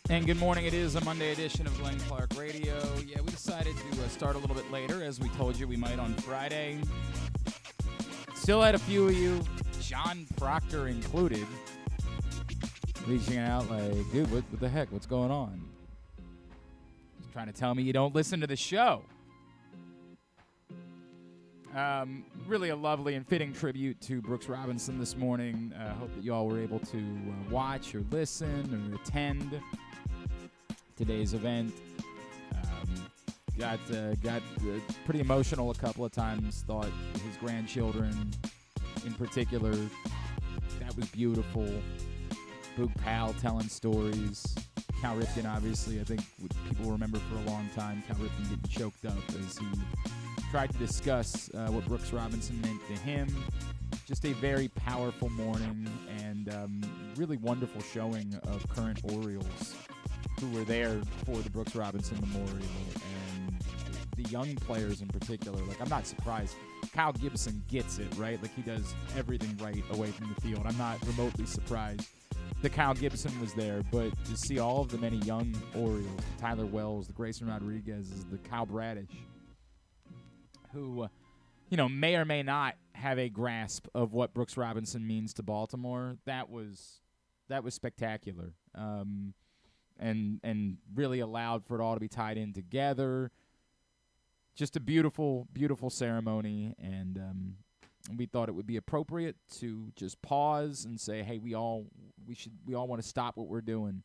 And good morning. It is a Monday edition of Glenn Clark Radio. Yeah, we decided to start a little bit later, as we told you we might on Friday. Still had a few of you, John Proctor included, reaching out like, dude, what the heck? What's going on? Just trying to tell me you don't listen to the show. Really a lovely and fitting tribute to Brooks Robinson this morning. Hope that you all were able to watch or listen or attend today's event. Got pretty emotional a couple of times. Thought his grandchildren, in particular, that was beautiful. Boog Powell telling stories. Cal Ripken, obviously, I think people remember for a long time. Cal Ripken getting choked up as he tried to discuss what Brooks Robinson meant to him. Just a very powerful morning and really wonderful showing of current Orioles who were there for the Brooks Robinson Memorial, and the young players in particular. Like, I'm not surprised. Kyle Gibson gets it, right? Like, he does everything right away from the field. I'm not remotely surprised that Kyle Gibson was there, but to see all of the many young Orioles, the Tyler Wells, the Grayson Rodriguez, the Kyle Bradish, who, may or may not have a grasp of what Brooks Robinson means to Baltimore, that was spectacular. And really allowed for it all to be tied in together. Just a beautiful, beautiful ceremony, and we thought it would be appropriate to just pause and say, "Hey, we all want to stop what we're doing."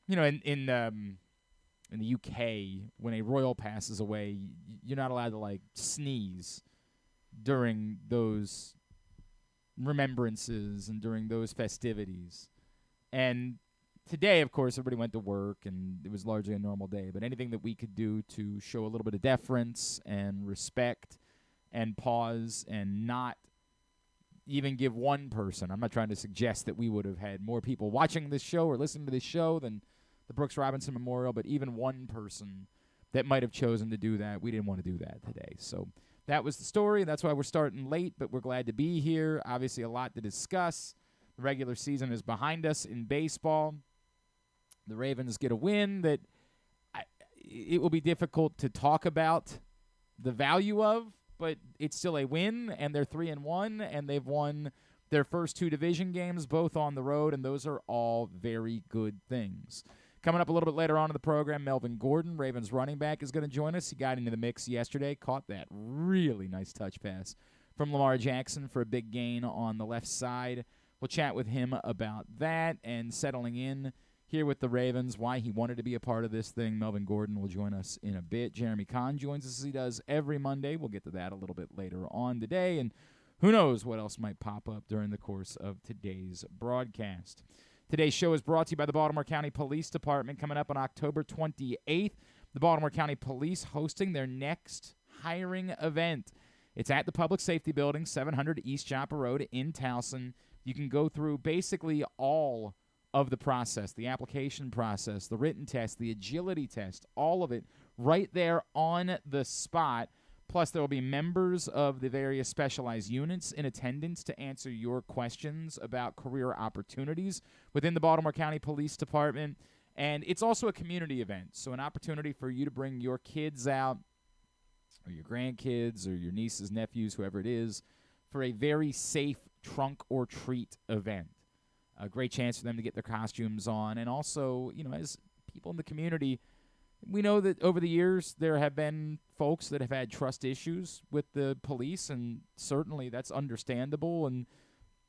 In the UK, when a royal passes away, you're not allowed to sneeze during those remembrances and during those festivities, and today, of course, everybody went to work, and it was largely a normal day. But anything that we could do to show a little bit of deference and respect and pause and not even give one person — I'm not trying to suggest that we would have had more people watching this show or listening to this show than the Brooks Robinson Memorial, but even one person that might have chosen to do that, we didn't want to do that today. So that was the story. That's why we're starting late, but we're glad to be here. Obviously, a lot to discuss. The regular season is behind us in baseball. The Ravens get a win that it will be difficult to talk about the value of, but it's still a win, and they're 3-1, and they've won their first two division games, both on the road, and those are all very good things. Coming up a little bit later on in the program, Melvin Gordon, Ravens running back, is going to join us. He got into the mix yesterday, caught that really nice touch pass from Lamar Jackson for a big gain on the left side. We'll chat with him about that and settling in here with the Ravens, why he wanted to be a part of this thing. Melvin Gordon will join us in a bit. Jeremy Conn joins us as he does every Monday. We'll get to that a little bit later on today, and who knows what else might pop up during the course of today's broadcast. Today's show is brought to you by the Baltimore County Police Department. Coming up on October 28th, the Baltimore County Police hosting their next hiring event. It's at the Public Safety Building, 700 East Joppa Road in Towson. You can go through basically all of the process, the application process, the written test, the agility test, all of it right there on the spot. Plus, there will be members of the various specialized units in attendance to answer your questions about career opportunities within the Baltimore County Police Department. And it's also a community event, so an opportunity for you to bring your kids out, or your grandkids, or your nieces, nephews, whoever it is, for a very safe trunk or treat event. A great chance for them to get their costumes on. And also, as people in the community, we know that over the years there have been folks that have had trust issues with the police, and certainly that's understandable. And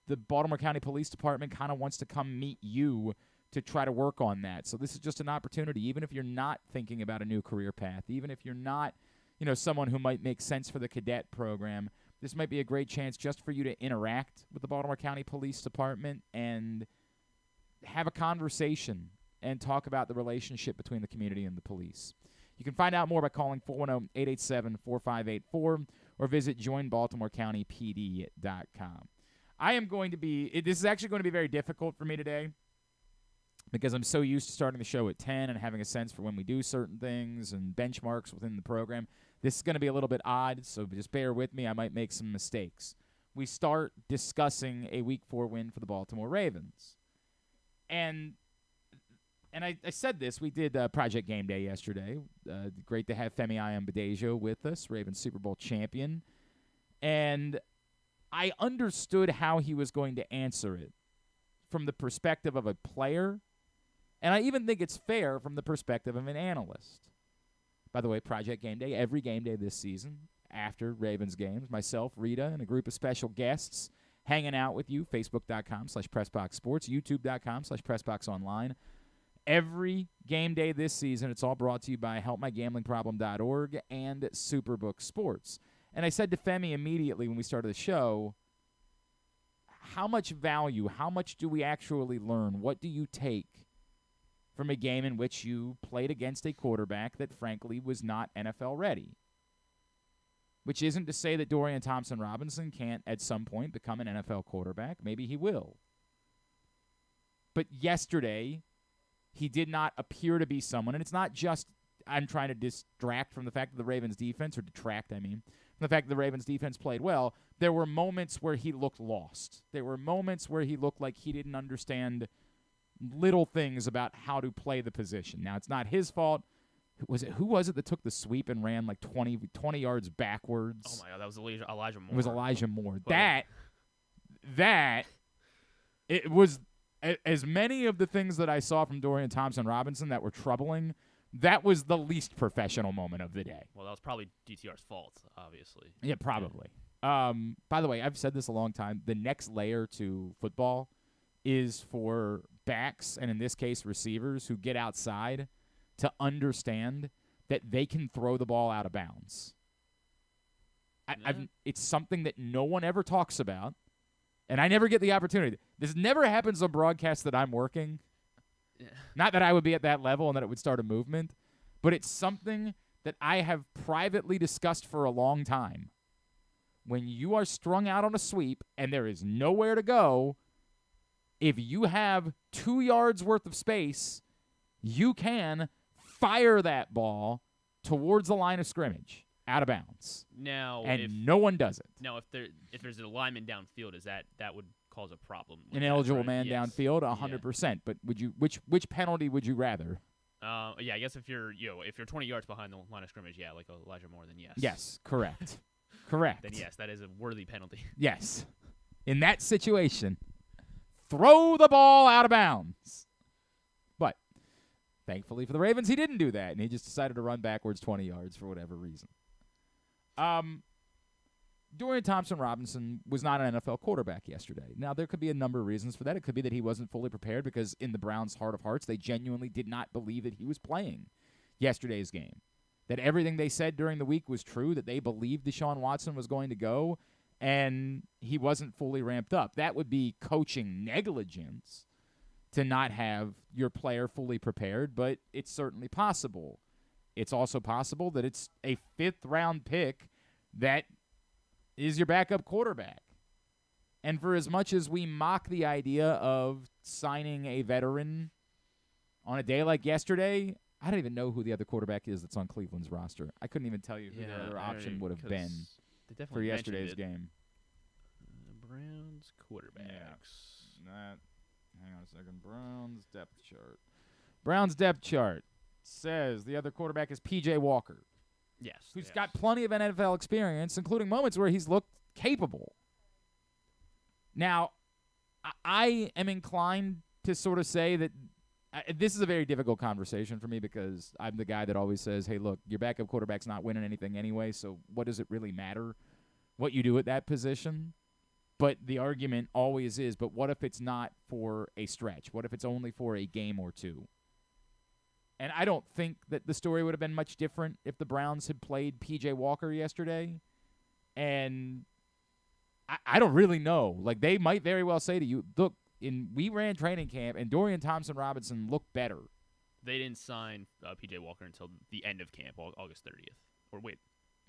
the Baltimore County Police Department kind of wants to come meet you to try to work on that. So this is just an opportunity, even if you're not thinking about a new career path, even if you're not, someone who might make sense for the cadet program. This might be a great chance just for you to interact with the Baltimore County Police Department and have a conversation and talk about the relationship between the community and the police. You can find out more by calling 410-887-4584 or visit joinbaltimorecountypd.com. This is actually going to be very difficult for me today because I'm so used to starting the show at 10 and having a sense for when we do certain things and benchmarks within the program. This is going to be a little bit odd, so just bear with me. I might make some mistakes. We start discussing a Week 4 win for the Baltimore Ravens. And And I said this. We did Project Game Day yesterday. Great to have Femi Ayambadejo with us, Ravens Super Bowl champion. And I understood how he was going to answer it from the perspective of a player, and I even think it's fair from the perspective of an analyst. By the way, Project Game Day, every game day this season, after Ravens games, myself, Rita, and a group of special guests hanging out with you, Facebook.com/PressBoxSports, YouTube.com/PressBoxOnline. Every game day this season, it's all brought to you by HelpMyGamblingProblem.org and Superbook Sports. And I said to Femi immediately when we started the show, how much value, how much do we actually learn? What do you take from a game in which you played against a quarterback that, frankly, was not NFL ready? Which isn't to say that Dorian Thompson-Robinson can't at some point become an NFL quarterback. Maybe he will. But yesterday, he did not appear to be someone, and it's not just I'm trying to distract from the fact that the Ravens defense, or detract, I mean, from the fact that the Ravens defense played well. There were moments where he looked lost. There were moments where he looked like he didn't understand little things about how to play the position. Now, it's not his fault. Who was it that took the sweep and ran like 20 yards backwards? Oh, my God, that was Elijah Moore. It was Elijah Moore. Well, It was, as many of the things that I saw from Dorian Thompson-Robinson that were troubling, that was the least professional moment of the day. Well, that was probably DTR's fault, obviously. Yeah, probably. By the way, I've said this a long time. The next layer to football is for backs, and in this case receivers, who get outside to understand that they can throw the ball out of bounds. It's something that no one ever talks about, and I never get the opportunity. This never happens on broadcasts that I'm working. Yeah. Not that I would be at that level and that it would start a movement, but it's something that I have privately discussed for a long time. When you are strung out on a sweep and there is nowhere to go, if you have 2 yards worth of space, you can fire that ball towards the line of scrimmage, out of bounds. Now, and no one does it. Now, if there's a lineman downfield, that would cause a problem? An eligible man yes. downfield, 100%. But would you which penalty would you rather? Yeah, I guess if you're 20 yards behind the line of scrimmage, yeah, like Elijah Moore, then yes. Yes, correct. Correct. Then yes, that is a worthy penalty. Yes. In that situation, throw the ball out of bounds. But thankfully for the Ravens, he didn't do that, and he just decided to run backwards 20 yards for whatever reason. Dorian Thompson-Robinson was not an NFL quarterback yesterday. Now, there could be a number of reasons for that. It could be that he wasn't fully prepared because in the Browns' heart of hearts, they genuinely did not believe that he was playing yesterday's game. That everything they said during the week was true, that they believed Deshaun Watson was going to go, and he wasn't fully ramped up. That would be coaching negligence to not have your player fully prepared, but it's certainly possible. It's also possible that it's a fifth-round pick that is your backup quarterback. And for as much as we mock the idea of signing a veteran on a day like yesterday, I don't even know who the other quarterback is that's on Cleveland's roster. I couldn't even tell you who the other option would have been for yesterday's game. The Browns quarterbacks. Hang on a second. Browns depth chart. Browns depth chart says the other quarterback is P.J. Walker. Yes. Who's got plenty of NFL experience, including moments where he's looked capable. Now, I am inclined to sort of say that this is a very difficult conversation for me because I'm the guy that always says, hey, look, your backup quarterback's not winning anything anyway, so what does it really matter what you do at that position? But the argument always is, but what if it's not for a stretch? What if it's only for a game or two? And I don't think that the story would have been much different if the Browns had played P.J. Walker yesterday. And I don't really know. Like, they might very well say to you, look, we ran training camp, and Dorian Thompson-Robinson looked better. They didn't sign P.J. Walker until the end of camp, August 30th. Or wait.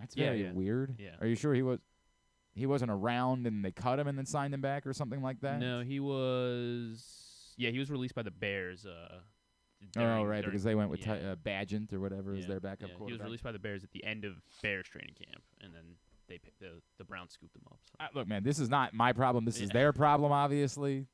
That's very weird. Yeah. Are you sure he wasn't around and they cut him and then signed him back or something like that? No, he was released by the Bears. Because they went with Badgent or whatever as their backup quarterback. He was released by the Bears at the end of Bears training camp, and then the Browns scooped him up. So. Look, man, this is not my problem. This is their problem, obviously.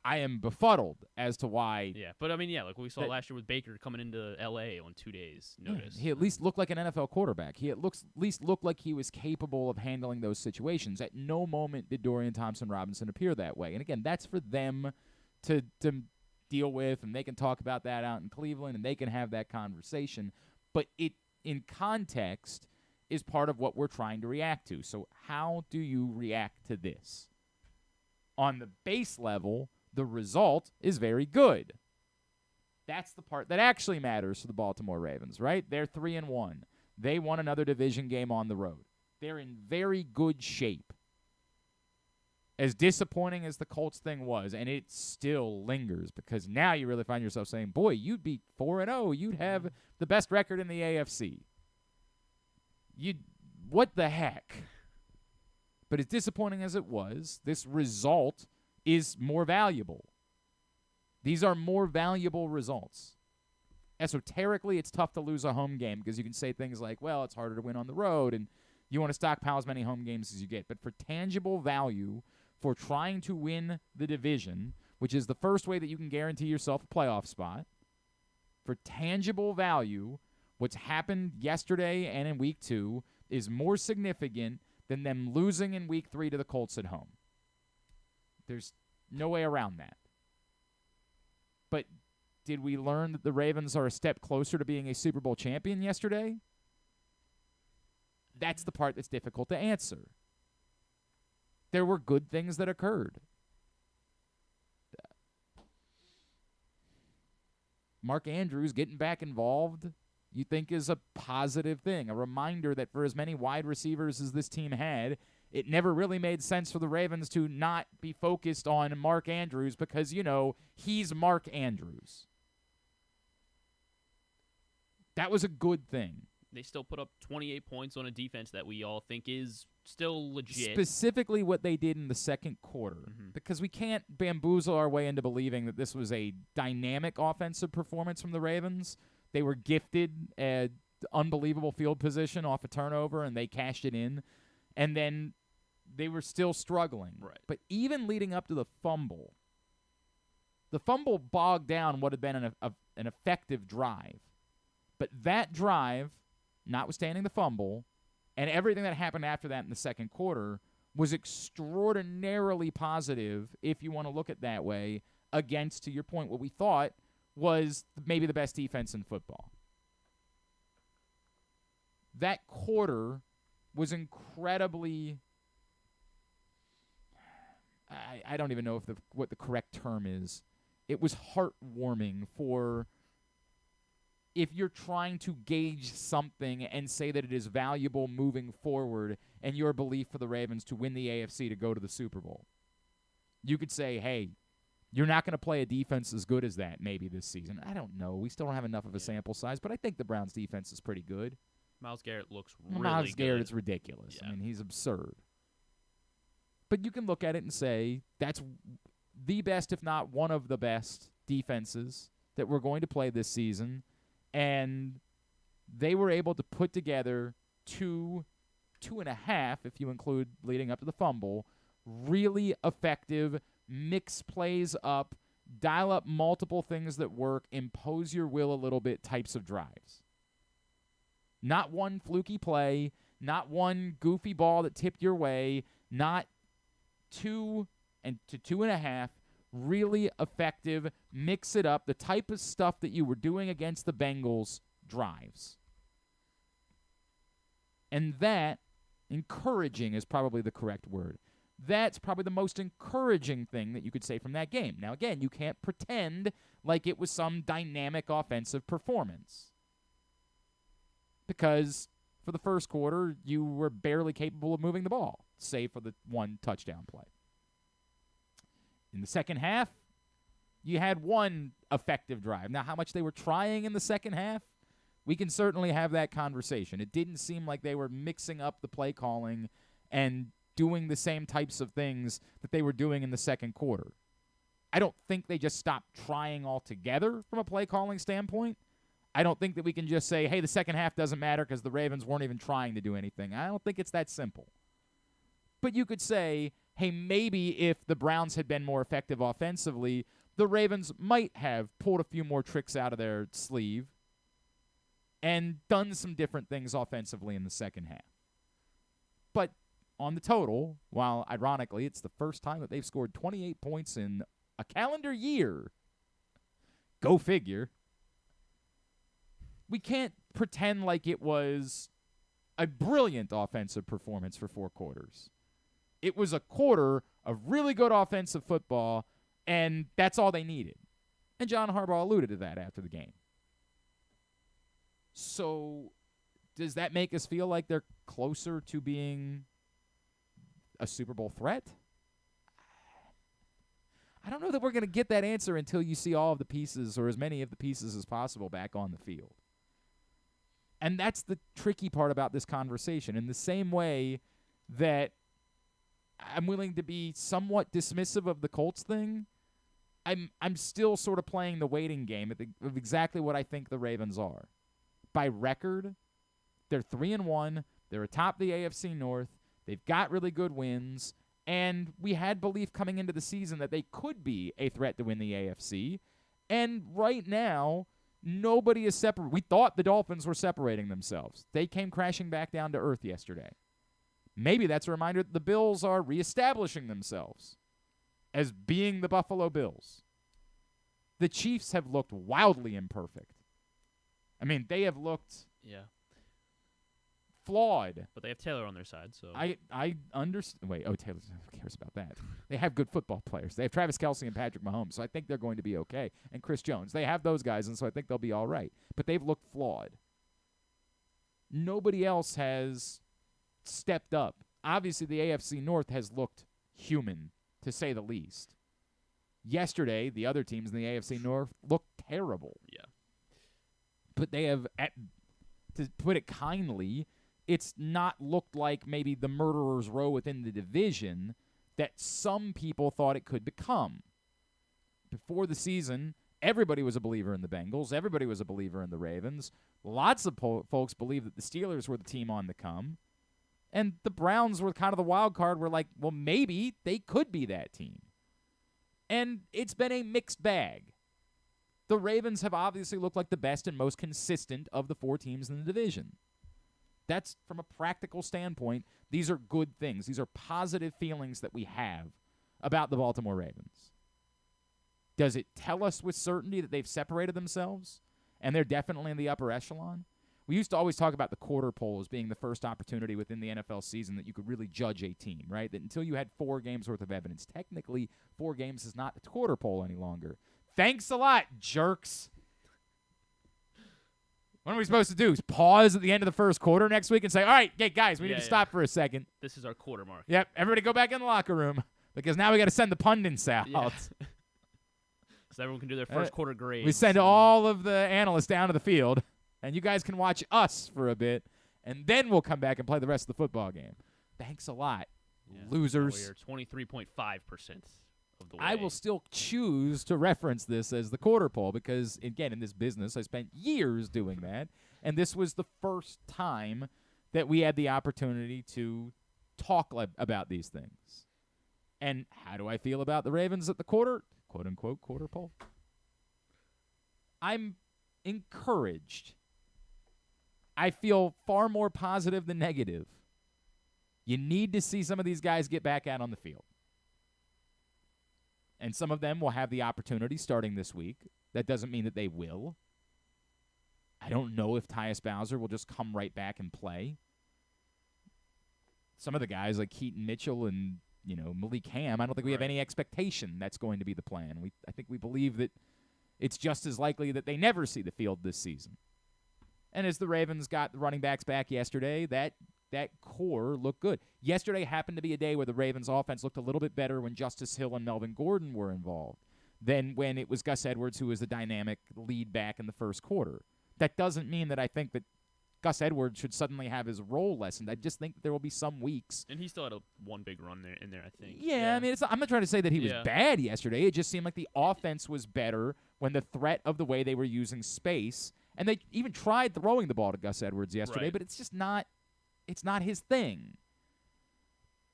I am befuddled as to why. Yeah, but I mean, like we saw that- last year with Baker coming into L.A. on 2 days' notice. He at least looked like an NFL quarterback. He at least looked like he was capable of handling those situations. At no moment did Dorian Thompson-Robinson appear that way. And again, that's for them to deal with, and they can talk about that out in Cleveland, and they can have that conversation. But it, in context, is part of what we're trying to react to. So how do you react to this? On the base level, the result is very good. That's the part that actually matters to the Baltimore Ravens, right? They're 3-1. They won another division game on the road. They're in very good shape. As disappointing as the Colts thing was, and it still lingers, because now you really find yourself saying, boy, you'd be 4-0. You'd have the best record in the AFC. What the heck? But as disappointing as it was, this result is more valuable. These are more valuable results. Esoterically, it's tough to lose a home game because you can say things like, well, it's harder to win on the road, and you want to stockpile as many home games as you get. But for tangible value, for trying to win the division, which is the first way that you can guarantee yourself a playoff spot, for tangible value, what's happened yesterday and in week 2 is more significant than them losing in week 3 to the Colts at home. There's no way around that. But did we learn that the Ravens are a step closer to being a Super Bowl champion yesterday? That's the part that's difficult to answer. There were good things that occurred. Mark Andrews getting back involved, you think, is a positive thing. A reminder that for as many wide receivers as this team had, it never really made sense for the Ravens to not be focused on Mark Andrews because, he's Mark Andrews. That was a good thing. They still put up 28 points on a defense that we all think is still legit. Specifically what they did in the second quarter. Because we can't bamboozle our way into believing that this was a dynamic offensive performance from the Ravens. They were gifted an unbelievable field position off a turnover, and they cashed it in. And then they were still struggling. Right. But even leading up to the fumble bogged down what had been an effective drive. But that drive, notwithstanding the fumble, and everything that happened after that in the second quarter was extraordinarily positive, if you want to look at it that way, against, to your point, what we thought was maybe the best defense in football. That quarter was incredibly, I don't even know what the correct term is. It was heartwarming for, if you're trying to gauge something and say that it is valuable moving forward and your belief for the Ravens to win the AFC to go to the Super Bowl. You could say, hey, you're not going to play a defense as good as that maybe this season. I don't know. We still don't have enough of a sample size, but I think the Browns' defense is pretty good. Myles Garrett looks really good. Myles Garrett is ridiculous. Yeah. I mean, he's absurd. But you can look at it and say that's the best, if not one of the best, defenses that we're going to play this season. And they were able to put together two and a half, if you include leading up to the fumble, really effective, mix plays up, dial up multiple things that work, impose your will a little bit types of drives. Not one fluky play, not one goofy ball that tipped your way, not 2 to 2.5 really effective, mix it up, the type of stuff that you were doing against the Bengals drives. And that, encouraging is probably the correct word. That's probably the most encouraging thing that you could say from that game. Now, again, you can't pretend like it was some dynamic offensive performance. Because for the first quarter, you were barely capable of moving the ball, save for the one touchdown play. In the second half, you had one effective drive. Now, how much they were trying in the second half, we can certainly have that conversation. It didn't seem like they were mixing up the play calling and doing the same types of things that they were doing in the second quarter. I don't think they just stopped trying altogether from a play calling standpoint. I don't think that we can just say, hey, the second half doesn't matter because the Ravens weren't even trying to do anything. I don't think it's that simple. But you could say, hey, maybe if the Browns had been more effective offensively, the Ravens might have pulled a few more tricks out of their sleeve and done some different things offensively in the second half. But on the total, while ironically it's the first time that they've scored 28 points in a calendar year, go figure, we can't pretend like it was a brilliant offensive performance for 4 quarters. It was a quarter of really good offensive football, and that's all they needed. And John Harbaugh alluded to that after the game. So does that make us feel like they're closer to being a Super Bowl threat? I don't know that we're going to get that answer until you see all of the pieces, or as many of the pieces as possible, back on the field. And that's the tricky part about this conversation. In the same way that I'm willing to be somewhat dismissive of the Colts thing, I'm still sort of playing the waiting game of exactly what I think the Ravens are. By record, they're 3-1. They're atop the AFC North. They've got really good wins. And we had belief coming into the season that they could be a threat to win the AFC. And right now, nobody is separate. We thought the Dolphins were separating themselves. They came crashing back down to earth yesterday. Maybe that's a reminder that the Bills are reestablishing themselves as being the Buffalo Bills. The Chiefs have looked wildly imperfect. I mean, they have looked flawed. But they have Taylor on their side, so I understand. Wait, Taylor, who cares about that? They have good football players. They have Travis Kelce and Patrick Mahomes, so I think they're going to be okay. And Chris Jones. They have those guys, and so I think they'll be all right. But they've looked flawed. Nobody else has stepped up. Obviously, the AFC North has looked human, to say the least. Yesterday, the other teams in the AFC North looked terrible. Yeah. But they have, to put it kindly, it's not looked like maybe the murderer's row within the division that some people thought it could become. Before the season, everybody was a believer in the Bengals. Everybody was a believer in the Ravens. Lots of folks believed that the Steelers were the team on the come. And the Browns were kind of the wild card. We're like, well, maybe they could be that team. And it's been a mixed bag. The Ravens have obviously looked like the best and most consistent of the 4 teams in the division. That's, from a practical standpoint, these are good things. These are positive feelings that we have about the Baltimore Ravens. Does it tell us with certainty that they've separated themselves and they're definitely in the upper echelon? We used to always talk about the quarter poll as being the first opportunity within the NFL season that you could really judge a team, right? That until you had 4 games worth of evidence, technically 4 games is not a quarter poll any longer. Thanks a lot, jerks. What are we supposed to do? Is pause at the end of the first quarter next week and say, all right, hey, guys, we need to stop for a second. This is our quarter mark. Yep, everybody go back in the locker room because now we got to send the pundits out. Yeah. So everyone can do their first quarter grades. We send all of the analysts down to the field, and you guys can watch us for a bit, and then we'll come back and play the rest of the football game. Thanks a lot, losers. We're 23.5% of the way. I will still choose to reference this as the quarter poll because, again, in this business, I spent years doing that, and this was the first time that we had the opportunity to talk about these things. And how do I feel about the Ravens at the quarter, quote-unquote, quarter poll? I'm encouraged. I feel far more positive than negative. You need to see some of these guys get back out on the field. And some of them will have the opportunity starting this week. That doesn't mean that they will. I don't know if Tyus Bowser will just come right back and play. Some of the guys like Keaton Mitchell and, Malik Ham, I don't think we have any expectation that's going to be the plan. I think we believe that it's just as likely that they never see the field this season. And as the Ravens got the running backs back yesterday, that core looked good. Yesterday happened to be a day where the Ravens offense looked a little bit better when Justice Hill and Melvin Gordon were involved than when it was Gus Edwards who was the dynamic lead back in the first quarter. That doesn't mean that I think that Gus Edwards should suddenly have his role lessened. I just think that there will be some weeks. And he still had one big run in there, I think. Yeah. I mean, I'm not trying to say that he was bad yesterday. It just seemed like the offense was better when the threat of the way they were using space. And they even tried throwing the ball to Gus Edwards yesterday, but it's just not – it's not his thing.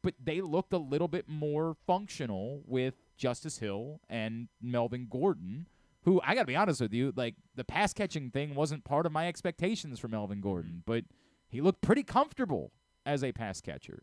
but they looked a little bit more functional with Justice Hill and Melvin Gordon, who, I got to be honest with you, like, the pass-catching thing wasn't part of my expectations for Melvin Gordon, but he looked pretty comfortable as a pass catcher.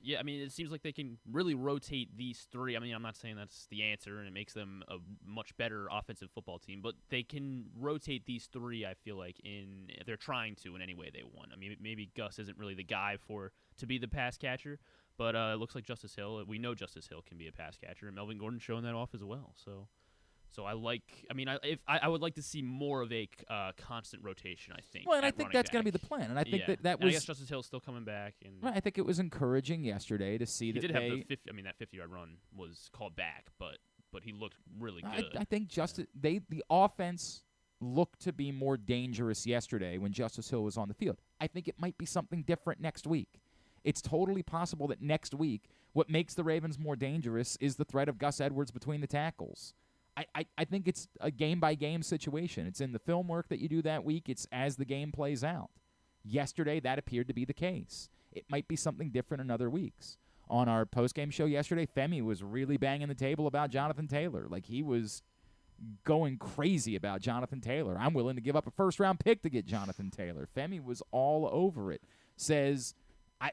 Yeah, I mean, it seems like they can really rotate these three. I mean, I'm not saying that's the answer, and it makes them a much better offensive football team, but they can rotate these three, I feel like, if they're trying to in any way they want. I mean, maybe Gus isn't really the guy to be the pass catcher, but it looks like Justice Hill. We know Justice Hill can be a pass catcher, and Melvin Gordon showing that off as well. So I like. I mean, I would like to see more of a constant rotation. I think. Well, and I think that's going to be the plan. And I think that was. I guess Justice Hill's still coming back. And right, I think it was encouraging yesterday to see that he did have the 50. I mean, that 50-yard run was called back, but he looked really good. I think the offense looked to be more dangerous yesterday when Justice Hill was on the field. I think it might be something different next week. It's totally possible that next week, what makes the Ravens more dangerous is the threat of Gus Edwards between the tackles. I think it's a game-by-game situation. It's in the film work that you do that week. It's as the game plays out. Yesterday, that appeared to be the case. It might be something different in other weeks. On our post-game show yesterday, Femi was really banging the table about Jonathan Taylor. Like, he was going crazy about Jonathan Taylor. I'm willing to give up a first-round pick to get Jonathan Taylor. Femi was all over it. Says,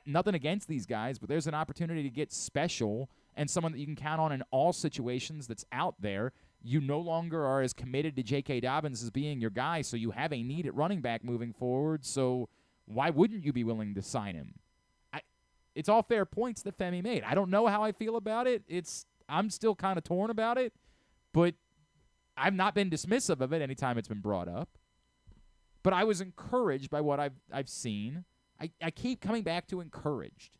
nothing against these guys, but there's an opportunity to get special and someone that you can count on in all situations that's out there. You no longer are as committed to J.K. Dobbins as being your guy, so you have a need at running back moving forward, so why wouldn't you be willing to sign him? It's all fair points that Femi made. I don't know how I feel about it. I'm still kind of torn about it, but I've not been dismissive of it anytime it's been brought up. But I was encouraged by what I've seen. I keep coming back to encouraged.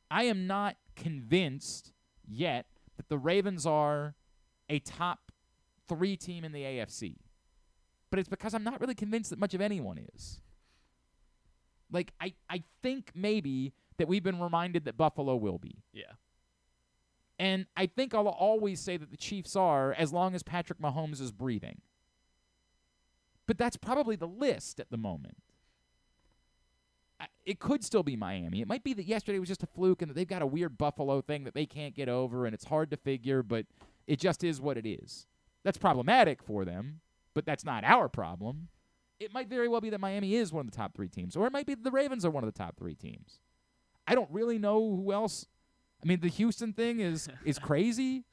I am not convinced yet that the Ravens are a top 3 team in the AFC. But it's because I'm not really convinced that much of anyone is. Like, I think maybe that we've been reminded that Buffalo will be. Yeah. And I think I'll always say that the Chiefs are, as long as Patrick Mahomes is breathing. But that's probably the list at the moment. It could still be Miami. It might be that yesterday was just a fluke and that they've got a weird Buffalo thing that they can't get over and it's hard to figure, but it just is what it is. That's problematic for them, but that's not our problem. It might very well be that Miami is one of the top 3 teams, or it might be that the Ravens are one of the top 3 teams. I don't really know who else. I mean, the Houston thing is crazy.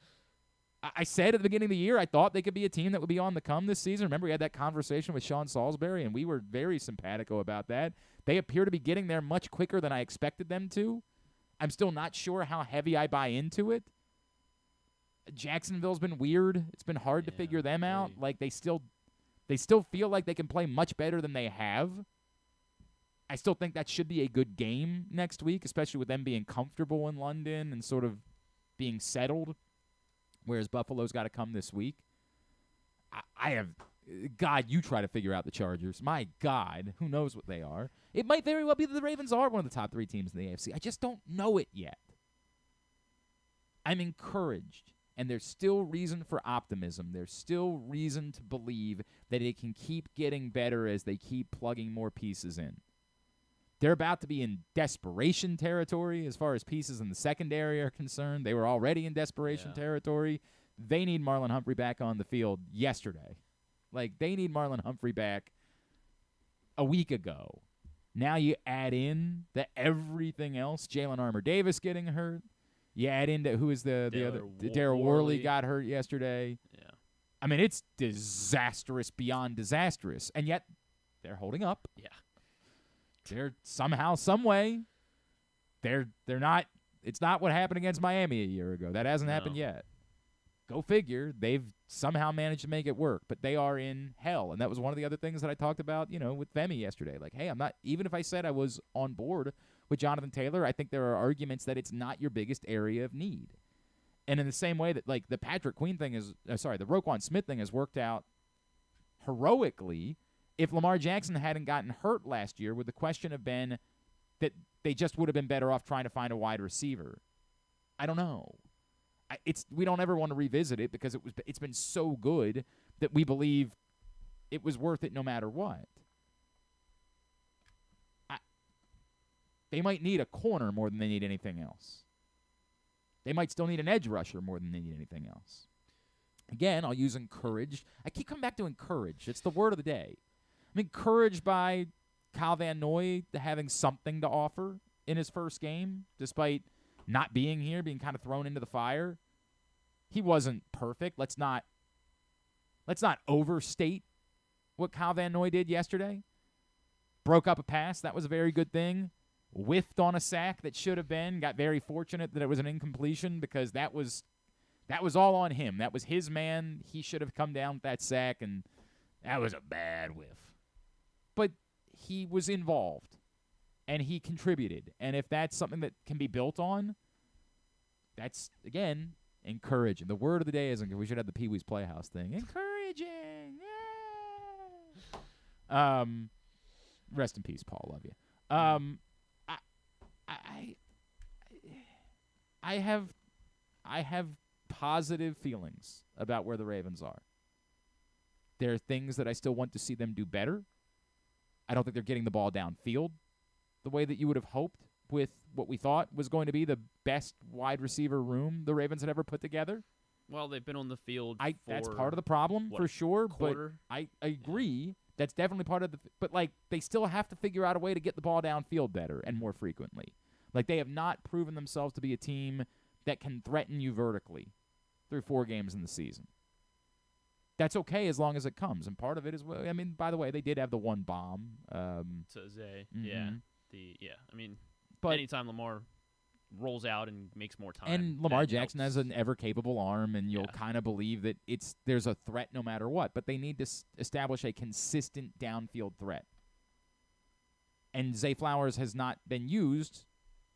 I said at the beginning of the year I thought they could be a team that would be on the come this season. Remember, we had that conversation with Sean Salisbury, and we were very simpatico about that. They appear to be getting there much quicker than I expected them to. I'm still not sure how heavy I buy into it. Jacksonville's been weird. It's been hard to figure them out. Like, they still feel like they can play much better than they have. I still think that should be a good game next week, especially with them being comfortable in London and sort of being settled, whereas Buffalo's got to come this week. God, you try to figure out the Chargers. My God, who knows what they are. It might very well be that the Ravens are one of the top 3 teams in the AFC. I just don't know it yet. I'm encouraged. And there's still reason for optimism. There's still reason to believe that it can keep getting better as they keep plugging more pieces in. They're about to be in desperation territory as far as pieces in the secondary are concerned. They were already in desperation territory. They need Marlon Humphrey back on the field yesterday. Like, they need Marlon Humphrey back a week ago. Now you add in everything else. Jalen Armour-Davis getting hurt. You add into who is the other? Darryl Worley got hurt yesterday. Yeah. I mean, it's disastrous beyond disastrous, and yet they're holding up. Yeah. They're somehow, some way, they're not. It's not what happened against Miami a year ago. That hasn't happened yet. Go figure. They've somehow managed to make it work, but they are in hell, and that was one of the other things that I talked about, with Femi yesterday. Like, hey, I'm not. Even if I said I was on board with Jonathan Taylor, I think there are arguments that it's not your biggest area of need. And in the same way that, like, the Patrick Queen thing is, the Roquan Smith thing has worked out heroically, if Lamar Jackson hadn't gotten hurt last year, would the question have been that they just would have been better off trying to find a wide receiver? I don't know. We don't ever want to revisit it because it's been so good that we believe it was worth it no matter what. They might need a corner more than they need anything else. They might still need an edge rusher more than they need anything else. Again, I'll use encouraged. I keep coming back to encouraged. It's the word of the day. I'm encouraged by Kyle Van Noy having something to offer in his first game, despite not being here, being kind of thrown into the fire. He wasn't perfect. Let's not overstate what Kyle Van Noy did yesterday. Broke up a pass. That was a very good thing. Whiffed on a sack that should have been. Got very fortunate that it was an incompletion because that was all on him. That was his man. He should have come down with that sack, and that was a bad whiff. But he was involved, and he contributed. And if that's something that can be built on, that's, again, encouraging. The word of the day is, we should have the Pee-wee's Playhouse thing. Encouraging. Yeah. Rest in peace, Paul. Love you. I have positive feelings about where the Ravens are. There are things that I still want to see them do better. I don't think they're getting the ball downfield the way that you would have hoped with what we thought was going to be the best wide receiver room the Ravens had ever put together. Well, they've been on the field that's part of the problem for sure, quarter? But I agree. Yeah. That's definitely part of but they still have to figure out a way to get the ball downfield better and more frequently. They have not proven themselves to be a team that can threaten you vertically through 4 games in the season. That's okay as long as it comes. And part of it is, by the way, they did have the one bomb. To Zay. Mm-hmm. Yeah. But anytime Lamar rolls out and makes more time. And Lamar Jackson has an ever-capable arm, and you'll kind of believe that there's a threat no matter what. But they need to establish a consistent downfield threat. And Zay Flowers has not been used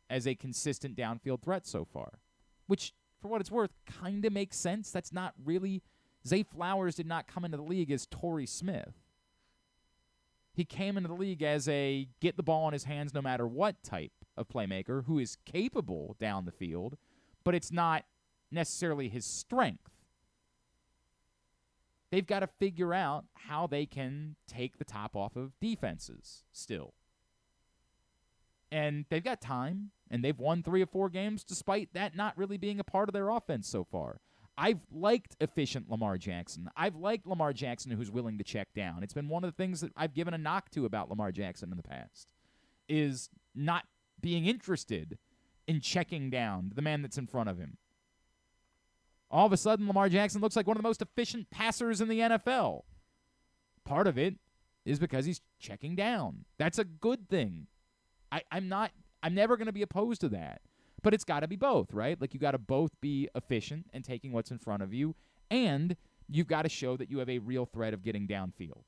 as a consistent downfield threat so far, which, for what it's worth, kind of makes sense. That's not really – Zay Flowers did not come into the league as Torrey Smith. He came into the league as a get the ball in his hands no matter what type of playmaker who is capable down the field, but it's not necessarily his strength. They've got to figure out how they can take the top off of defenses still. And they've got time, and they've won 3 or 4 games despite that not really being a part of their offense so far. I've liked efficient Lamar Jackson. I've liked Lamar Jackson who's willing to check down. It's been one of the things that I've given a knock to about Lamar Jackson in the past, is not being interested in checking down the man that's in front of him. All of a sudden, Lamar Jackson looks like one of the most efficient passers in the NFL. Part of it is because he's checking down. That's a good thing. I'm never going to be opposed to that. But it's got to be both, right? You got to both be efficient and taking what's in front of you, and you've got to show that you have a real threat of getting downfield.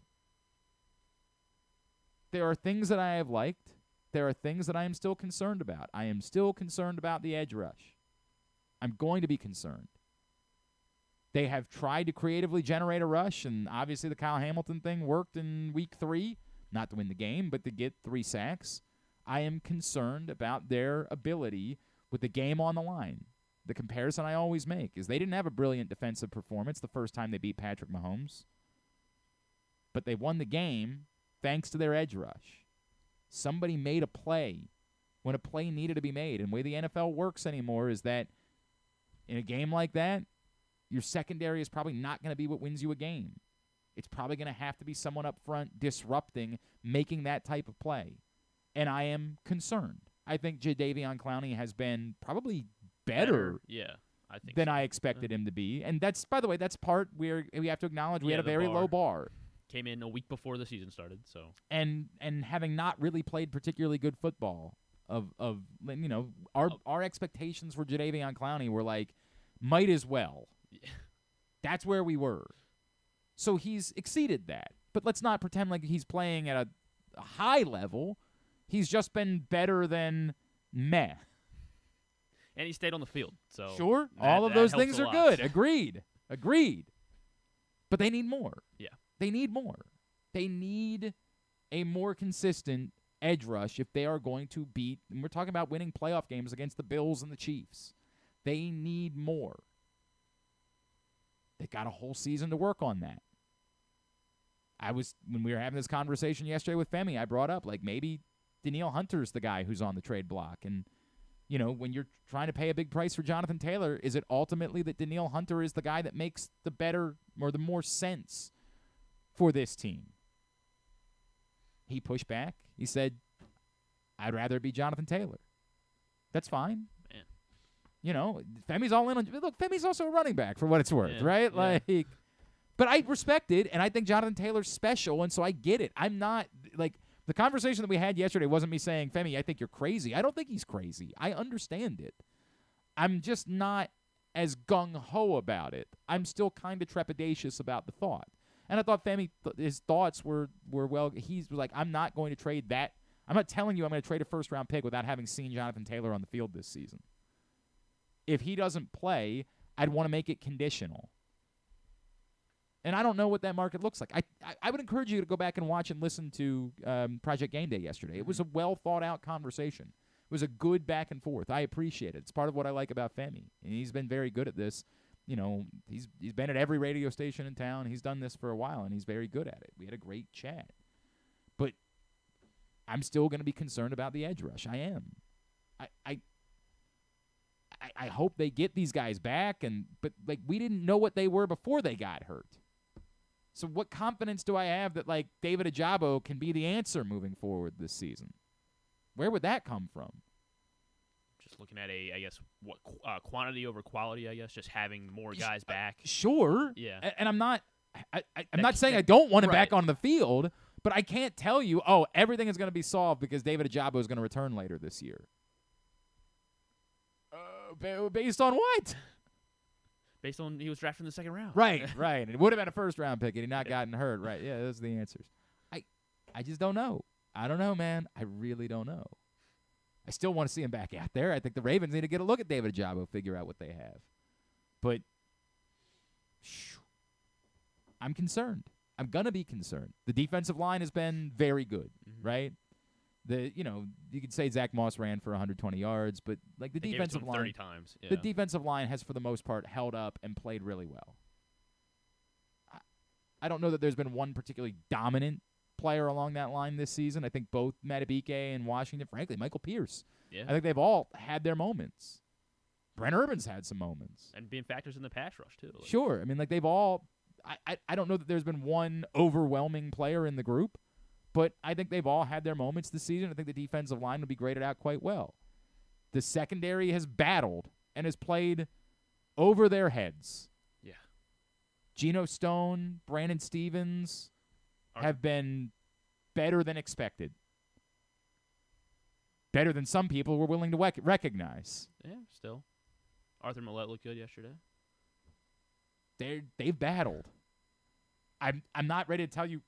There are things that I have liked. There are things that I am still concerned about. I am still concerned about the edge rush. I'm going to be concerned. They have tried to creatively generate a rush, and obviously the Kyle Hamilton thing worked in week 3, not to win the game, but to get 3 sacks. I am concerned about their ability with the game on the line. The comparison I always make is they didn't have a brilliant defensive performance the first time they beat Patrick Mahomes, but they won the game thanks to their edge rush. Somebody made a play when a play needed to be made. And the way the NFL works anymore is that in a game like that, your secondary is probably not going to be what wins you a game. It's probably going to have to be someone up front disrupting, making that type of play. And I am concerned. I think Jadeveon Clowney has been probably better I think than I expected him to be. And that's, by the way, that's part where we have to acknowledge we had a very low bar. Came in a week before the season started, so and having not really played particularly good football, our expectations for Jadeveon Clowney were might as well. Yeah. That's where we were. So he's exceeded that. But let's not pretend like he's playing at a high level. He's just been better than meh. And he stayed on the field. So sure, all of those things are good. Agreed. But they need more. Yeah. They need more. They need a more consistent edge rush if they are going to beat, and we're talking about winning playoff games against the Bills and the Chiefs. They need more. They got a whole season to work on that. When we were having this conversation yesterday with Femi, I brought up, maybe Danielle Hunter's the guy who's on the trade block. And, you know, when you're trying to pay a big price for Jonathan Taylor, is it ultimately that Danielle Hunter is the guy that makes the better or the more sense for this team? He pushed back. He said, I'd rather it be Jonathan Taylor. That's fine. Man. You know, Femi's all in on. Look, Femi's also a running back for what it's worth, right? Yeah. Like, but I respect it, and I think Jonathan Taylor's special, and so I get it. I'm not like the conversation that we had yesterday wasn't me saying, Femi, I think you're crazy. I don't think he's crazy. I understand it. I'm just not as gung-ho about it. I'm still kind of trepidatious about the thought. And I thought Femi, his thoughts were well, he's like, I'm not going to trade that. I'm not telling you I'm going to trade a first-round pick without having seen Jonathan Taylor on the field this season. If he doesn't play, I'd want to make it conditional. And I don't know what that market looks like. I would encourage you to go back and watch and listen to Project Game Day yesterday. It was a well-thought-out conversation. It was a good back and forth. I appreciate it. It's part of what I like about Femi. And he's been very good at this. You know, he's been at every radio station in town. He's done this for a while, and he's very good at it. We had a great chat. But I'm still going to be concerned about the edge rush. I am. I hope they get these guys back, but like we didn't know what they were before they got hurt. So what confidence do I have that like David Ojabo can be the answer moving forward this season? Where would that come from? Just looking at what quantity over quality, I guess, just having more guys back. Sure. Yeah. And I'm not saying I don't want him back on the field, but I can't tell you, everything is going to be solved because David Ojabo is going to return later this year. Based on what? Based on he was drafted in the second round. Right. And it would have been a first-round pick had he not gotten hurt. Right, yeah, those are the answers. I just don't know. I don't know, man. I really don't know. I still want to see him back out there. I think the Ravens need to get a look at David Ojabo, figure out what they have. But I'm concerned. I'm going to be concerned. The defensive line has been very good, right? You could say Zach Moss ran for 120 yards, but like the defensive line 30 times. Yeah. The defensive line has for the most part held up and played really well. I don't know that there's been one particularly dominant player along that line this season. I think both Madubuike and Washington, frankly, Michael Pierce. Yeah. I think they've all had their moments. Brent Urban's had some moments. And being factors in the pass rush, too. Sure. I mean, like they've all I don't know that there's been one overwhelming player in the group, but I think they've all had their moments this season. I think the defensive line will be graded out quite well. The secondary has battled and has played over their heads. Yeah. Geno Stone, Brandon Stevens have been better than expected. Better than some people were willing to recognize. Yeah, still. Arthur Millette looked good yesterday. They've battled. I'm not ready to tell you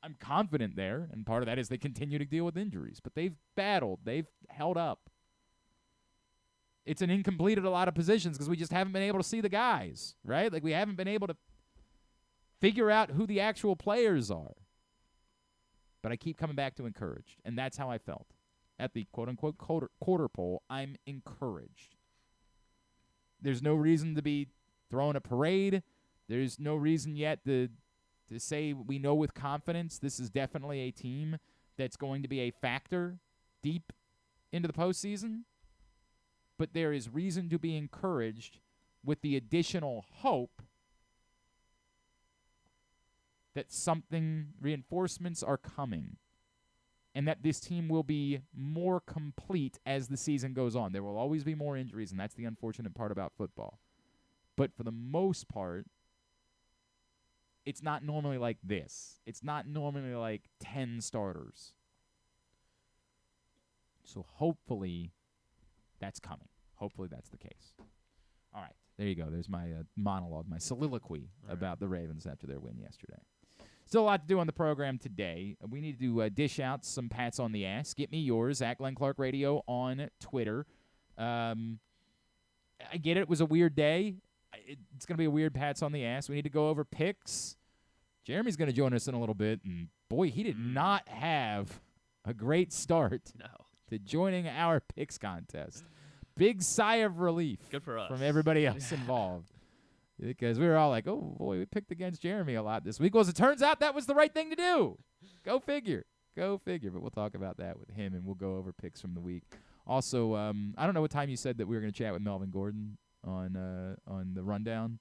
I'm confident there, and part of that is they continue to deal with injuries. But they've battled. They've held up. It's an incomplete at a lot of positions because we just haven't been able to see the guys, right? Like we haven't been able to figure out who the actual players are. But I keep coming back to encouraged, and that's how I felt. At the quote-unquote quarter pole, I'm encouraged. There's no reason to be throwing a parade. There's no reason yet to say we know with confidence this is definitely a team that's going to be a factor deep into the postseason. But there is reason to be encouraged with the additional hope that reinforcements are coming, and that this team will be more complete as the season goes on. There will always be more injuries, and that's the unfortunate part about football. But for the most part, it's not normally like this. It's not normally like 10 starters. So hopefully that's coming. Hopefully that's the case. All right. There you go. There's my monologue, my soliloquy about the Ravens after their win yesterday. Still a lot to do on the program today. We need to dish out some pats on the ass. Get me yours at Glenn Clark Radio on Twitter. I get it. It was a weird day. It's going to be a weird pats on the ass. We need to go over picks. Jeremy's going to join us in a little bit, and boy, he did not have a great start to joining our picks contest. Big sigh of relief. Good for us. From everybody else involved. Because we were all like, oh, boy, we picked against Jeremy a lot this week. Well, as it turns out, that was the right thing to do. Go figure. Go figure. But we'll talk about that with him, and we'll go over picks from the week. Also, I don't know what time you said that we were going to chat with Melvin Gordon on the rundown.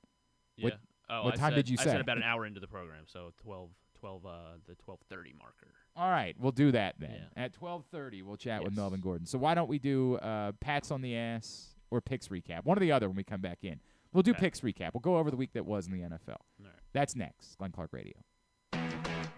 Yeah. What time did you say? I said about an hour into the program, so the 12:30 marker. All right, we'll do that then. Yeah. At 12:30, we'll chat with Melvin Gordon. So why don't we do Pats on the Ass or Picks Recap? One or the other when we come back in. We'll do Picks Recap. We'll go over the week that was in the NFL. All right. That's next. Glenn Clark Radio.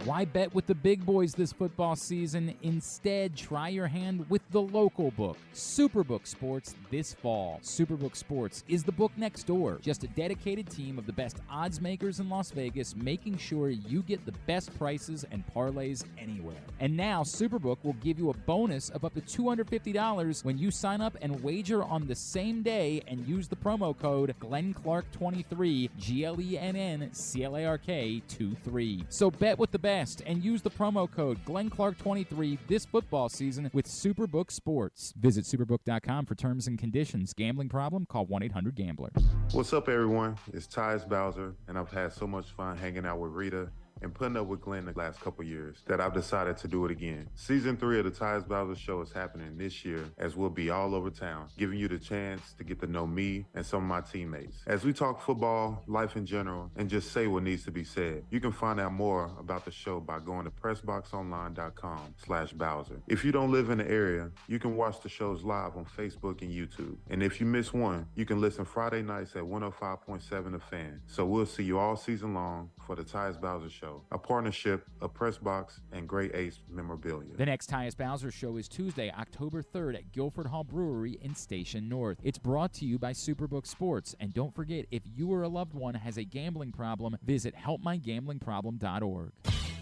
Why bet with the big boys this football season? Instead, try your hand with the local book, Superbook Sports, this fall. Superbook Sports is the book next door. Just a dedicated team of the best odds makers in Las Vegas, making sure you get the best prices and parlays anywhere. And now, Superbook will give you a bonus of up to $250 when you sign up and wager on the same day and use the promo code GlennClark23, GLENNCLARK23. So bet with the best and use the promo code GlennClark23 this football season with Superbook Sports. Visit superbook.com for terms and conditions. Gambling problem? Call 1-800-GAMBLER. What's up, everyone? It's Tyus Bowser, and I've had so much fun hanging out with Rita and putting up with Glenn the last couple years that I've decided to do it again. Season 3 of the Tyus Bowser Show is happening this year, as we'll be all over town, giving you the chance to get to know me and some of my teammates. As we talk football, life in general, and just say what needs to be said. You can find out more about the show by going to PressBoxOnline.com/Bowser. If you don't live in the area, you can watch the shows live on Facebook and YouTube. And if you miss one, you can listen Friday nights at 105.7 The Fan. So we'll see you all season long for the Tyus Bowser Show, a partnership of PressBox and Great Ace Memorabilia. The next Tyus Bowser Show is Tuesday, October 3rd at Guilford Hall Brewery in Station North. It's brought to you by Superbook Sports. And don't forget, if you or a loved one has a gambling problem, visit helpmygamblingproblem.org.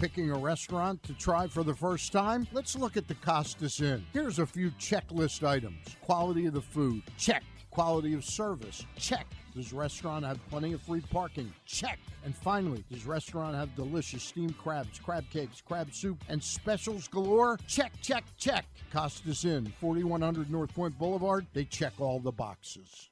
Picking a restaurant to try for the first time? Let's look at the Costas Inn. Here's a few checklist items. Quality of the food? Check. Quality of service? Check. Does restaurant have plenty of free parking? Check. And finally, does restaurant have delicious steamed crabs, crab cakes, crab soup, and specials galore? Check, check, check. Costas Inn, 4100 North Point Boulevard. They check all the boxes.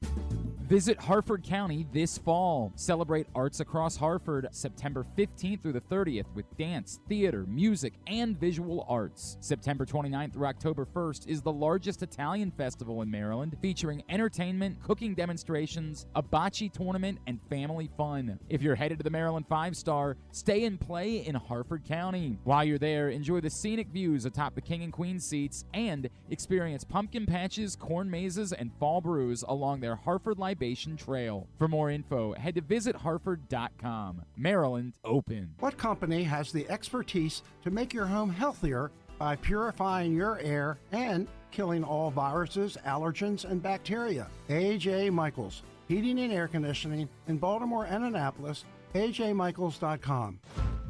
Visit Harford County this fall. Celebrate Arts Across Harford September 15th through the 30th with dance, theater, music, and visual arts. September 29th through October 1st is the largest Italian festival in Maryland, featuring entertainment, cooking demonstrations, a bocce tournament, and family fun. If you're headed to the Maryland 5-Star, stay and play in Harford County. While you're there, enjoy the scenic views atop the King and Queen seats and experience pumpkin patches, corn mazes, and fall brews along their Harford Libation Trail. For more info, head to visitharford.com. Maryland open. What company has the expertise to make your home healthier by purifying your air and killing all viruses, allergens, and bacteria? A.J. Michaels, Heating and Air Conditioning in Baltimore and Annapolis. AJMichaels.com.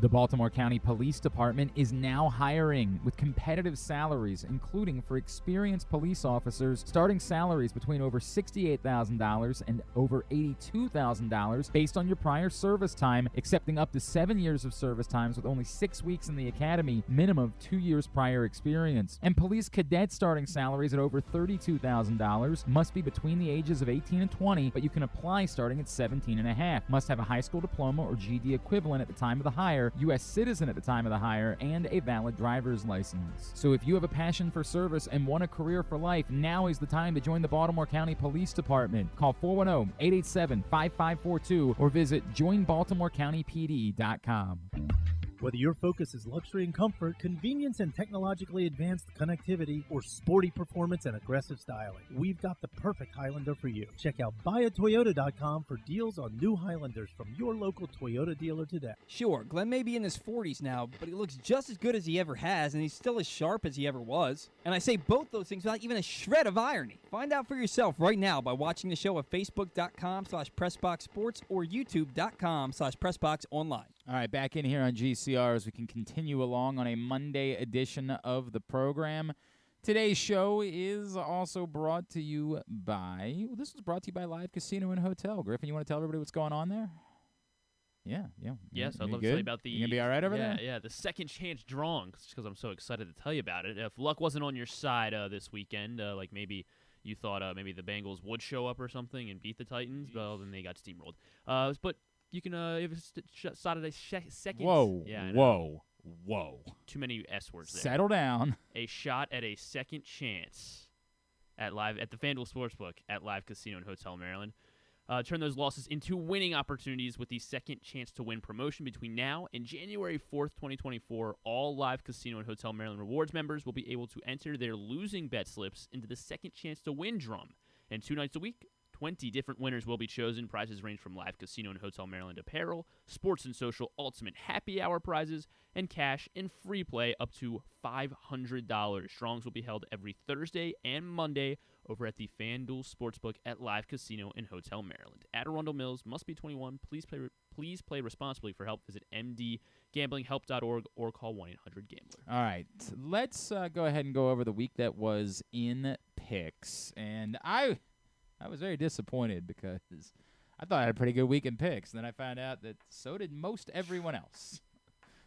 The Baltimore County Police Department is now hiring with competitive salaries, including for experienced police officers, starting salaries between over $68,000 and over $82,000 based on your prior service time, accepting up to 7 years of service times with only 6 weeks in the academy, minimum of 2 years prior experience. And police cadet starting salaries at over $32,000 must be between the ages of 18 and 20, but you can apply starting at 17 and a half. Must have a high school diploma or GED equivalent at the time of the hire, U.S. citizen at the time of the hire, and a valid driver's license. So if you have a passion for service and want a career for life, now is the time to join the Baltimore County Police Department. Call 410-887-5542 or visit joinbaltimorecountypd.com. Whether your focus is luxury and comfort, convenience and technologically advanced connectivity, or sporty performance and aggressive styling, we've got the perfect Highlander for you. Check out buyatoyota.com for deals on new Highlanders from your local Toyota dealer today. Sure, Glenn may be in his 40s now, but he looks just as good as he ever has, and he's still as sharp as he ever was. And I say both those things without even a shred of irony. Find out for yourself right now by watching the show at facebook.com/PressBoxSports or youtube.com/PressBoxOnline. All right, back in here on GCR as we can continue along on a Monday edition of the program. Today's show is also brought to you by, this was brought to you by Live Casino and Hotel. Griffin, you want to tell everybody what's going on there? Yeah. Yes, I'd love to tell you about the... You going to be all right over there? Yeah, the second chance drawing, because I'm so excited to tell you about it. If luck wasn't on your side this weekend, like maybe you thought maybe the Bengals would show up or something and beat the Titans, well, then they got steamrolled. But... You can Saturday second. Whoa, yeah, Whoa. Too many S words there. Settle down. A shot at a second chance at the FanDuel Sportsbook at Live Casino and Hotel Maryland. Turn those losses into winning opportunities with the second chance to win promotion between now and January 4th, 2024. All Live Casino and Hotel Maryland Rewards members will be able to enter their losing bet slips into the second chance to win drum. And 2 nights a week, 20 different winners will be chosen. Prizes range from Live Casino and Hotel Maryland apparel, sports and social ultimate happy hour prizes, and cash and free play up to $500. Strongs will be held every Thursday and Monday over at the FanDuel Sportsbook at Live Casino and Hotel Maryland. At Arundel Mills, must be 21. Please play responsibly. For help, visit mdgamblinghelp.org or call 1-800-GAMBLER. All right, let's go ahead and go over the week that was in picks. And I was very disappointed because I thought I had a pretty good week in picks. And then I found out that so did most everyone else.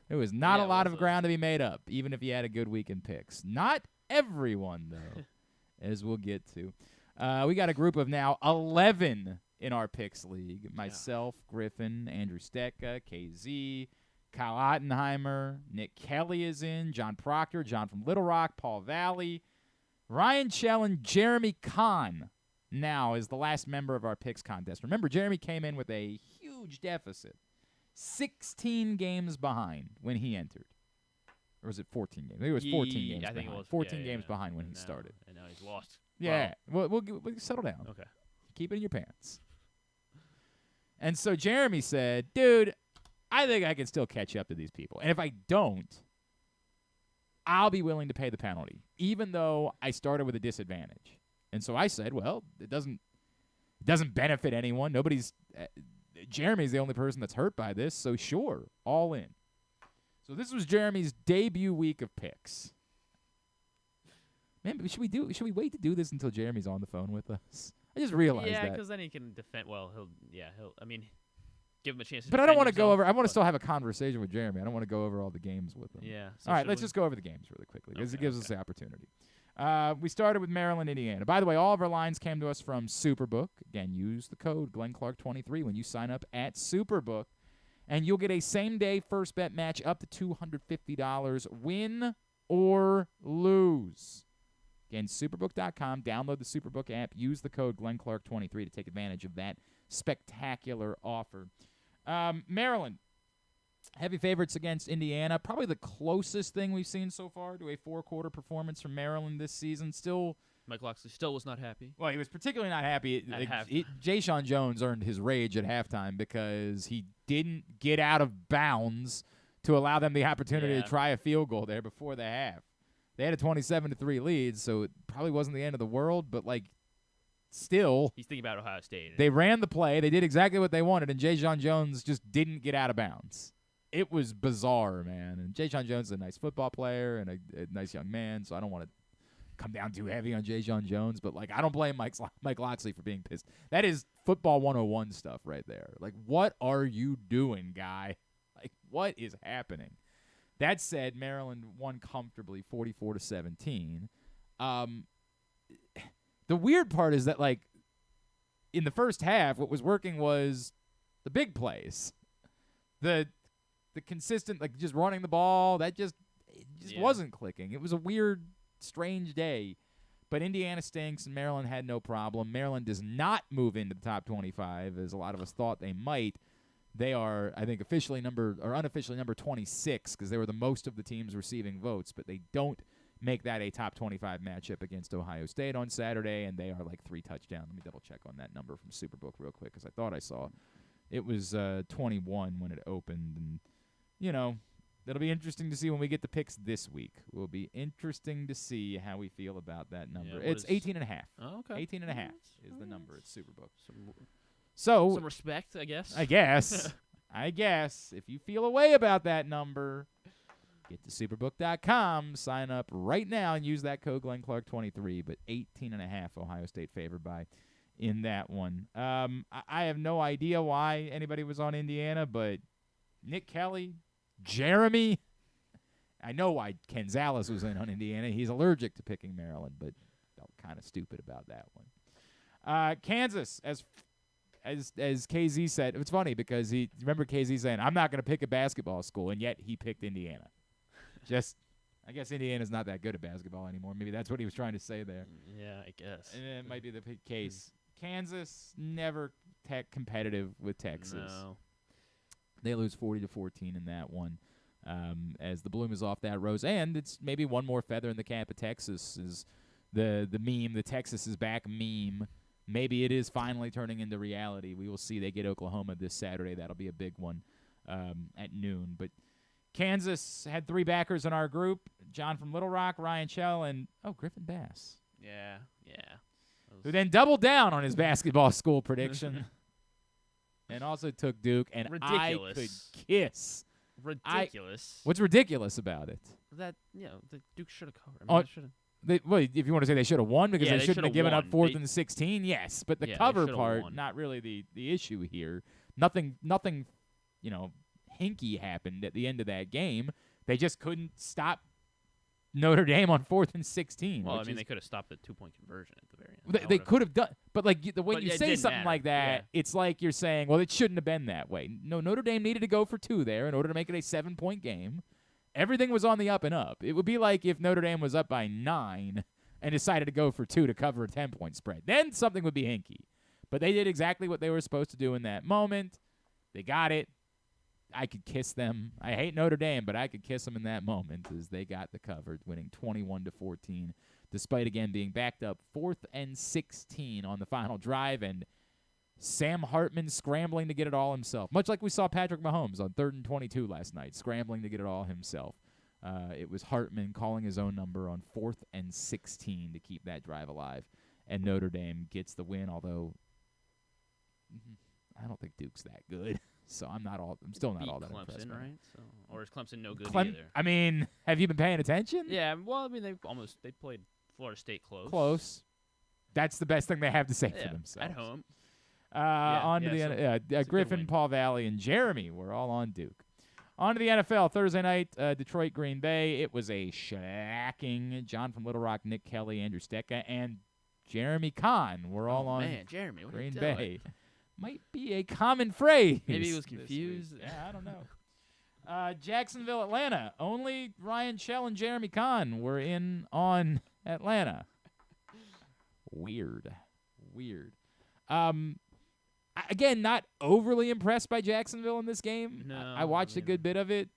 There was not a lot of ground to be made up, even if you had a good week in picks. Not everyone, though, as we'll get to. We got a group of now 11 in our picks league. Myself, Griffin, Andrew Stecca, KZ, Kyle Ottenheimer, Nick Kelly is in, John Proctor, John from Little Rock, Paul Valley, Ryan Schell, and Jeremy Conn now is the last member of our picks contest. Remember, Jeremy came in with a huge deficit. 16 games behind when he entered. Or was it 14 games? Maybe it was 14 games I think behind. it was 14 games behind when he started. And now he's lost. Yeah. We'll settle down. Okay. Keep it in your pants. And so Jeremy said, dude, I think I can still catch up to these people. And if I don't, I'll be willing to pay the penalty, even though I started with a disadvantage. And so I said, well, it doesn't benefit anyone. Jeremy's the only person that's hurt by this, so sure, all in. So this was Jeremy's debut week of picks. Man, should we wait to do this until Jeremy's on the phone with us? I just realized that. Yeah, because then he can defend. Well, give him a chance to But I don't want to go himself, over. I want to still have a conversation with Jeremy. I don't want to go over all the games with him. Yeah. All right, let's just go over the games really quickly because it gives us the opportunity. We started with Maryland, Indiana. By the way, all of our lines came to us from Superbook. Again, use the code GlennClark23 when you sign up at Superbook, and you'll get a same-day first bet match up to $250, win or lose. Again, Superbook.com. Download the Superbook app. Use the code GlennClark23 to take advantage of that spectacular offer. Maryland, heavy favorites against Indiana. Probably the closest thing we've seen so far to a four-quarter performance from Maryland this season. Still, Mike Locksley still was not happy. Well, he was particularly not happy. Jayshon Jones earned his rage at halftime because he didn't get out of bounds to allow them the opportunity to try a field goal there before the half. They had a 27-3 lead, so it probably wasn't the end of the world, but, still. He's thinking about Ohio State. They ran the play. They did exactly what they wanted, and Jayshon Jones just didn't get out of bounds. It was bizarre, man. And Jayshon Jones is a nice football player and a nice young man, so I don't want to come down too heavy on Jayshon Jones, but, I don't blame Mike Locksley for being pissed. That is football 101 stuff right there. What are you doing, guy? What is happening? That said, Maryland won comfortably 44-17. The weird part is that, in the first half, what was working was the big plays. The consistent, just running the ball, that just wasn't clicking. It was a weird, strange day. But Indiana stinks, and Maryland had no problem. Maryland does not move into the top 25, as a lot of us thought they might. They are, I think, unofficially number 26 because they were the most of the teams receiving votes, but they don't make that a top 25 matchup against Ohio State on Saturday, and they are 3 touchdowns. Let me double-check on that number from Superbook real quick because I thought I saw it was 21 when it opened. And, it'll be interesting to see when we get the picks this week. It will be interesting to see how we feel about that number. It's 18.5. Oh, okay. 18.5 is the number at Superbook. Some respect, I guess. I guess. If you feel a way about that number, get to superbook.com, sign up right now, and use that code GlennClark23. But 18.5 Ohio State favored by in that one. I have no idea why anybody was on Indiana, but Nick Kelly, Jeremy, I know why Ken Zales was in on Indiana. He's allergic to picking Maryland, but felt kind of stupid about that one. Kansas, as KZ said, it's funny because remember KZ saying, I'm not going to pick a basketball school, and yet he picked Indiana. I guess Indiana's not that good at basketball anymore. Maybe that's what he was trying to say there. Yeah, I guess. And it might be the case. Kansas never competitive with Texas. No. They lose 40-14 in that one. As the bloom is off that rose, and it's maybe one more feather in the cap of Texas is the meme, the Texas is back meme. Maybe it is finally turning into reality. We will see. They get Oklahoma this Saturday. That'll be a big one at noon. But Kansas had 3 backers in our group: John from Little Rock, Ryan Schell, and Griffin Bass. Yeah. Who then doubled down on his basketball school prediction, and also took Duke. And Ridiculous. I could kiss. Ridiculous. What's ridiculous about it? That the Duke should have covered. I mean, they should have. Well, if you want to say they should have won because Yeah, they they shouldn't have should've given up won. 4th and 16, yes. But the Yeah, they cover should've part, won. not really the issue here. Nothing, hinky happened at the end of that game. They just couldn't stop Notre Dame on 4th and 16. Well, I which mean, is- they could have stopped the 2-point conversion at the very end. They could have done, but when But you it say didn't something matter. like that, it's like you're saying, well, it shouldn't have been that way. No, Notre Dame needed to go for 2 there in order to make it a 7-point game. Everything was on the up and up. It would be like if Notre Dame was up by 9 and decided to go for 2 to cover a 10-point spread. Then something would be hinky. But they did exactly what they were supposed to do in that moment. They got it. I could kiss them. I hate Notre Dame, but I could kiss them in that moment as they got the cover, winning 21-14, despite, again, being backed up 4th and 16 on the final drive, and Sam Hartman scrambling to get it all himself, much like we saw Patrick Mahomes on 3rd and 22 last night, scrambling to get it all himself. It was Hartman calling his own number on 4th and 16 to keep that drive alive, and Notre Dame gets the win, although I don't think Duke's that good. So I'm still not all that Clemson, impressed. right? So, or is Clemson no good Clem- either? I mean, have you been paying attention? Yeah. Well, I mean, they played Florida State close. Close. That's the best thing they have to say Yeah, for themselves. at home. On to yeah, the so it's a good Griffin, win. Paul Valley, and Jeremy were all on Duke. On to the NFL Thursday night, Detroit, Green Bay. It was a shacking. John from Little Rock, Nick Kelly, Andrew Stecca, and Jeremy Conn were all on Man, Jeremy, what are you Green doing? Bay. Might be a common phrase. Maybe he was this week. confused. Yeah, I don't know. Jacksonville, Atlanta. Only Ryan Schell and Jeremy Conn were in on Atlanta. Weird. Again, not overly impressed by Jacksonville in this game. No, I watched a good bit of it.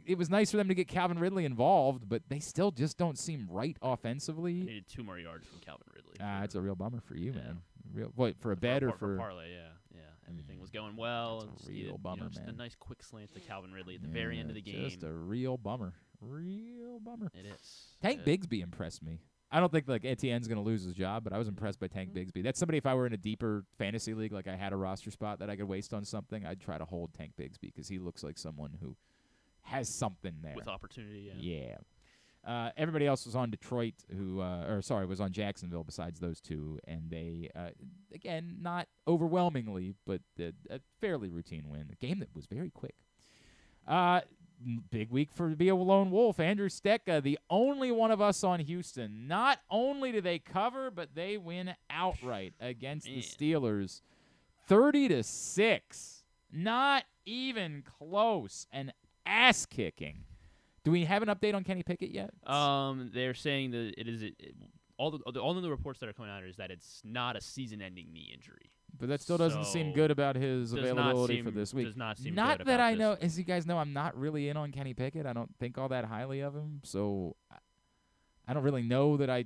It was nice for them to get Calvin Ridley involved, but they still just don't seem right offensively. Needed 2 more yards from Calvin Ridley. It's a real bummer for you, Yeah. man. For a bet or for parlay? Yeah. Everything was going well. That's a and just real needed, bummer, just man. a nice quick slant to Calvin Ridley at the very end of the game. Just a real bummer. Real bummer. It is. Tank Bigsby impressed me. I don't think Etienne's going to lose his job, but I was impressed by Tank Bigsby. That's somebody, if I were in a deeper fantasy league, like I had a roster spot that I could waste on something, I'd try to hold Tank Bigsby because he looks like someone who has something there. With opportunity, Yeah. Everybody else was on Detroit, was on Jacksonville besides those two, and they, again, not overwhelmingly, but a fairly routine win. A game that was very quick. Big week for be a lone wolf. Andrew Stecca, the only one of us on Houston. Not only do they cover, but they win outright against the Steelers, 30-6. Not even close. An ass kicking. Do we have an update on Kenny Pickett yet? They're saying that it is all of the reports that are coming out is that it's not a season-ending knee injury. But that still doesn't seem good about his availability for this week. Does not seem not good that about I this. know. As you guys know, I'm not really in on Kenny Pickett. I don't think all that highly of him, so I don't really know that I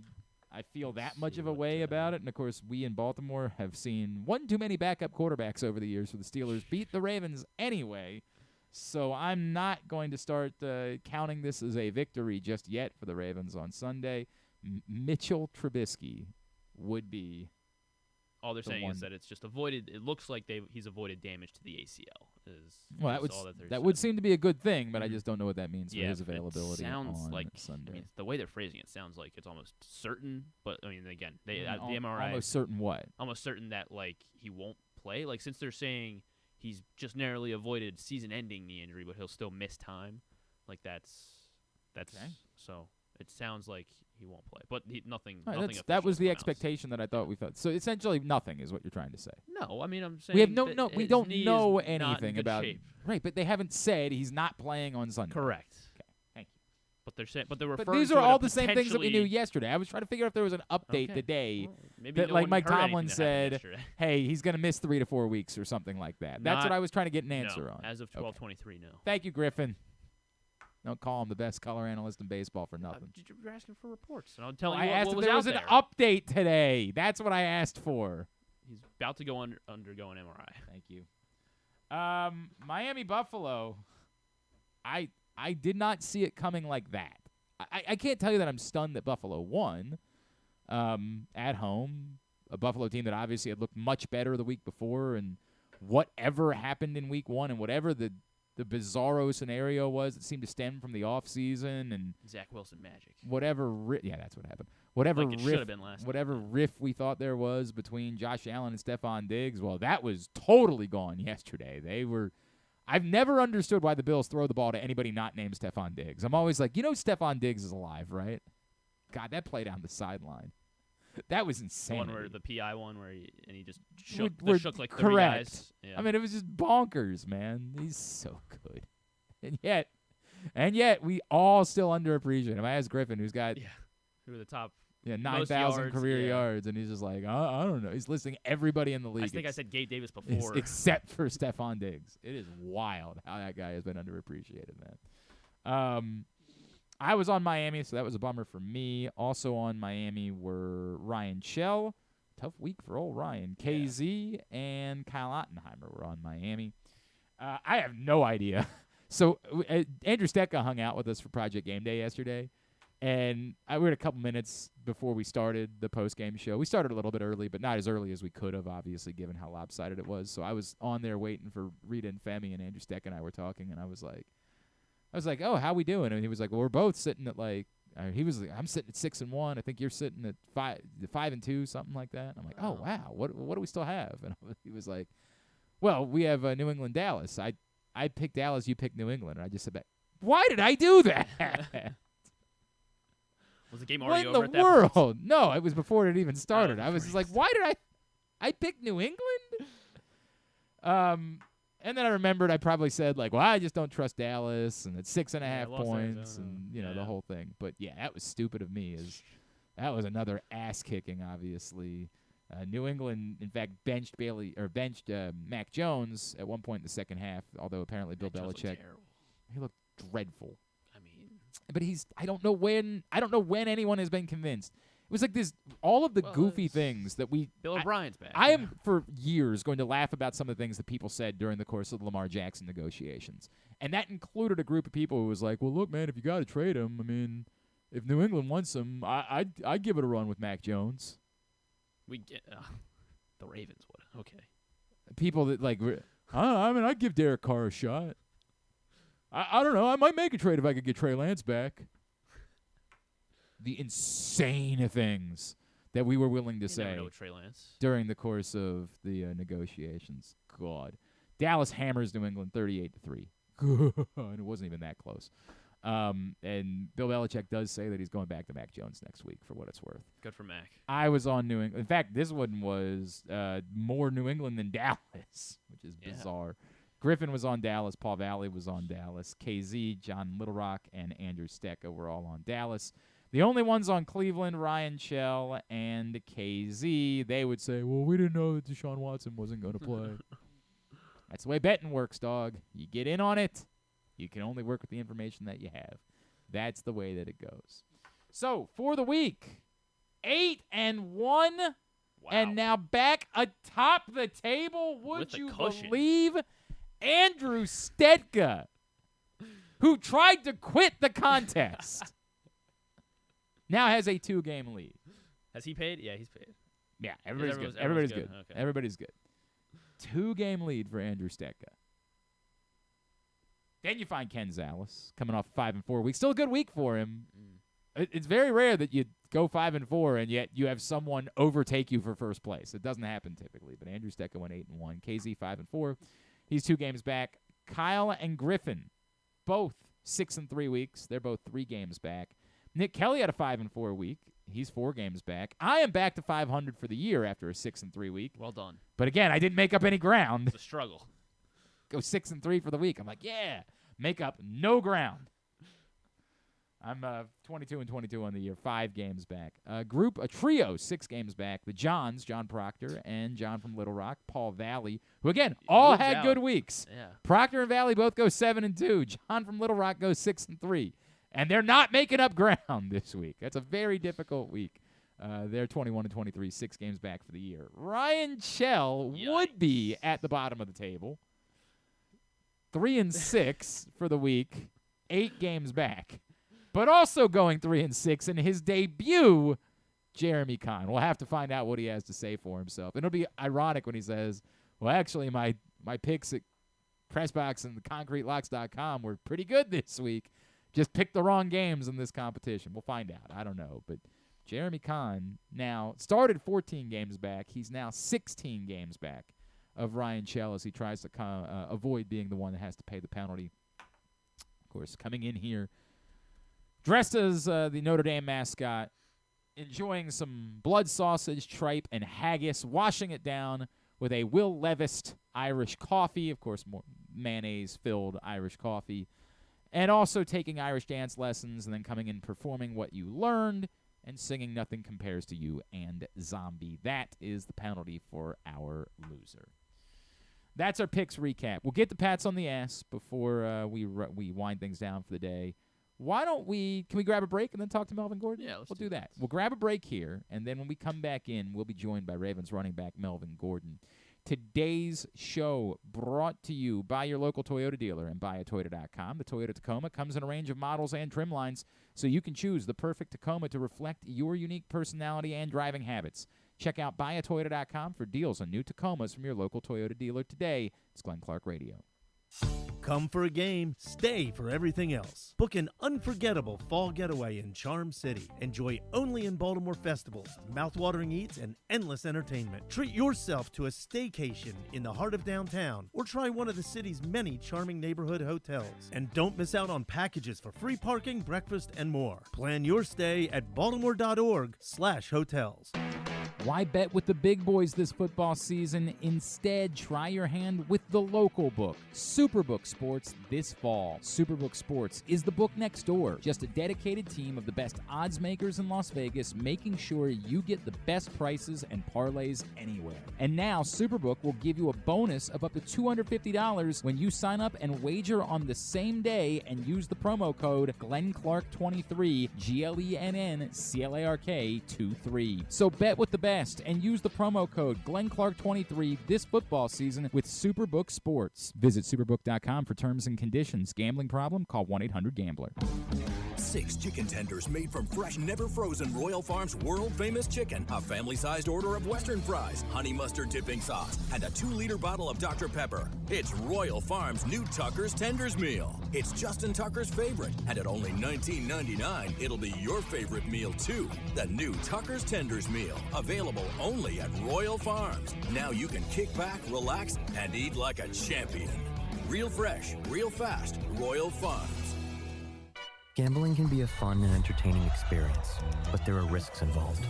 feel that much of a way about it. And of course, we in Baltimore have seen one too many backup quarterbacks over the years for the Steelers beat the Ravens anyway. So I'm not going to start counting this as a victory just yet for the Ravens on Sunday. Mitchell Trubisky would be. All they're saying is that it's just avoided. It looks like he's avoided damage to the ACL. That would seem to be a good thing, but I just don't know what that means for his availability it sounds on like, Sunday. I mean, the way they're phrasing it sounds like it's almost certain. But I mean, again, the MRI almost certain what? Almost certain that he won't play. Since they're saying he's just narrowly avoided season-ending knee injury, but he'll still miss time. That's okay. So it sounds like he won't play. But nothing. All right, Nothing. that was the announced. expectation that I thought we felt. So essentially, nothing is what you're trying to say. No, I mean I'm saying We have we his don't knee know is not in anything good about. shape. Right, but they haven't said he's not playing on Sunday. Correct. Okay, thank you. But they're saying, but they're referring. But these to are it all a the same things that we knew potentially- yesterday. I was trying to figure out if there was an update Okay. today Well, maybe that, no like one Mike heard anything Tomlin that happened said, yesterday. hey, he's going to miss 3 to 4 weeks or something like that. That's what Not- I was trying to get an answer No, on. as of 12:23, no. Thank you, Griffin. Don't call him the best color analyst in baseball for nothing. You're asking for reports, and I'll tell I you asked what if was there out was there. an update today. That's what I asked for. He's about to go undergo an MRI. Thank you. Miami Buffalo. I did not see it coming like that. I can't tell you that I'm stunned that Buffalo won at home. A Buffalo team that obviously had looked much better the week before, and whatever happened in week 1 and whatever the bizarro scenario was that seemed to stem from the offseason and Zach Wilson magic. whatever yeah, that's what happened. Whatever Like it should have been last whatever night. riff we thought there was between Josh Allen and Stephon Diggs, well, that was totally gone yesterday. I've never understood why the Bills throw the ball to anybody not named Stephon Diggs. I'm always like, Stephon Diggs is alive, right? God, that play down the sideline. That was The insane. one where the PI one where he just Would- shook, would- shook like 30 correct. guys. Yeah. I mean, it was just bonkers, man. He's so good. And yet we all still underappreciate him. I asked Griffin, who's got yeah. Who are the top? 9,000 yards, career yeah. yards, and he's just like, I don't know. He's listing everybody in the league. I think I said Gabe Davis before. Except for Stephon Diggs. It is wild how that guy has been underappreciated, man. I was on Miami, so that was a bummer for me. Also on Miami were Ryan Shell. Tough week for old Ryan. KZ and Kyle Ottenheimer were on Miami. I have no idea. So Andrew Stecca hung out with us for Project Game Day yesterday. And we were a couple minutes before we started the post-game show. We started a little bit early, but not as early as we could have, obviously, given how lopsided it was. So I was on there waiting for Rita and Femi, and Andrew Steck and I were talking, and I was like, oh, how we doing? And he was like, well, we're both sitting at he was like, I'm sitting at 6-1. I think you're sitting at 5-2, something like that. I'm like, oh wow, what do we still have? And he was like, well, we have New England Dallas. I picked Dallas, you picked New England, and I just said, why did I do that? Was the game What already in over the at that point? world? No, it was before it even started. I was just like, before why did I picked New England? And then I remembered I probably said well, I just don't trust Dallas, and it's 6.5 lost points, Arizona. and the whole thing. But yeah, that was stupid of me. That was another ass kicking, obviously. New England, in fact, benched Mac Jones at one point in the second half. Although apparently Bill Jones looked Belichick, terrible. he looked dreadful. I mean, But I don't know when anyone has been convinced. It was like this, all of the goofy things that Bill O'Brien's back. I am for years going to laugh about some of the things that people said during the course of the Lamar Jackson negotiations. And that included a group of people who was like, well, look, man, if you got to trade him, I mean, if New England wants him, I'd give it a run with Mac Jones. We get the Ravens would. Okay. People that I'd give Derek Carr a shot. I don't know. I might make a trade if I could get Trey Lance back. The insane things that we were willing to You say never know with Trey Lance. during the course of the negotiations. God. Dallas hammers New England 38-3. And it wasn't even that close. And Bill Belichick does say that he's going back to Mac Jones next week, for what it's worth. Good for Mac. I was on New England. In fact, this one was more New England than Dallas, which is bizarre. Griffin was on Dallas. Paul Valley was on Dallas. KZ, John Little Rock, and Andrew Stecca were all on Dallas. The only ones on Cleveland, Ryan Shell and KZ, they would say, well, we didn't know that Deshaun Watson wasn't going to play. That's the way betting works, dog. You get in on it. You can only work with the information that you have. That's the way that it goes. So, for the week, 8-1, and now back atop the table. Would With a you cushion. believe Andrew Stetka, who tried to quit the contest, now has a 2-game lead. Has he paid? Yeah, he's paid. Yeah, everybody's good. everyone's Everybody's good. good? Okay. Everybody's good. 2-game lead for Andrew Stetka. Then you find Ken Zales coming off 5-4 week. Still a good week for him. It's very rare that you go 5-4 and yet you have someone overtake you for first place. It doesn't happen typically. But Andrew Stetka went 8-1. KZ 5-4. He's 2 games back. Kyle and Griffin, both 6-3 weeks. They're both 3 games back. Nick Kelly had a 5-4 week. He's 4 games back. I am back to 500 for the year after a 6-3 week. Well done. But again, I didn't make up any ground. It's a struggle. Go 6-3 for the week. I'm like, yeah, make up no ground. I'm 22-22 on the year, 5 games back. A trio, 6 games back. The Johns, John Proctor and John from Little Rock, Paul Valley, who again all had good weeks. Yeah. Proctor and Valley both go 7-2. John from Little Rock goes 6-3, and they're not making up ground this week. That's a very difficult week. They're 21-23, 6 games back for the year. Ryan Chell would be at the bottom of the table, 3-6 for the week, 8 games back. But also going 3-6 in his debut, Jeremy Conn. We'll have to find out what he has to say for himself. It'll be ironic when he says, well, actually, my picks at Pressbox and ConcreteLocks.com were pretty good this week. Just picked the wrong games in this competition. We'll find out. I don't know. But Jeremy Conn now started 14 games back. He's now 16 games back of Ryan Chell as he tries to avoid being the one that has to pay the penalty. Of course, coming in here, dressed as the Notre Dame mascot, enjoying some blood sausage, tripe, and haggis, washing it down with a Will Levis Irish coffee, of course, more mayonnaise-filled Irish coffee, and also taking Irish dance lessons and then coming in performing what you learned and singing Nothing Compares to You and Zombie. That is the penalty for our loser. That's our picks recap. We'll get the pats on the ass before we wind things down for the day. Can we grab a break and then talk to Melvin Gordon? Yeah, we'll do that. We'll grab a break here, and then when we come back in, we'll be joined by Ravens running back Melvin Gordon. Today's show brought to you by your local Toyota dealer and buyatoyota.com. The Toyota Tacoma comes in a range of models and trim lines, so you can choose the perfect Tacoma to reflect your unique personality and driving habits. Check out buyatoyota.com for deals on new Tacomas from your local Toyota dealer today. It's Glenn Clark Radio. Come for a game, stay for everything else. Book an unforgettable fall getaway in Charm City. Enjoy only in Baltimore festivals, mouthwatering eats, and endless entertainment. Treat yourself to a staycation in the heart of downtown, or try one of the city's many charming neighborhood hotels. And don't miss out on packages for free parking, breakfast, and more. Plan your stay at baltimore.org/hotels. Why bet with the big boys this football season? Instead, try your hand with the local book, Superbook Sports, this fall. Superbook Sports is the book next door. Just a dedicated team of the best odds makers in Las Vegas, making sure you get the best prices and parlays anywhere. And now, Superbook will give you a bonus of up to $250 when you sign up and wager on the same day and use the promo code GlennClark23, GLENNCLARK23. So bet with the best and use the promo code GlennClark23 this football season with Superbook Sports. Visit superbook.com for terms and conditions. Gambling problem? Call 1-800-GAMBLER. 6 chicken tenders made from fresh, never frozen Royal Farms world-famous chicken, a family-sized order of Western fries, honey mustard dipping sauce, and a 2-liter bottle of Dr. Pepper. It's Royal Farms' new Tucker's Tenders Meal. It's Justin Tucker's favorite, and at only $19.99, it'll be your favorite meal, too. The new Tucker's Tenders Meal, available only at Royal Farms. Now you can kick back, relax, and eat like a champion. Real fresh, real fast, Royal Farms. Gambling can be a fun and entertaining experience, but there are risks involved.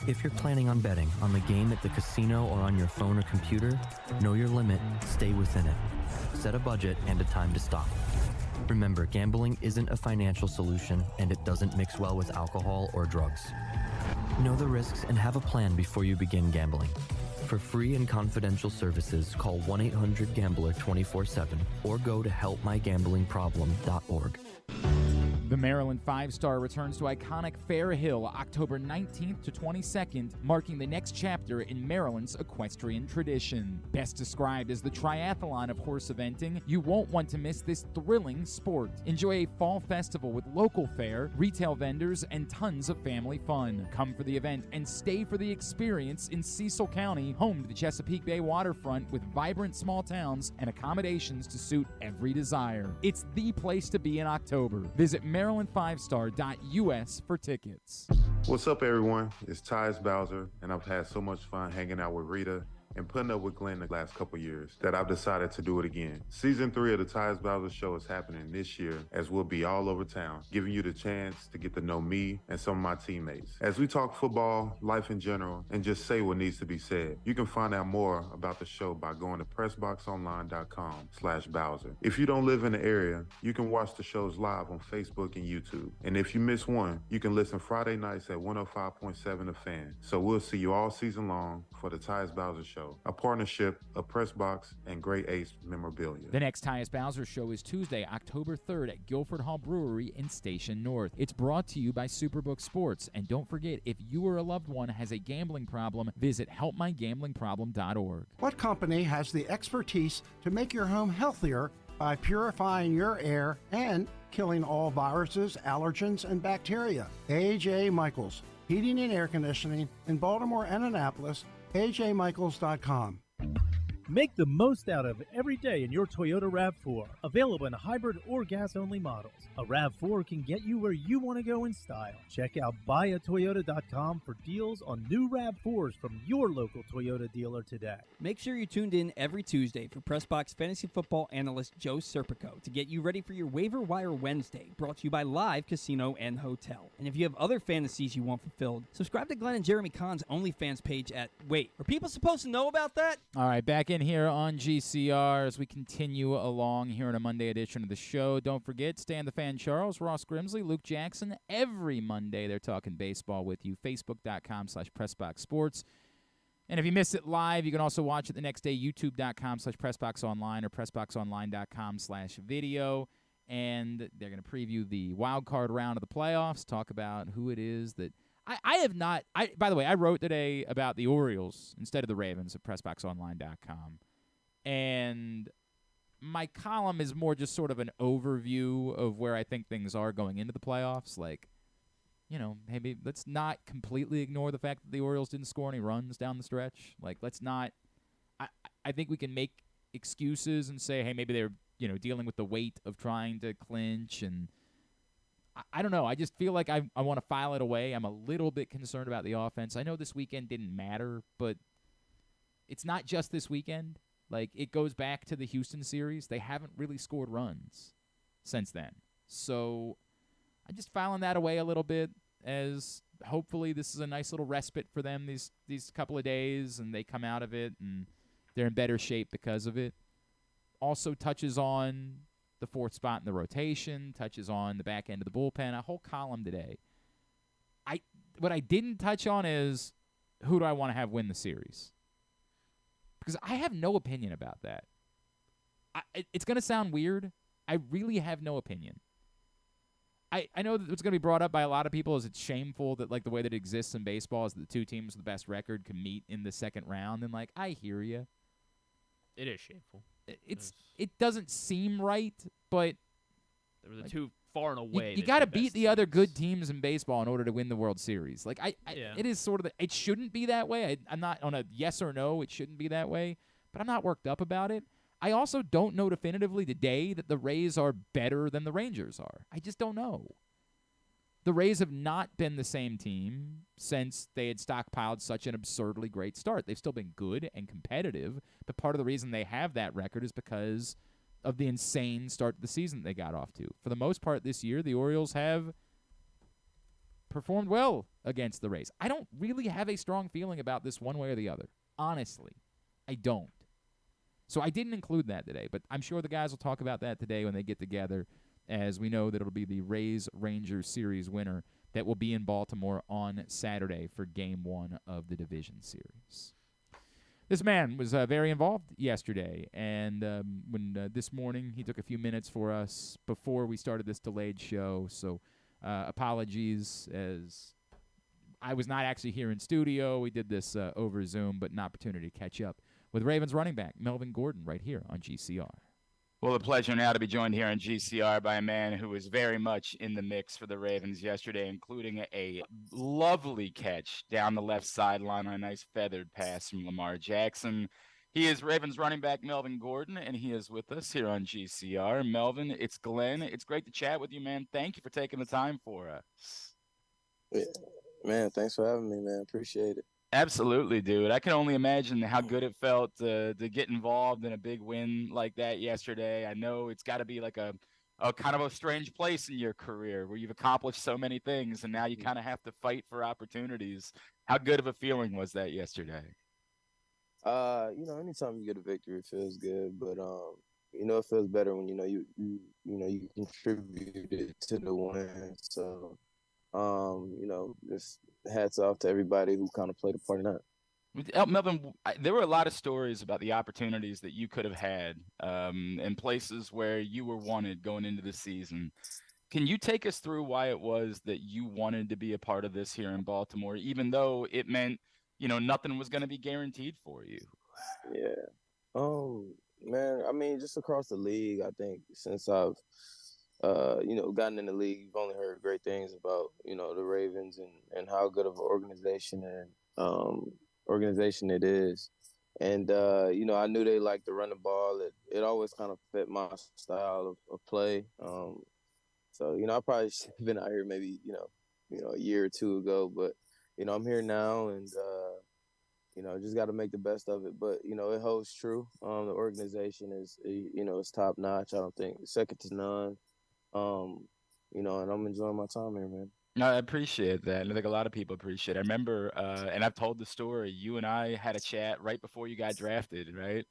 If you're planning on betting on the game at the casino or on your phone or computer, know your limit, stay within it. Set a budget and a time to stop. Remember, gambling isn't a financial solution, and it doesn't mix well with alcohol or drugs. Know the risks and have a plan before you begin gambling. For free and confidential services, call 1-800-GAMBLER 24/7 or go to helpmygamblingproblem.org. The Maryland 5-Star returns to iconic Fair Hill October 19th to 22nd, marking the next chapter in Maryland's equestrian tradition. Best described as the triathlon of horse eventing, you won't want to miss this thrilling sport. Enjoy a fall festival with local fare, retail vendors, and tons of family fun. Come for the event and stay for the experience in Cecil County, home to the Chesapeake Bay waterfront with vibrant small towns and accommodations to suit every desire. It's the place to be in October. Visit Maryland5star.us for tickets. What's up, everyone? It's Tyus Bowser, and I've had so much fun hanging out with Rita and putting up with Glenn the last couple years that I've decided to do it again. Season 3 of the Tyus Bowser Show is happening this year, as we'll be all over town, giving you the chance to get to know me and some of my teammates. As we talk football, life in general, and just say what needs to be said. You can find out more about the show by going to pressboxonline.com/Bowser. If you don't live in the area, you can watch the shows live on Facebook and YouTube. And if you miss one, you can listen Friday nights at 105.7 The Fan. So we'll see you all season long for the Tyus Bowser Show, a partnership of Pressbox and Great Ace Memorabilia. The next Tyus Bowser Show is Tuesday, October 3rd at Guilford Hall Brewery in Station North. It's brought to you by Superbook Sports. And don't forget, if you or a loved one has a gambling problem, visit helpmygamblingproblem.org. What company has the expertise to make your home healthier by purifying your air and killing all viruses, allergens, and bacteria? A.J. Michaels, Heating and Air Conditioning in Baltimore and Annapolis, ajmichaels.com. Make the most out of every day in your Toyota RAV4. Available in hybrid or gas-only models. A RAV4 can get you where you want to go in style. Check out buyatoyota.com for deals on new RAV4s from your local Toyota dealer today. Make sure you're tuned in every Tuesday for Pressbox Fantasy Football analyst Joe Serpico to get you ready for your Waiver Wire Wednesday, brought to you by Live Casino and Hotel. And if you have other fantasies you want fulfilled, subscribe to Glenn and Jeremy Conn's OnlyFans page at... Wait, are people supposed to know about that? All right, back in here on GCR as we continue along here in a Monday edition of the show. Don't forget, Stan the Fan Charles, Ross Grimsley, Luke Jackson. Every Monday they're talking baseball with you. Facebook.com/PressBoxSports. And if you miss it live, you can also watch it the next day. YouTube.com/PressBoxOnline or PressBoxOnline.com/video. And they're going to preview the wild card round of the playoffs, talk about who it is that I have not. By the way, I wrote today about the Orioles instead of the Ravens at PressBoxOnline.com, and my column is more just sort of an overview of where I think things are going into the playoffs. Like, maybe let's not completely ignore the fact that the Orioles didn't score any runs down the stretch. Like, let's not. I think we can make excuses and say, hey, maybe they're dealing with the weight of trying to clinch and. I don't know. I just feel like I want to file it away. I'm a little bit concerned about the offense. I know this weekend didn't matter, but it's not just this weekend. Like, it goes back to the Houston series. They haven't really scored runs since then. So I'm just filing that away a little bit as hopefully this is a nice little respite for them these couple of days, and they come out of it, and they're in better shape because of it. Also touches on the fourth spot in the rotation, touches on the back end of the bullpen, a whole column today. What I didn't touch on is who do I want to have win the series? Because I have no opinion about that. It's going to sound weird. I really have no opinion. I know that what's going to be brought up by a lot of people is it's shameful that, like, the way that it exists in baseball is that the two teams with the best record can meet in the second round. And, like, I hear you. It is shameful. It doesn't seem right, but they were the two far and away. You got to beat the other good teams in baseball in order to win the World Series. Like it is sort of it shouldn't be that way. I'm not on a yes or no. It shouldn't be that way, but I'm not worked up about it. I also don't know definitively today that the Rays are better than the Rangers are. I just don't know. The Rays have not been the same team since they had stockpiled such an absurdly great start. They've still been good and competitive, but part of the reason they have that record is because of the insane start to the season they got off to. For the most part this year, the Orioles have performed well against the Rays. I don't really have a strong feeling about this one way or the other. Honestly, I don't. So I didn't include that today, but I'm sure the guys will talk about that today when they get together, as we know that it'll be the Rays-Rangers series winner that will be in Baltimore on Saturday for Game 1 of the division series. This man was very involved yesterday, and when this morning he took a few minutes for us before we started this delayed show, so apologies as I was not actually here in studio. We did this over Zoom, but an opportunity to catch up with Ravens running back Melvin Gordon right here on GCR. Well, a pleasure now to be joined here on GCR by a man who was very much in the mix for the Ravens yesterday, including a lovely catch down the left sideline on a nice feathered pass from Lamar Jackson. He is Ravens running back Melvin Gordon, and he is with us here on GCR. Melvin, it's Glenn. It's great to chat with you, man. Thank you for taking the time for us. Yeah, man, thanks for having me, man. Appreciate it. Absolutely, dude. I can only imagine how good it felt to get involved in a big win like that yesterday. I know it's got to be like a kind of a strange place in your career where you've accomplished so many things and now you kind of have to fight for opportunities. How good of a feeling was that yesterday? Anytime you get a victory, it feels good, but it feels better when you contributed to the win. So, just hats off to everybody who kind of played a part in that. Melvin, there were a lot of stories about the opportunities that you could have had in places where you were wanted going into the season. Can you take us through why it was that you wanted to be a part of this here in Baltimore, even though it meant, nothing was going to be guaranteed for you? Yeah. Man, I mean, just across the league, I think since I've, gotten in the league, you've only heard great things about, the Ravens and how good of an organization it is. And, I knew they liked to run the ball. It always kind of fit my style of play. So, I probably should have been out here maybe, a year or two ago, but, I'm here now and, just got to make the best of it. But, it holds true. The organization is top notch. I don't think second to none. And I'm enjoying my time here, man. No, I appreciate that. And I think a lot of people appreciate it. I remember, and I've told the story, you and I had a chat right before you got drafted, right?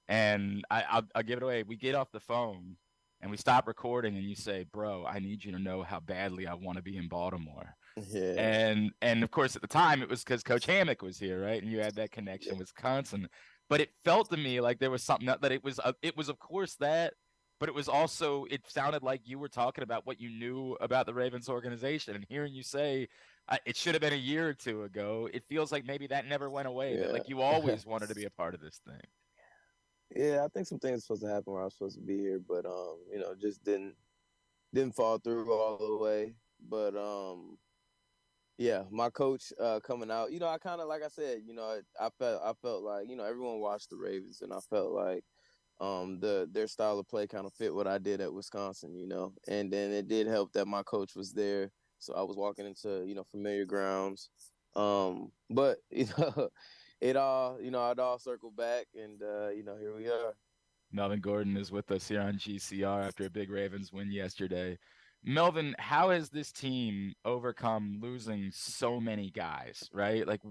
And I'll give it away. We get off the phone and we stop recording and you say, bro, I need you to know how badly I want to be in Baltimore. Yeah. And of course, at the time, it was because Coach Hammock was here, right? And you had that connection with Wisconsin. But it felt to me like there was something that it was, of course, that. But it was also, it sounded like you were talking about what you knew about the Ravens organization. And hearing you say it should have been a year or two ago, it feels like maybe that never went away. Yeah. That like you always wanted to be a part of this thing. Yeah, I think some things were supposed to happen where I was supposed to be here, but just didn't fall through all the way. But yeah, my coach coming out, I kind of, like I said, I felt like, everyone watched the Ravens, and I felt like their style of play kind of fit what I did at Wisconsin, and then it did help that my coach was there, so I was walking into familiar grounds. But it all circled back, and here we are. Melvin Gordon is with us here on GCR after a big Ravens win yesterday. Melvin, how has this team overcome losing so many guys, right? Like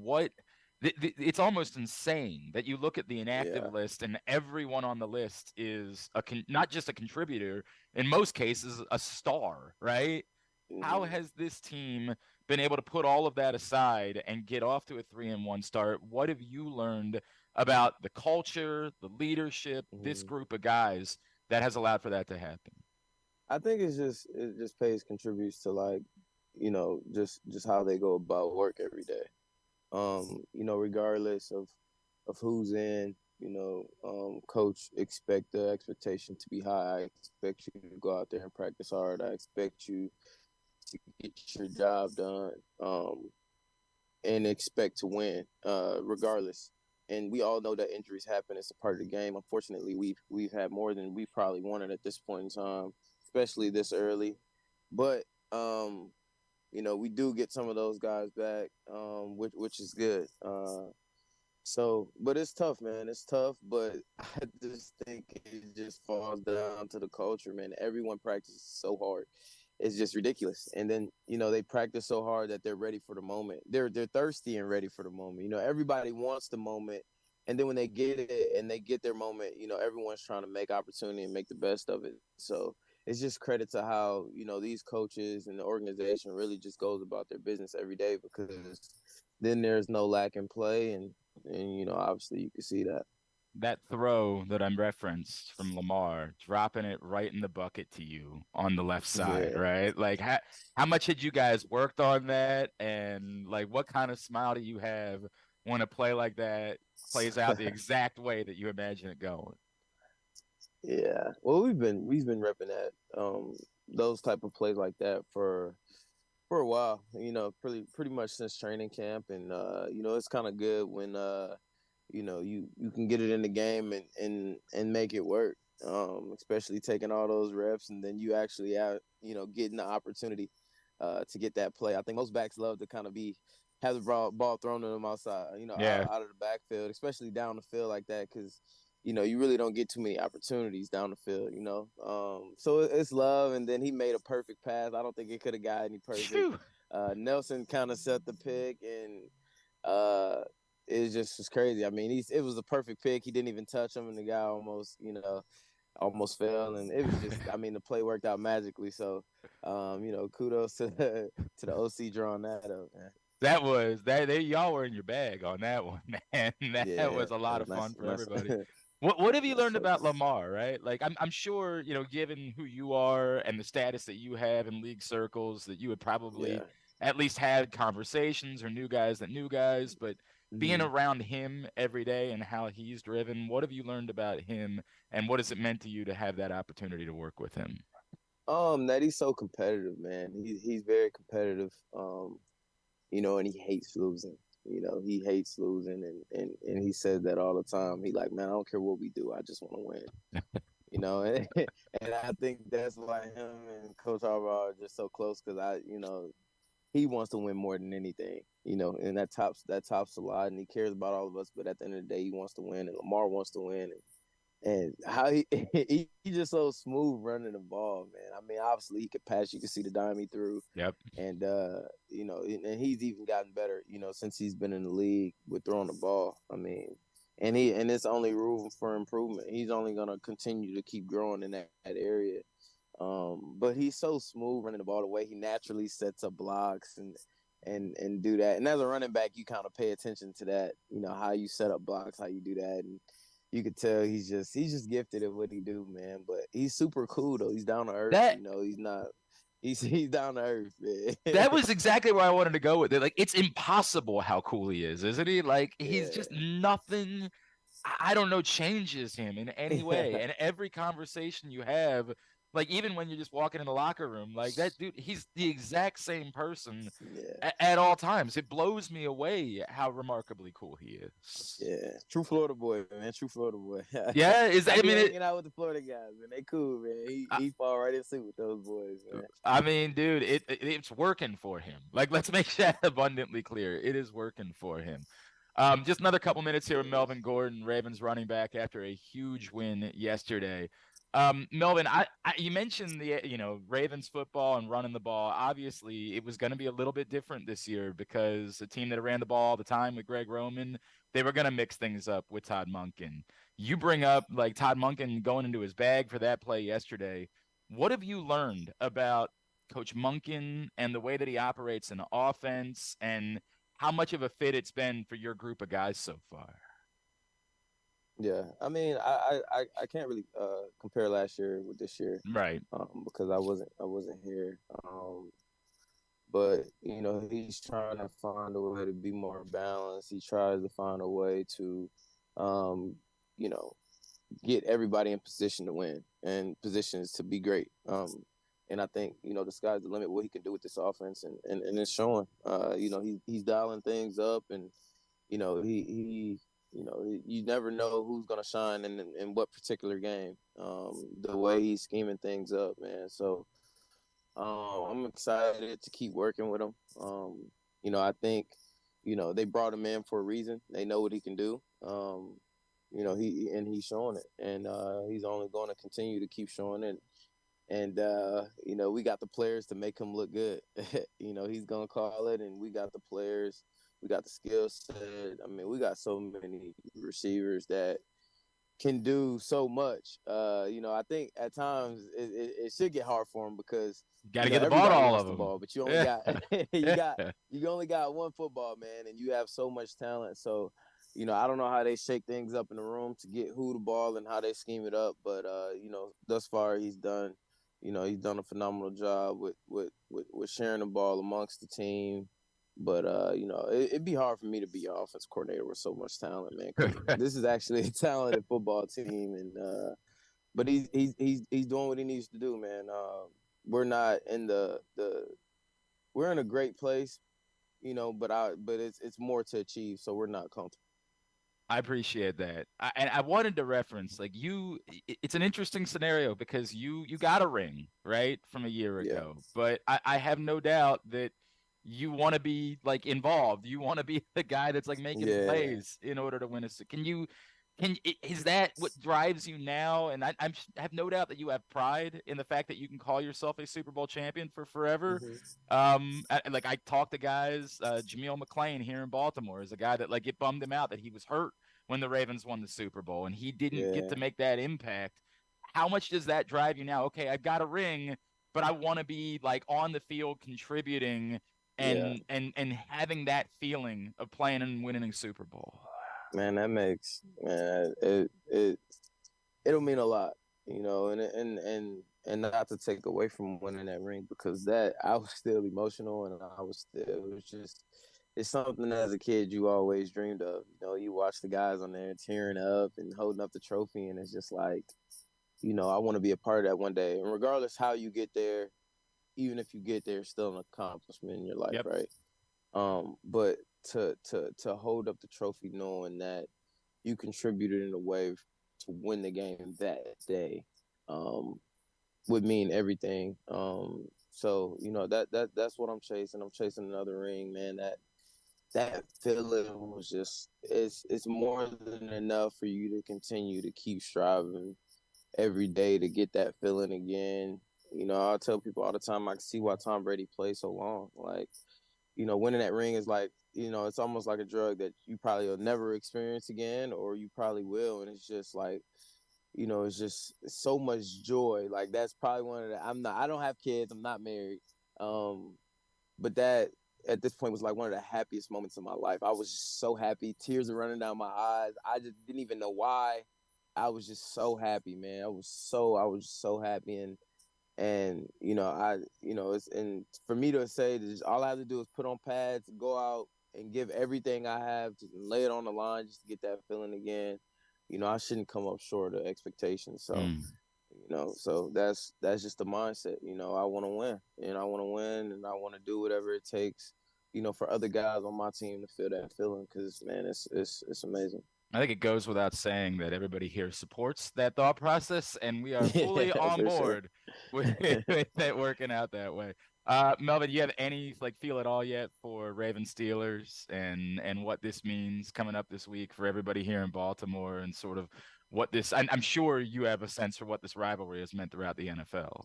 it's almost insane that you look at the inactive list and everyone on the list is not just a contributor, in most cases a star, right? Mm-hmm. How has this team been able to put all of that aside and get off to a 3-1 start? What have you learned about the culture, the leadership, this group of guys that has allowed for that to happen? I think it just contributes to, like, just how they go about work every day. Regardless of who's in, coach expect the expectation to be high. I expect you to go out there and practice hard. I expect you to get your job done, and expect to win, regardless. And we all know that injuries happen. It's a part of the game. Unfortunately, we've had more than we probably wanted at this point in time, especially this early. But we do get some of those guys back, which is good. But it's tough, man. It's tough, but I just think it just falls down to the culture, man. Everyone practices so hard. It's just ridiculous. And then, they practice so hard that they're ready for the moment. They're thirsty and ready for the moment. Everybody wants the moment. And then when they get it and they get their moment, everyone's trying to make opportunity and make the best of it. So it's just credit to how, these coaches and the organization really just goes about their business every day, because then there's no lack in play. And obviously you can see that. That throw that I'm referenced from Lamar, dropping it right in the bucket to you on the left side, right? Like, how much had you guys worked on that? And, like, what kind of smile do you have when a play like that plays out the exact way that you imagine it going? Yeah. Well, we've been repping that, those type of plays like that for a while, pretty much since training camp. And, it's kind of good when, you can get it in the game and make it work, especially taking all those reps, and then you actually getting the opportunity to get that play. I think most backs love to kind of be have the ball thrown to them outside, out of the backfield, especially down the field like that, because you really don't get too many opportunities down the field, So it's love, and then he made a perfect pass. I don't think it could have got any perfect. Nelson kind of set the pick, and it just was crazy. I mean, it was a perfect pick. He didn't even touch him, and the guy almost fell, and it was just, I mean, the play worked out magically. So, kudos to the OC drawing that up, man. That was y'all were in your bag on that one, man. That was a lot of fun for everybody. What have you learned about Lamar, right? Like, I'm sure, given who you are and the status that you have in league circles, that you would probably at least had conversations or knew guys that knew guys, but being around him every day and how he's driven, what have you learned about him, and what has it meant to you to have that opportunity to work with him? That he's so competitive, man. He's very competitive. And he hates losing. He hates losing, and he says that all the time. He like, man, I don't care what we do, I just want to win. And I think that's why him and Coach Harbaugh are just so close, because he wants to win more than anything, and that tops a lot, and he cares about all of us. But at the end of the day, he wants to win, and Lamar wants to win, and how he's just so smooth running the ball, man. I mean, obviously he could pass. You can see the dime he threw. Yep. And and he's even gotten better, since he's been in the league with throwing the ball. I mean, and it's only room for improvement. He's only gonna continue to keep growing in that area. But he's so smooth running the ball, the way he naturally sets up blocks and do that. And as a running back, you kind of pay attention to that, how you set up blocks, how you do that, and you could tell he's just gifted at what he do, man. But he's super cool though. He's down to earth. He's not. He's down to earth, man. That was exactly where I wanted to go with it. Like, it's impossible how cool he is, isn't he? Like, he's just nothing. I don't know, changes him in any way. And every conversation you have, like, even when you're just walking in the locker room, like, that dude, he's the exact same person at all times. It blows me away how remarkably cool he is. Yeah, true Florida boy, man. True Florida boy. Yeah, hanging out with the Florida guys, man. They cool, man. He fall right in suit with those boys, man. I mean, dude, it's working for him. Like, let's make that abundantly clear. It is working for him. Just another couple minutes here with Melvin Gordon, Ravens running back, after a huge win yesterday. Melvin, you mentioned the Ravens football and running the ball. Obviously, it was going to be a little bit different this year, because a team that ran the ball all the time with Greg Roman, they were going to mix things up with Todd Monken. You bring up, like, Todd Monken going into his bag for that play yesterday. What have you learned about Coach Monken and the way that he operates in offense, and how much of a fit it's been for your group of guys so far? Yeah, I mean, I can't really compare last year with this year, right? Because I wasn't here. But he's trying to find a way to be more balanced. He tries to find a way to, get everybody in position to win and positions to be great. And I think the sky's the limit what he can do with this offense, and it's showing. He's dialing things up, and you never know who's going to shine in what particular game, the way he's scheming things up, man. So I'm excited to keep working with him. I think, they brought him in for a reason. They know what he can do. He's showing it, and he's only going to continue to keep showing it. And, we got the players to make him look good. He's going to call it, and we got the players. We got the skill set. I mean, we got so many receivers that can do so much. I think at times it should get hard for him, because got to get the ball to all of them. But you only got one football, man, and you have so much talent. So, I don't know how they shake things up in the room to get who the ball and how they scheme it up. But thus far he's done a phenomenal job with sharing the ball amongst the team. But, it'd be hard for me to be an offensive coordinator with so much talent, man. 'Cause this is actually a talented football team. And but he's doing what he needs to do, man. We're not in we're in a great place, but it's more to achieve. So we're not comfortable. I appreciate that. I wanted to reference, like, it's an interesting scenario, because you got a ring, right, from a year ago. But I have no doubt that you want to be like involved. You want to be the guy that's like making plays in order to win a. Is that what drives you now? And I have no doubt that you have pride in the fact that you can call yourself a Super Bowl champion for forever. I talked to guys, Jameel McClain here in Baltimore is a guy that like it bummed him out that he was hurt when the Ravens won the Super Bowl and he didn't get to make that impact. How much does that drive you now? Okay, I've got a ring, but I want to be like on the field contributing and having that feeling of playing and winning a Super Bowl. Man, that makes it'll mean a lot, and not to take away from winning that ring because that I was still emotional and it's something as a kid you always dreamed of. You watch the guys on there tearing up and holding up the trophy, and it's just like, I want to be a part of that one day. And regardless how you get there, even if you get there, it's still an accomplishment in your life, right? But to hold up the trophy knowing that you contributed in a way to win the game that day would mean everything. So that's what I'm chasing. I'm chasing another ring, man. That feeling was just it's more than enough for you to continue to keep striving every day to get that feeling again. I tell people all the time I can see why Tom Brady played so long. Like, winning that ring is like, it's almost like a drug that you probably will never experience again, or you probably will. And it's just like, it's just so much joy. Like that's probably one of the, I don't have kids. I'm not married. But that at this point was like one of the happiest moments of my life. I was just so happy. Tears are running down my eyes. I just didn't even know why. I was just so happy, man. I was so happy. And it's, and for me to say that all I have to do is put on pads, go out and give everything I have to lay it on the line just to get that feeling again. I shouldn't come up short of expectations. So, so that's just the mindset. I want to win, and I want to win, and I want to do whatever it takes, for other guys on my team to feel that feeling. Because man, it's amazing. I think it goes without saying that everybody here supports that thought process, and we are fully on board with it working out that way. Melvin, do you have any feel at all yet for Ravens Steelers and what this means coming up this week for everybody here in Baltimore and sort of what this? I'm sure you have a sense for what this rivalry has meant throughout the NFL.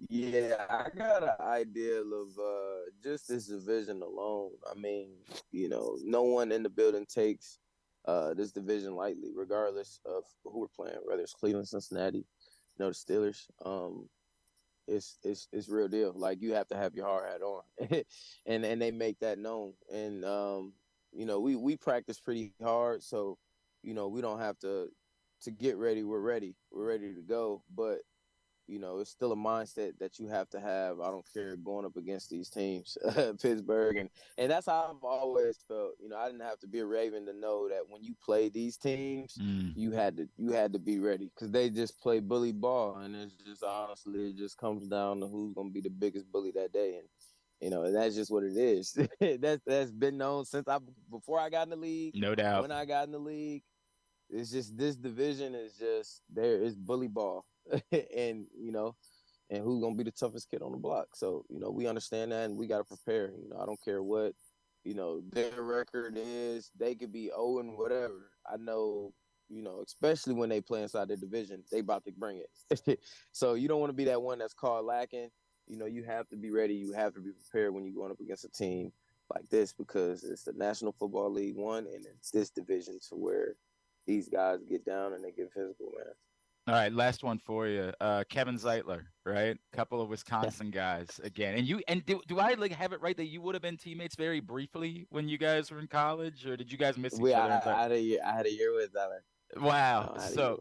Yeah, I got an idea of just this division alone. I mean, no one in the building takes this division lightly, regardless of who we're playing, whether it's Cleveland, Cincinnati, the Steelers. It's real deal. Like you have to have your hard hat on, and they make that known. And we practice pretty hard, so we don't have to get ready. We're ready to go. But it's still a mindset that you have to have. I don't care going up against these teams, Pittsburgh, and that's how I've always felt. I didn't have to be a Raven to know that when you play these teams, you had to be ready because they just play bully ball, and it's just honestly it just comes down to who's gonna be the biggest bully that day, and that's just what it is. that's been known since before I got in the league. No doubt. When I got in the league, it's just this division is just there is bully ball. and who's gonna be the toughest kid on the block. So we understand that, and we got to prepare. I don't care what their record is. They could be 0 and whatever. I know, especially when they play inside their division, they about to bring it. So you don't want to be that one that's caught lacking. You have to be ready. You have to be prepared when you're going up against a team like this because it's the National Football League 1, and it's this division to where these guys get down and they get physical, man. All right, last one for you. Kevin Zeitler, right? Couple of Wisconsin guys again. And do I have it right that you would have been teammates very briefly when you guys were in college, or did you guys miss each other? I had a year with Zeitler. Wow. So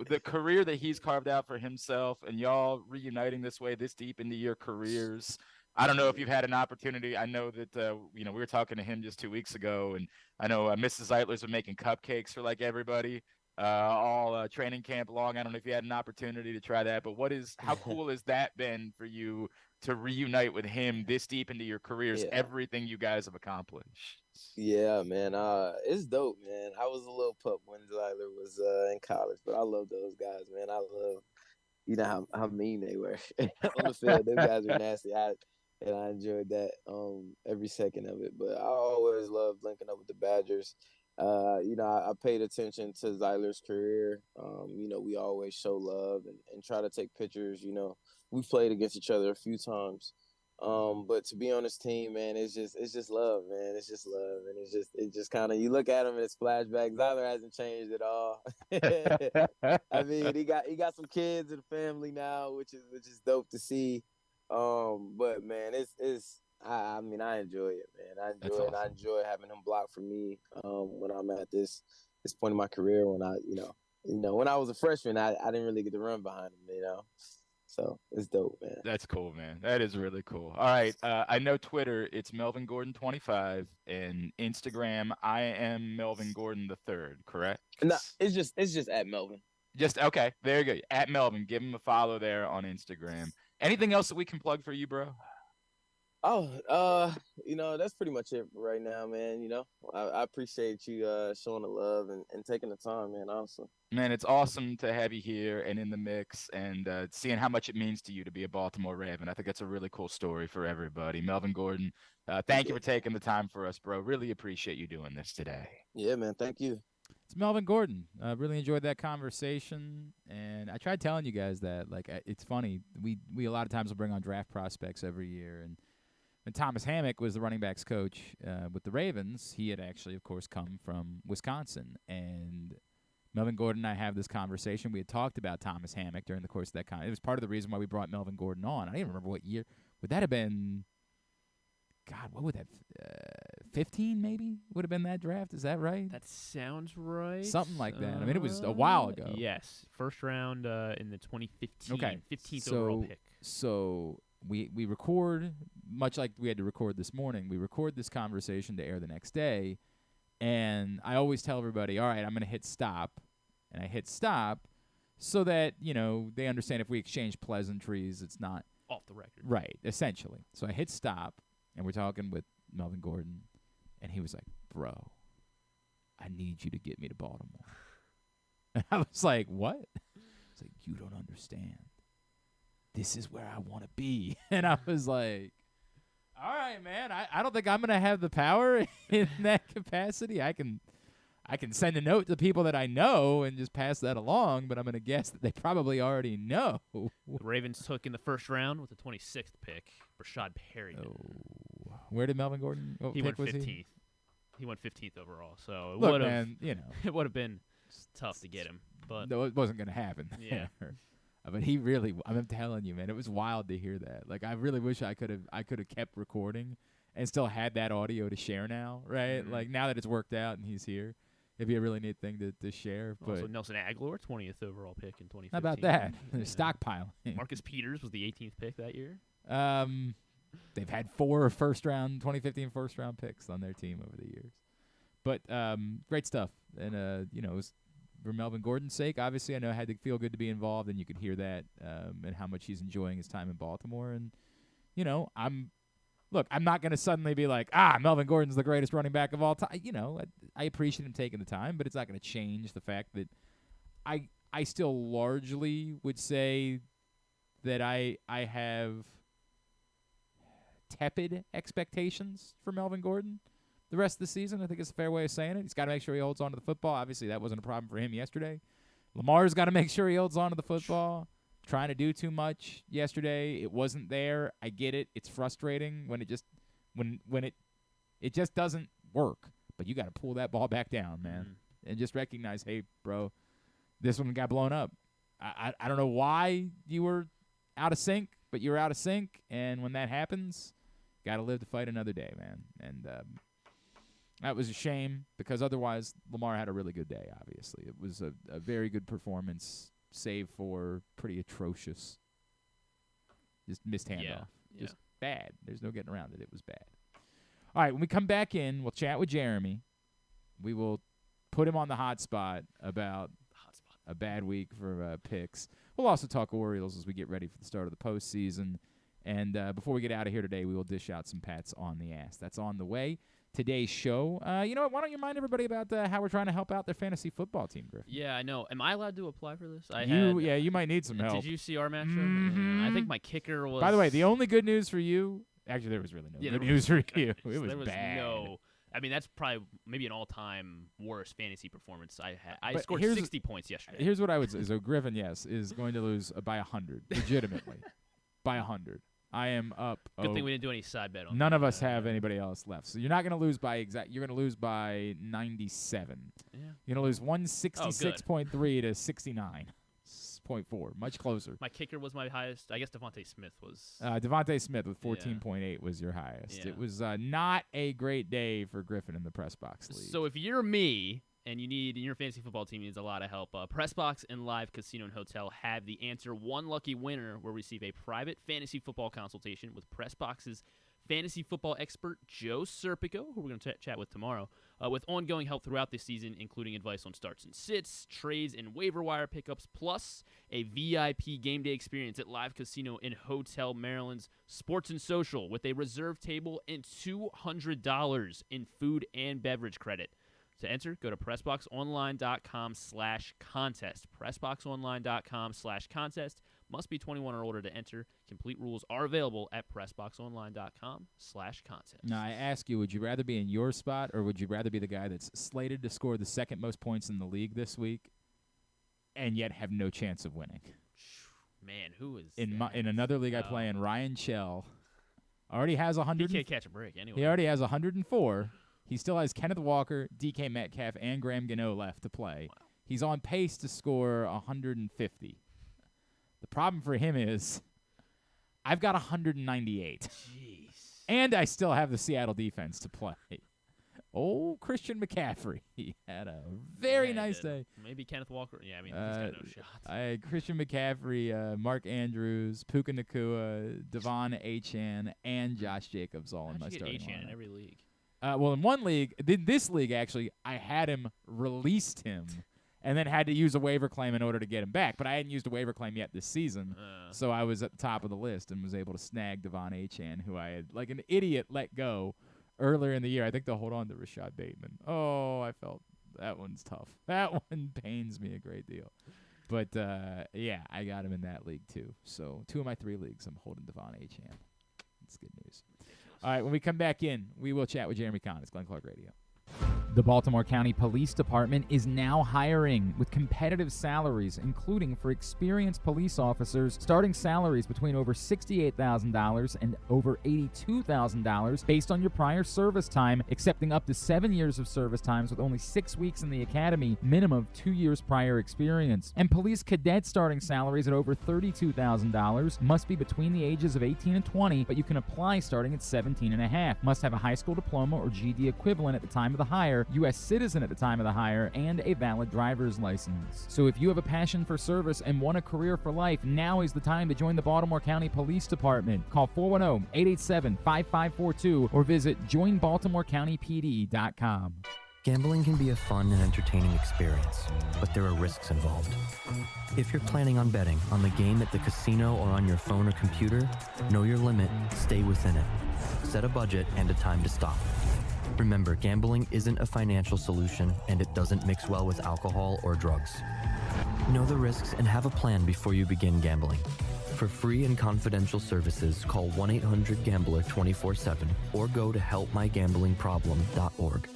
the career that he's carved out for himself and y'all reuniting this way this deep into your careers. I don't know if you've had an opportunity. I know that, we were talking to him just 2 weeks ago, and I know Mrs. Zeitlers were making cupcakes for everybody. All training camp long. I don't know if you had an opportunity to try that, but how cool has that been for you to reunite with him this deep into your careers, everything you guys have accomplished? Yeah, man. It's dope, man. I was a little pup when Zeitler was in college, but I love those guys, man. I love, how mean they were on the field. Those guys are nasty. and I enjoyed that every second of it. But I always loved linking up with the Badgers. I paid attention to Zyler's career. We always show love and try to take pictures. We've played against each other a few times. But to be on this team, man, it's just love, man. It's just love, and it just kind of, you look at him and it's flashbacks. Zyler hasn't changed at all. I mean, he got some kids and a family now, which is dope to see. But man, I mean, I enjoy it, man. I enjoy it. Awesome. I enjoy having him block for me when I'm at this point in my career. When when I was a freshman, I didn't really get to run behind him, So it's dope, man. That's cool, man. That is really cool. All right. I know Twitter, it's Melvin Gordon 25, and Instagram, I am Melvin Gordon the third, correct? No, it's just at Melvin. Just okay. Very good. At Melvin, give him a follow there on Instagram. Anything else that we can plug for you, bro? Oh, that's pretty much it right now, man. I appreciate you showing the love and taking the time, man. Honestly, Man, it's awesome to have you here and in the mix, and seeing how much it means to you to be a Baltimore Raven. I think that's a really cool story for everybody. Melvin Gordon, thank you for taking the time for us, bro. Really appreciate you doing this today. Yeah, man. Thank you. It's Melvin Gordon. Really enjoyed that conversation, and I tried telling you guys that. It's funny. We a lot of times will bring on draft prospects every year, and when Thomas Hammock was the running backs coach with the Ravens, he had actually, of course, come from Wisconsin. And Melvin Gordon and I have this conversation. We had talked about Thomas Hammock during the course of that It was part of the reason why we brought Melvin Gordon on. I don't even remember what year. Would that have been, God, what would that, 15 maybe would have been that draft? Is that right? That sounds right. Something like that. I mean, it was a while ago. Yes. First round in the 2015. Okay. 15th overall pick. So we record, much like we had to record this morning, we record this conversation to air the next day, and I always tell everybody, all right, I'm going to hit stop, and I hit stop so that, they understand if we exchange pleasantries, it's not off the record. Right, essentially. So I hit stop, and we're talking with Melvin Gordon, and he was like, bro, I need you to get me to Baltimore. And I was like, what? He's like, you don't understand. This is where I want to be. And I was like, all right, man, I don't think I'm going to have the power in that capacity. I can send a note to people that I know and just pass that along, but I'm going to guess that they probably already know. The Ravens took in the first round with the 26th pick, Rashad Perryman. Oh. Where did Melvin Gordon go? He went 15th. He went 15th overall. So it Look, would have, man, it would have been tough to get him. But no, it wasn't going to happen. Yeah. But he really, I'm telling you, man, it was wild to hear that. Like, I really wish I could have kept recording and still had that audio to share now, right? Mm-hmm. Like, now that it's worked out and he's here, it'd be a really neat thing to share. Also, But Nelson Aguilar, 20th overall pick in 2015. how about that? Yeah. Stockpiling. Marcus Peters was the 18th pick that year. They've had 4 2015 first-round picks on their team over the years. But great stuff. And, it was for Melvin Gordon's sake, obviously, I know it had to feel good to be involved, and you could hear that and how much he's enjoying his time in Baltimore. And, I'm not going to suddenly be like, Melvin Gordon's the greatest running back of all time. I appreciate him taking the time, but it's not going to change the fact that I still largely would say that I have tepid expectations for Melvin Gordon the rest of the season. I think it's a fair way of saying it. He's got to make sure he holds on to the football. Obviously, that wasn't a problem for him yesterday. Lamar's got to make sure he holds on to the football. Trying to do too much yesterday. It wasn't there. I get it. It's frustrating when it just doesn't work. But you got to pull that ball back down, man, and just recognize, hey, bro, this one got blown up. I don't know why you were out of sync, but you were out of sync, and when that happens, got to live to fight another day, man. And that was a shame because otherwise Lamar had a really good day, obviously. It was a very good performance, save for pretty atrocious. Just missed handoff. Yeah. Just bad. There's no getting around it. It was bad. All right, when we come back in, we'll chat with Jeremy. We will put him on the hot spot about a bad week for picks. We'll also talk Orioles as we get ready for the start of the postseason. And before we get out of here today, we will dish out some pats on the ass. That's on the way. Today's show. You know what? Why don't you remind everybody about how we're trying to help out their fantasy football team, Griffin? Yeah, I know. Am I allowed to apply for this? You might need some help. Did you see our matchup? Mm-hmm. I think my kicker was. By the way, the only good news for you, Actually, there was really no good news for you. It was there was bad. I mean, that's probably maybe an all-time worst fantasy performance I had. I But scored 60 points yesterday. Here's what I would say. So Griffin, yes, is going to lose by 100, legitimately. By 100. I am up. Good thing we didn't do any side bet on None that. of us have anybody else left. So you're not going to lose by you're going to lose by 97. Yeah. You're going to lose 166.3 to 69.4. Much closer. My kicker was my highest. I guess Devontae Smith was. Devontae Smith with 14.8 was your highest. Yeah. It was not a great day for Griffin in the Press Box League. So if you're me and your fantasy football team needs a lot of help, Pressbox and Live Casino and Hotel have the answer. One lucky winner will receive a private fantasy football consultation with Pressbox's fantasy football expert, Joe Serpico, who we're going to chat with tomorrow, with ongoing help throughout the season, including advice on starts and sits, trades, and waiver wire pickups, plus a VIP game day experience at Live Casino and Hotel Maryland's Sports and Social with a reserve table and $200 in food and beverage credit. To enter, go to PressBoxOnline.com/contest. PressBoxOnline.com/contest. Must be 21 or older to enter. Complete rules are available at PressBoxOnline.com/contest. Now, I ask you, would you rather be in your spot or would you rather be the guy that's slated to score the second most points in the league this week and yet have no chance of winning? Man, who is in another league I play in? Ryan Schell already has 100. He can't catch a break anyway. He already has 104. He still has Kenneth Walker, DK Metcalf, and Graham Gano left to play. Wow. He's on pace to score 150. The problem for him is I've got 198. Jeez. And I still have the Seattle defense to play. Oh, Christian McCaffrey. He had a very nice day. Maybe Kenneth Walker. Yeah, I mean, he's got no shot. Christian McCaffrey, Mark Andrews, Puka Nacua, Devon Achane, and Josh Jacobs all in my starting lineup. Achane in every league? Well, in one league, this league actually, I had him, released him, and then had to use a waiver claim in order to get him back. But I hadn't used a waiver claim yet this season, so I was at the top of the list and was able to snag Devon Achane, who I had, like an idiot, let go earlier in the year. I think they'll hold on to Rashad Bateman. Oh, I felt that one's tough. That one pains me a great deal. But, yeah, I got him in that league too. So 2 of my 3 leagues, I'm holding Devon Achane. That's good news. All right, when we come back in, we will chat with Jeremy Conn. It's Glenn Clark Radio. The Baltimore County Police Department is now hiring with competitive salaries, including for experienced police officers, starting salaries between over $68,000 and over $82,000 based on your prior service time, accepting up to 7 years of service times with only 6 weeks in the academy, minimum of 2 years prior experience. And police cadet starting salaries at over $32,000 must be between the ages of 18 and 20, but you can apply starting at 17 and a half. Must have a high school diploma or GED equivalent at the time of the hire, U.S. citizen at the time of the hire, and a valid driver's license. So if you have a passion for service and want a career for life, now is the time to join the Baltimore County Police Department. Call 410-887-5542 or visit joinbaltimorecountypd.com. Gambling can be a fun and entertaining experience, but there are risks involved. If you're planning on betting on the game at the casino or on your phone or computer, know your limit, stay within it. Set a budget and a time to stop. Remember, gambling isn't a financial solution, and it doesn't mix well with alcohol or drugs. Know the risks and have a plan before you begin gambling. For free and confidential services, call 1-800-GAMBLER 24/7 or go to helpmygamblingproblem.org.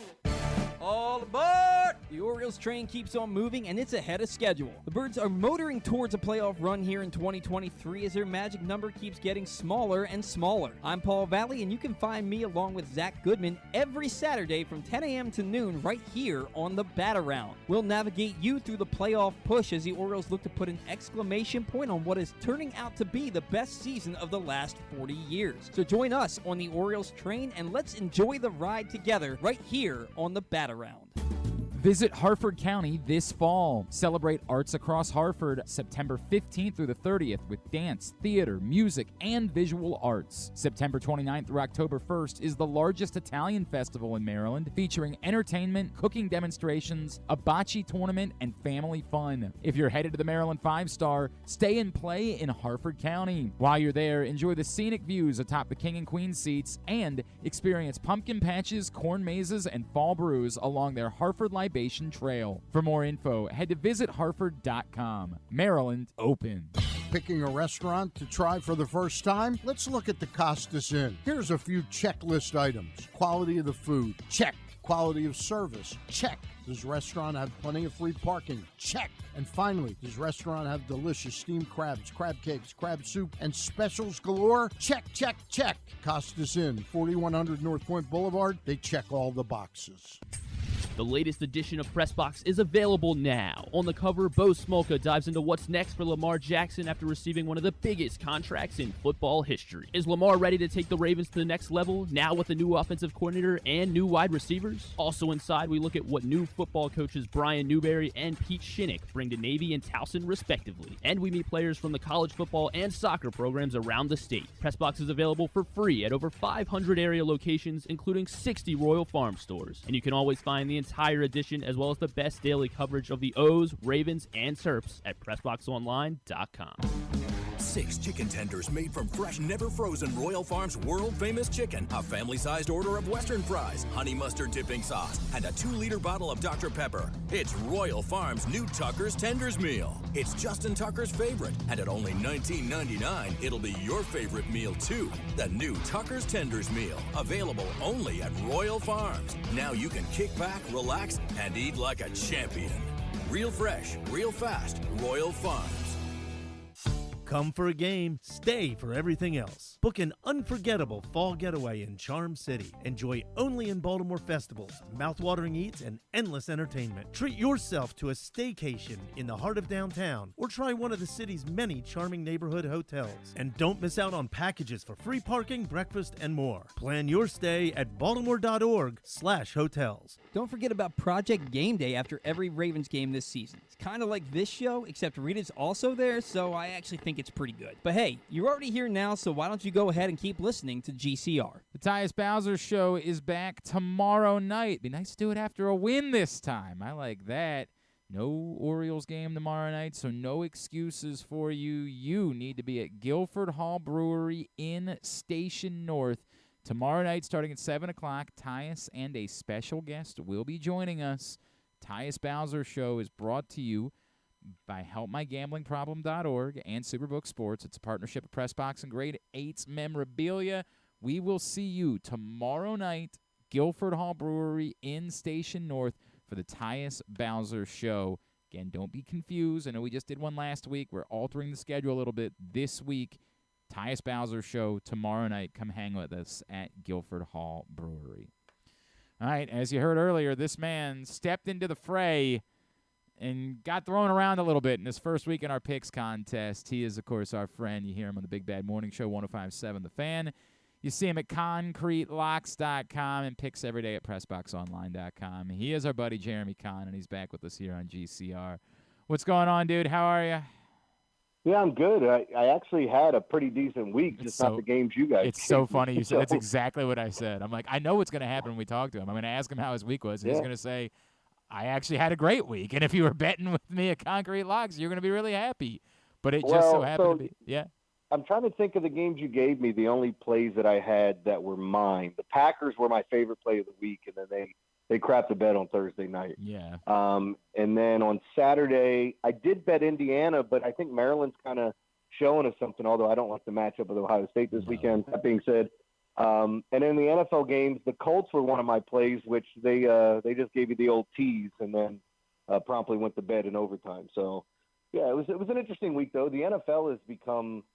All aboard! The Orioles train keeps on moving, and it's ahead of schedule. The Birds are motoring towards a playoff run here in 2023 as their magic number keeps getting smaller and smaller. I'm Paul Valley, and you can find me along with Zach Goodman every Saturday from 10 a.m. to noon right here on the Bat-Around. We'll navigate you through the playoff push as the Orioles look to put an exclamation point on what is turning out to be the best season of the last 40 years. So join us on the Orioles train, and let's enjoy the ride together right here on the Bat-Around. Visit Harford County this fall. Celebrate arts across Harford September 15th through the 30th with dance, theater, music, and visual arts. September 29th through October 1st is the largest Italian festival in Maryland, featuring entertainment, cooking demonstrations, a bocce tournament, and family fun. If you're headed to the Maryland 5-Star, stay and play in Harford County. While you're there, enjoy the scenic views atop the King and Queen seats and experience pumpkin patches, corn mazes, and fall brews along their Harford Libation Trail. For more info, head to visitharford.com. Maryland open. Picking a restaurant to try for the first time? Let's look at the Costas Inn. Here's a few checklist items. Quality of the food? Check. Quality of service? Check. Does restaurant have plenty of free parking? Check. And finally, does restaurant have delicious steamed crabs, crab cakes, crab soup, and specials galore? Check, check, check. Costas Inn, 4100 North Point Boulevard. They check all the boxes. The latest edition of PressBox is available now. On the cover, Bo Smolka dives into what's next for Lamar Jackson after receiving one of the biggest contracts in football history. Is Lamar ready to take the Ravens to the next level, now with a new offensive coordinator and new wide receivers? Also inside, we look at what new football coaches Brian Newberry and Pete Shinnick bring to Navy and Towson, respectively. And we meet players from the college football and soccer programs around the state. PressBox is available for free at over 500 area locations, including 60 Royal Farm stores. And you can always find the entire edition as well as the best daily coverage of the O's, Ravens, and Terps at PressBoxOnline.com. 6 chicken tenders made from fresh, never frozen Royal Farms world-famous chicken, a family-sized order of Western fries, honey mustard dipping sauce, and a 2-liter bottle of Dr. Pepper. It's Royal Farms' new Tucker's Tenders Meal. It's Justin Tucker's favorite, and at only $19.99, it'll be your favorite meal, too. The new Tucker's Tenders Meal, available only at Royal Farms. Now you can kick back, relax, and eat like a champion. Real fresh, real fast, Royal Farms. Come for a game, stay for everything else. Book an unforgettable fall getaway in Charm City. Enjoy only in Baltimore festivals, mouthwatering eats, and endless entertainment. Treat yourself to a staycation in the heart of downtown, or try one of the city's many charming neighborhood hotels. And don't miss out on packages for free parking, breakfast, and more. Plan your stay at baltimore.org/hotels. Don't forget about Project Game Day after every Ravens game this season. It's kind of like this show, except Rita's also there, so I actually think it's pretty good. But hey, you're already here now, so why don't you go ahead and keep listening to GCR. The Tyus Bowser Show is back tomorrow night. Be nice to do it after a win this time. I like that. No Orioles game tomorrow night, so no excuses for you. You need to be at Guilford Hall Brewery in Station North tomorrow night starting at 7 o'clock. Tyus and a special guest will be joining us. Tyus Bowser Show is brought to you by HelpMyGamblingProblem.org and Superbook Sports. It's a partnership of PressBox and Grade 8's Memorabilia. We will see you tomorrow night, Guilford Hall Brewery in Station North for the Tyus Bowser Show. Again, don't be confused. I know we just did one last week. We're altering the schedule a little bit this week. Tyus Bowser Show tomorrow night. Come hang with us at Guilford Hall Brewery. All right, as you heard earlier, this man stepped into the fray and got thrown around a little bit in his first week in our picks contest. He is, of course, our friend. You hear him on the Big Bad Morning Show, 105.7 The Fan. You see him at ConcreteLocks.com and picks every day at PressBoxOnline.com. He is our buddy Jeremy Conn, and he's back with us here on GCR. What's going on, dude? How are you? Yeah, I'm good. I actually had a pretty decent week, just not the games you guys. It's so funny you said. That's exactly what I said. I'm like, I know what's going to happen when we talk to him. I'm going to ask him how his week was, and he's going to say, I actually had a great week. And if you were betting with me at Concrete Locks, you're going to be really happy. But it just so happened to be, yeah. I'm trying to think of the games you gave me, the only plays that I had that were mine. The Packers were my favorite play of the week, and then they crapped the bed on Thursday night. Yeah. And then on Saturday, I did bet Indiana, but I think Maryland's kind of showing us something, although I don't like the matchup with Ohio State this weekend. That being said, and in the NFL games, the Colts were one of my plays, which they just gave you the old tease and then promptly went to bed in overtime. So, yeah, it was an interesting week, though. The NFL has become –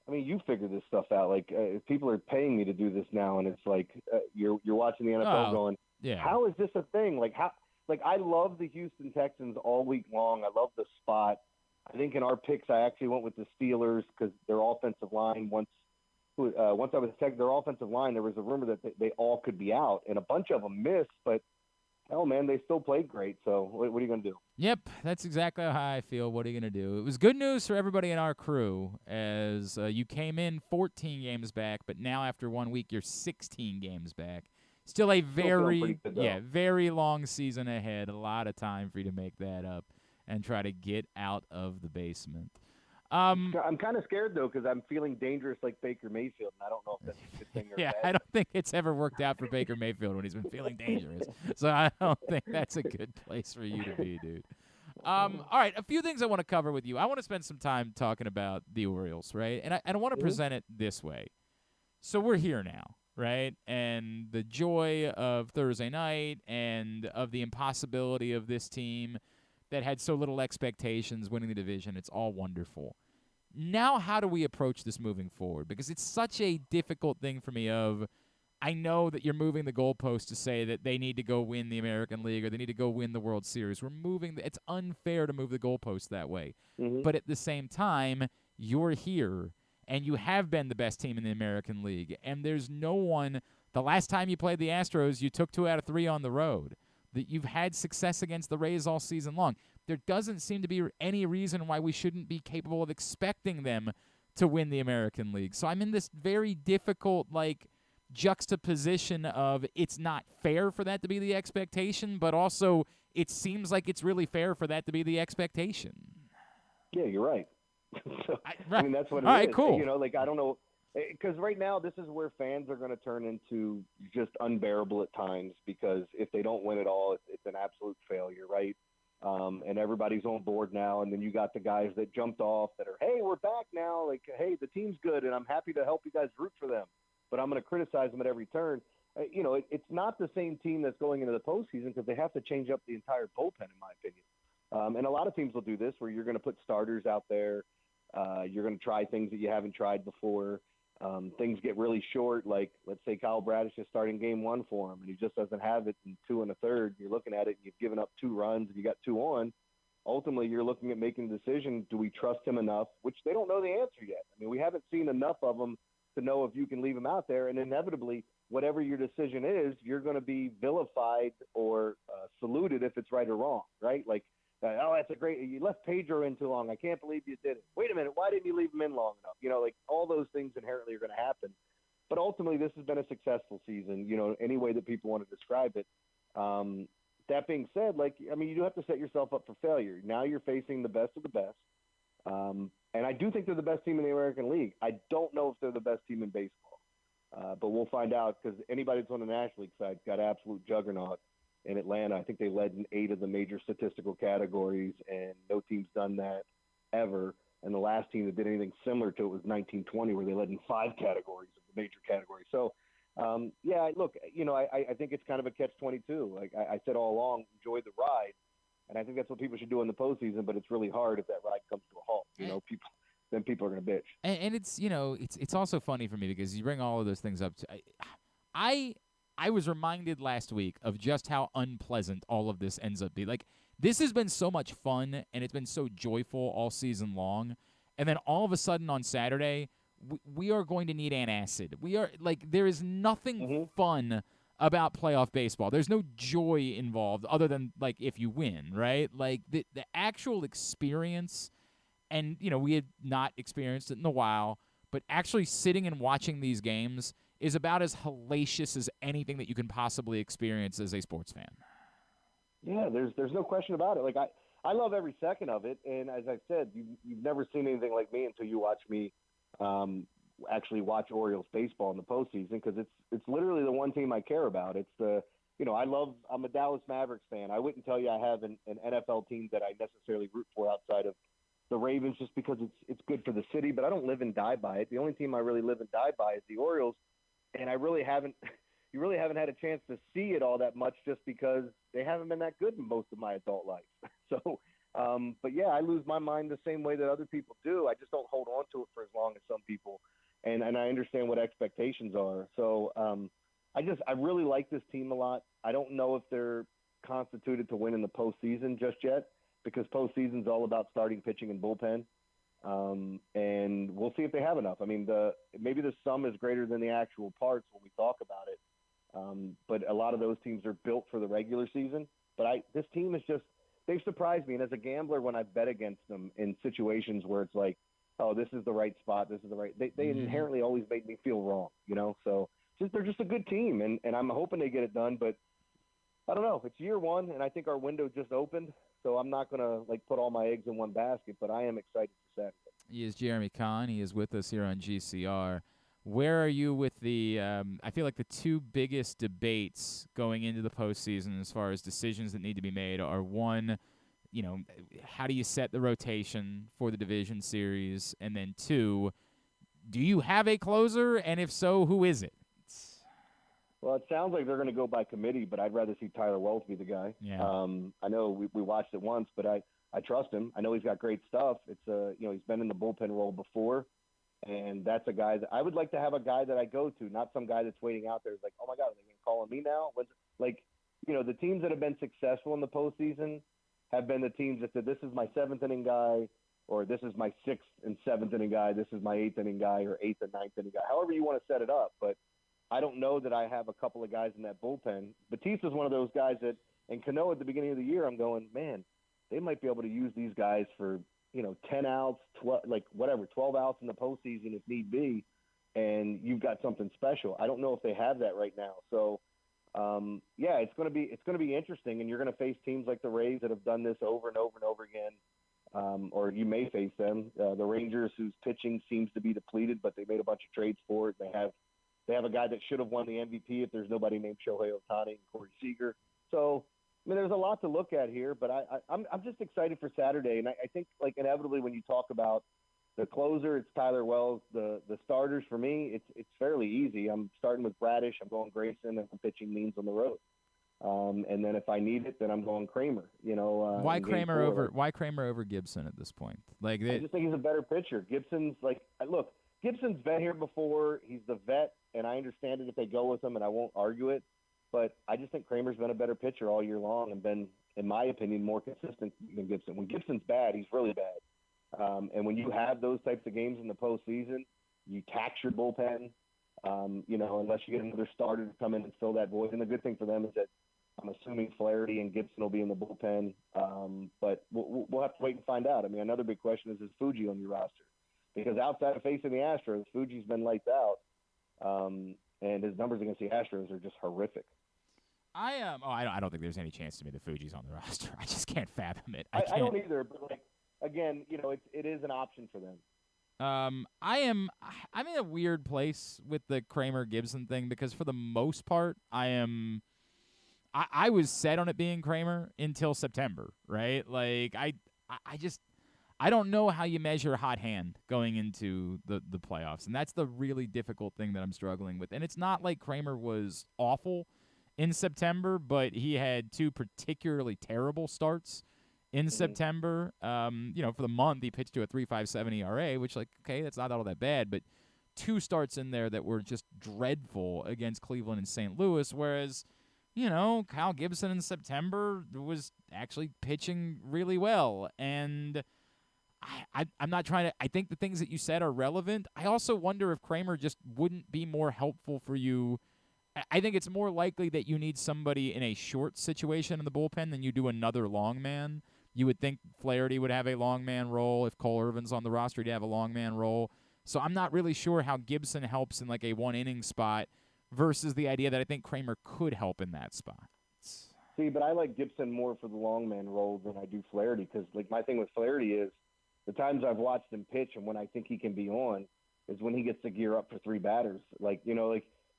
I mean, you figure this stuff out. Like, people are paying me to do this now, and it's like you're watching the NFL going, how is this a thing? Like, I love the Houston Texans all week long. I love the spot. I think in our picks, I actually went with the Steelers because their offensive line, once I was checking their offensive line, there was a rumor that they all could be out, and a bunch of them missed, but hell, man, they still played great. So what are you going to do? Yep, that's exactly how I feel. What are you going to do? It was good news for everybody in our crew as you came in 14 games back, but now after 1 week, you're 16 games back. Still a very long season ahead. A lot of time for you to make that up and try to get out of the basement. I'm kind of scared, though, because I'm feeling dangerous like Baker Mayfield, and I don't know if that's a good thing or bad. I don't think it's ever worked out for Baker Mayfield when he's been feeling dangerous. So I don't think that's a good place for you to be, dude. All right, a few things I want to cover with you. I want to spend some time talking about the Orioles, right? And I want to present it this way. So we're here now, right? And the joy of Thursday night and of the impossibility of this team that had so little expectations winning the division, it's all wonderful. Now how do we approach this moving forward? Because it's such a difficult thing for me I know that you're moving the goalpost to say that they need to go win the American League or they need to go win the World Series. It's unfair to move the goalpost that way. Mm-hmm. But at the same time, you're here, and you have been the best team in the American League. And there's no one – the last time you played the Astros, you took 2 out of 3 on the road. That you've had success against the Rays all season long. There doesn't seem to be any reason why we shouldn't be capable of expecting them to win the American League. So I'm in this very difficult, juxtaposition of it's not fair for that to be the expectation, but also it seems like it's really fair for that to be the expectation. Yeah, you're right. Right. I mean, that's what it is. All right, cool. I don't know. Because right now, this is where fans are going to turn into just unbearable at times because if they don't win it all, it's an absolute failure, right? And everybody's on board now. And then you got the guys that jumped off that are, hey, we're back now. Hey, the team's good, and I'm happy to help you guys root for them. But I'm going to criticize them at every turn. It's not the same team that's going into the postseason because they have to change up the entire bullpen, in my opinion. And a lot of teams will do this where you're going to put starters out there. You're going to try things that you haven't tried before. Things get really short, like let's say Kyle Bradish is starting game 1 for him, and he just doesn't have it in 2 1/3. You're looking at it, and you've given up 2 runs, and you got 2 on. Ultimately, you're looking at making the decision, do we trust him enough, which they don't know the answer yet. I mean, we haven't seen enough of them to know if you can leave him out there, and inevitably, whatever your decision is, you're going to be vilified or saluted if it's right or wrong, right? That's you left Pedro in too long. I can't believe you did it. Wait a minute. Why didn't you leave him in long enough? All those things inherently are going to happen. But ultimately, this has been a successful season, any way that people want to describe it. That being said, you do have to set yourself up for failure. Now you're facing the best of the best. And I do think they're the best team in the American League. I don't know if they're the best team in baseball. But we'll find out because anybody that's on the National League side got absolute juggernaut. In Atlanta, I think they led in 8 of the major statistical categories, and no team's done that ever. And the last team that did anything similar to it was 1920, where they led in 5 categories of the major categories. So, look, I think it's kind of a catch-22. I said all along, enjoy the ride, and I think that's what people should do in the postseason. But it's really hard if that ride comes to a halt. People are going to bitch. And it's it's also funny for me because you bring all of those things up. I was reminded last week of just how unpleasant all of this ends up being. This has been so much fun, and it's been so joyful all season long. And then all of a sudden on Saturday, we are going to need antacid. We are there is nothing fun about playoff baseball. There's no joy involved other than if you win, right? The actual experience, and we had not experienced it in a while, but actually sitting and watching these games is about as hellacious as anything that you can possibly experience as a sports fan. Yeah, there's no question about it. I love every second of it, and as I said, you've never seen anything like me until you watch me actually watch Orioles baseball in the postseason because it's literally the one team I care about. It's I'm a Dallas Mavericks fan. I wouldn't tell you I have an NFL team that I necessarily root for outside of the Ravens just because it's good for the city, but I don't live and die by it. The only team I really live and die by is the Orioles. And you really haven't had a chance to see it all that much just because they haven't been that good in most of my adult life. So, but yeah, I lose my mind the same way that other people do. I just don't hold on to it for as long as some people. And I understand what expectations are. So I really like this team a lot. I don't know if they're constituted to win in the postseason just yet because postseason's all about starting pitching and bullpen. And we'll see if they have enough. I mean, maybe the sum is greater than the actual parts when we talk about it. But a lot of those teams are built for the regular season. But this team is they've surprised me. And as a gambler, when I bet against them in situations where it's oh, this is the right spot, they inherently always make me feel wrong, So they're just a good team, and I'm hoping they get it done. But I don't know. It's year 1, and I think our window just opened. So I'm not going to put all my eggs in one basket, but I am excited for Saturday. He is Jeremy Conn. He is with us here on GCR. Where are you with the I feel like the 2 biggest debates going into the postseason as far as decisions that need to be made are, one, how do you set the rotation for the division series? And then 2, do you have a closer? And if so, who is it? Well, it sounds like they're going to go by committee, but I'd rather see Tyler Wells be the guy. Yeah. I know we watched it once, but I trust him. I know he's got great stuff. It's he's been in the bullpen role before, and that's a guy that I would like to have, a guy that I go to, not some guy that's waiting out there. It's like, oh my God, are they going to call on me now? The teams that have been successful in the postseason have been the teams that said, this is my 7th inning guy, or this is my 6th and 7th inning guy, this is my 8th inning guy, or 8th and 9th inning guy, however you want to set it up. But I don't know that I have a couple of guys in that bullpen. Batista's one of those guys that, and Cano at the beginning of the year, I'm going, man, they might be able to use these guys for, 10 outs, 12 outs in the postseason if need be, and you've got something special. I don't know if they have that right now. So, it's going to be interesting, and you're going to face teams like the Rays that have done this over and over and over again, or you may face them. The Rangers, whose pitching seems to be depleted, but they made a bunch of trades for it. They have a guy that should have won the MVP if there's nobody named Shohei Ohtani and Corey Seager. So, there's a lot to look at here, but I'm just excited for Saturday. And I think, inevitably when you talk about the closer, it's Tyler Wells. The starters, for me, it's fairly easy. I'm starting with Bradish. I'm going Grayson, and I'm pitching Means on the road. And then if I need it, then I'm going Kramer. Why Kramer over Gibson at this point? I just think he's a better pitcher. Gibson's Gibson's been here before. He's the vet, and I understand it if they go with him, and I won't argue it. But I just think Kramer's been a better pitcher all year long and been, in my opinion, more consistent than Gibson. When Gibson's bad, he's really bad. And when you have those types of games in the postseason, you tax your bullpen, unless you get another starter to come in and fill that void. And the good thing for them is that I'm assuming Flaherty and Gibson will be in the bullpen. But we'll have to wait and find out. Another big question is Fuji on your roster? Because outside of facing the Astros, Fuji's been lights out. And his numbers against the Astros are just horrific. I don't think there's any chance to me that Fuji's on the roster. I just can't fathom it. I don't either. But again, it is an option for them. I'm in a weird place with the Kramer Gibson thing because for the most part, I was set on it being Kramer until September, right? I don't know how you measure hot hand going into the playoffs, and that's the really difficult thing that I'm struggling with. And it's not like Kramer was awful in September, but he had 2 particularly terrible starts in September. For the month, he pitched to a 3.57 ERA, which, that's not all that bad, but 2 starts in there that were just dreadful against Cleveland and St. Louis, whereas, Kyle Gibson in September was actually pitching really well. And I'm not trying to – I think the things that you said are relevant. I also wonder if Kramer just wouldn't be more helpful for you. I think it's more likely that you need somebody in a short situation in the bullpen than you do another long man. You would think Flaherty would have a long man role. If Cole Irvin's on the roster, he'd have a long man role. So I'm not really sure how Gibson helps in a 1-inning spot versus the idea that I think Kramer could help in that spot. See, but I like Gibson more for the long man role than I do Flaherty because, my thing with Flaherty is the times I've watched him pitch and when I think he can be on is when he gets to gear up for 3 batters.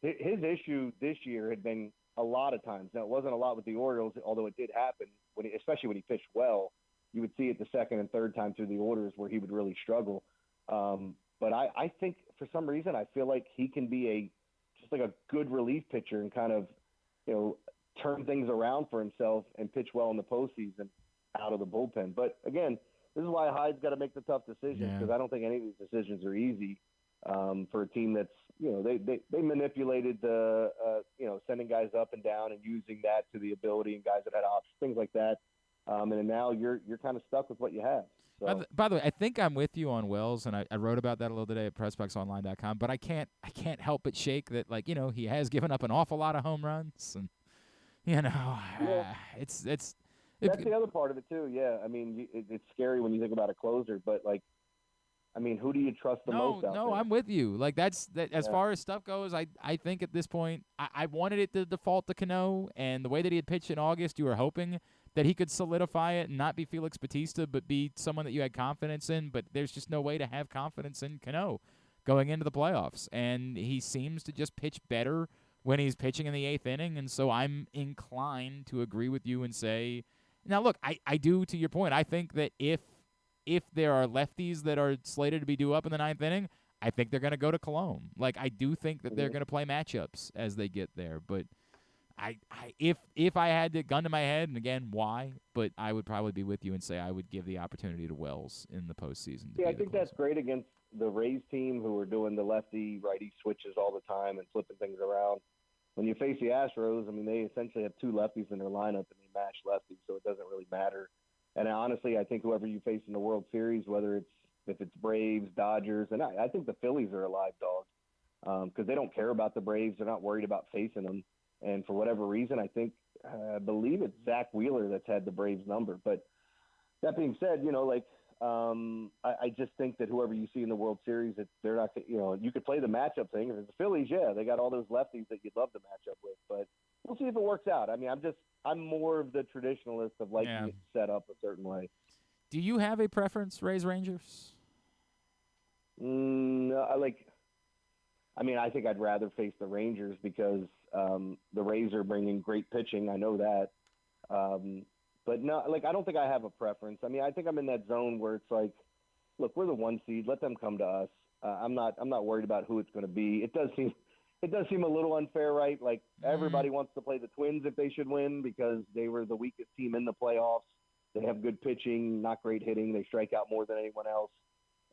His issue this year had been a lot of times. Now, it wasn't a lot with the Orioles, although it did happen, especially when he pitched well. You would see it the second and third time through the orders where he would really struggle. But I think for some reason I feel like he can be a good relief pitcher and kind of, turn things around for himself and pitch well in the postseason out of the bullpen. But, again, this is why Hyde's got to make the tough decisions because I don't think any of these decisions are easy for a team that's, they manipulated the, sending guys up and down and using that to the ability and guys that had options, things like that. And now you're kind of stuck with what you have. So. By the way, I think I'm with you on Wells, and I wrote about that a little today at PressBoxOnline.com. But I can't help but shake that, he has given up an awful lot of home runs, and it's. That's the other part of it too. Yeah, it's scary when you think about a closer, but who do you trust the most out there? No, I'm with you. As far as stuff goes, I think at this point, I wanted it to default to Cano, and the way that he had pitched in August, you were hoping that he could solidify it and not be Felix Bautista, but be someone that you had confidence in. But there's just no way to have confidence in Cano going into the playoffs. And he seems to just pitch better when he's pitching in the 8th inning. And so I'm inclined to agree with you and say Now, look, I do, to your point, I think that if there are lefties that are slated to be due up in the ninth inning, I think they're going to go to Cologne. Like, I do think that they're going to play matchups as they get there. But if I had the gun to my head, and again, why? But I would probably be with you and say I would give the opportunity to Wells in the postseason. Yeah, I think that's great against the Rays team, who are doing the lefty-righty switches all the time and flipping things around. When you face the Astros, I mean, they essentially have two lefties in their lineup, and they match lefties, so it doesn't really matter. And honestly, I think whoever you face in the World Series, whether if it's Braves, Dodgers, and I think the Phillies are a live dog because they don't care about the Braves. They're not worried about facing them. And for whatever reason, I believe it's Zach Wheeler that's had the Braves number. But that being said, I just think that whoever you see in the World Series, they're not, you could play the matchup thing. If it's the Phillies, yeah, they got all those lefties that you'd love to match up with. But we'll see if it works out. I mean, I'm more of the traditionalist of liking it set up a certain way. Do you have a preference, Rays Rangers? I think I'd rather face the Rangers because the Rays are bringing great pitching. I know that. But no, I don't think I have a preference. I mean, I think I'm in that zone where it's like, look, we're the 1 seed. Let them come to us. I'm not worried about who it's going to be. It does seem a little unfair, right? Like everybody wants to play the Twins if they should win because they were the weakest team in the playoffs. They have good pitching, not great hitting. They strike out more than anyone else,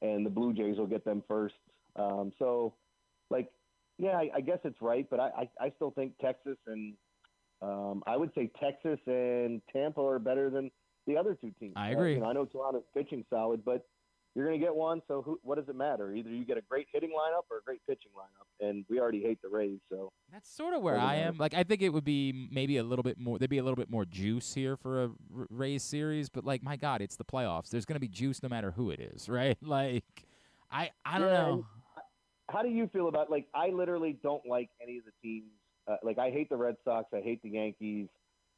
and the Blue Jays will get them first. I guess it's right, but I still think Texas and I would say Texas and Tampa are better than the other two teams. I agree. I know Toronto's pitching solid, but you're going to get one, so what does it matter? Either you get a great hitting lineup or a great pitching lineup, and we already hate the Rays. So that's sort of where I am. Like, I think it would be maybe a little bit more. There'd be a little bit more juice here for a Rays series, but my God, it's the playoffs. There's going to be juice no matter who it is, right? Like, I don't know. How do you feel about I literally don't like any of the teams. I hate the Red Sox. I hate the Yankees.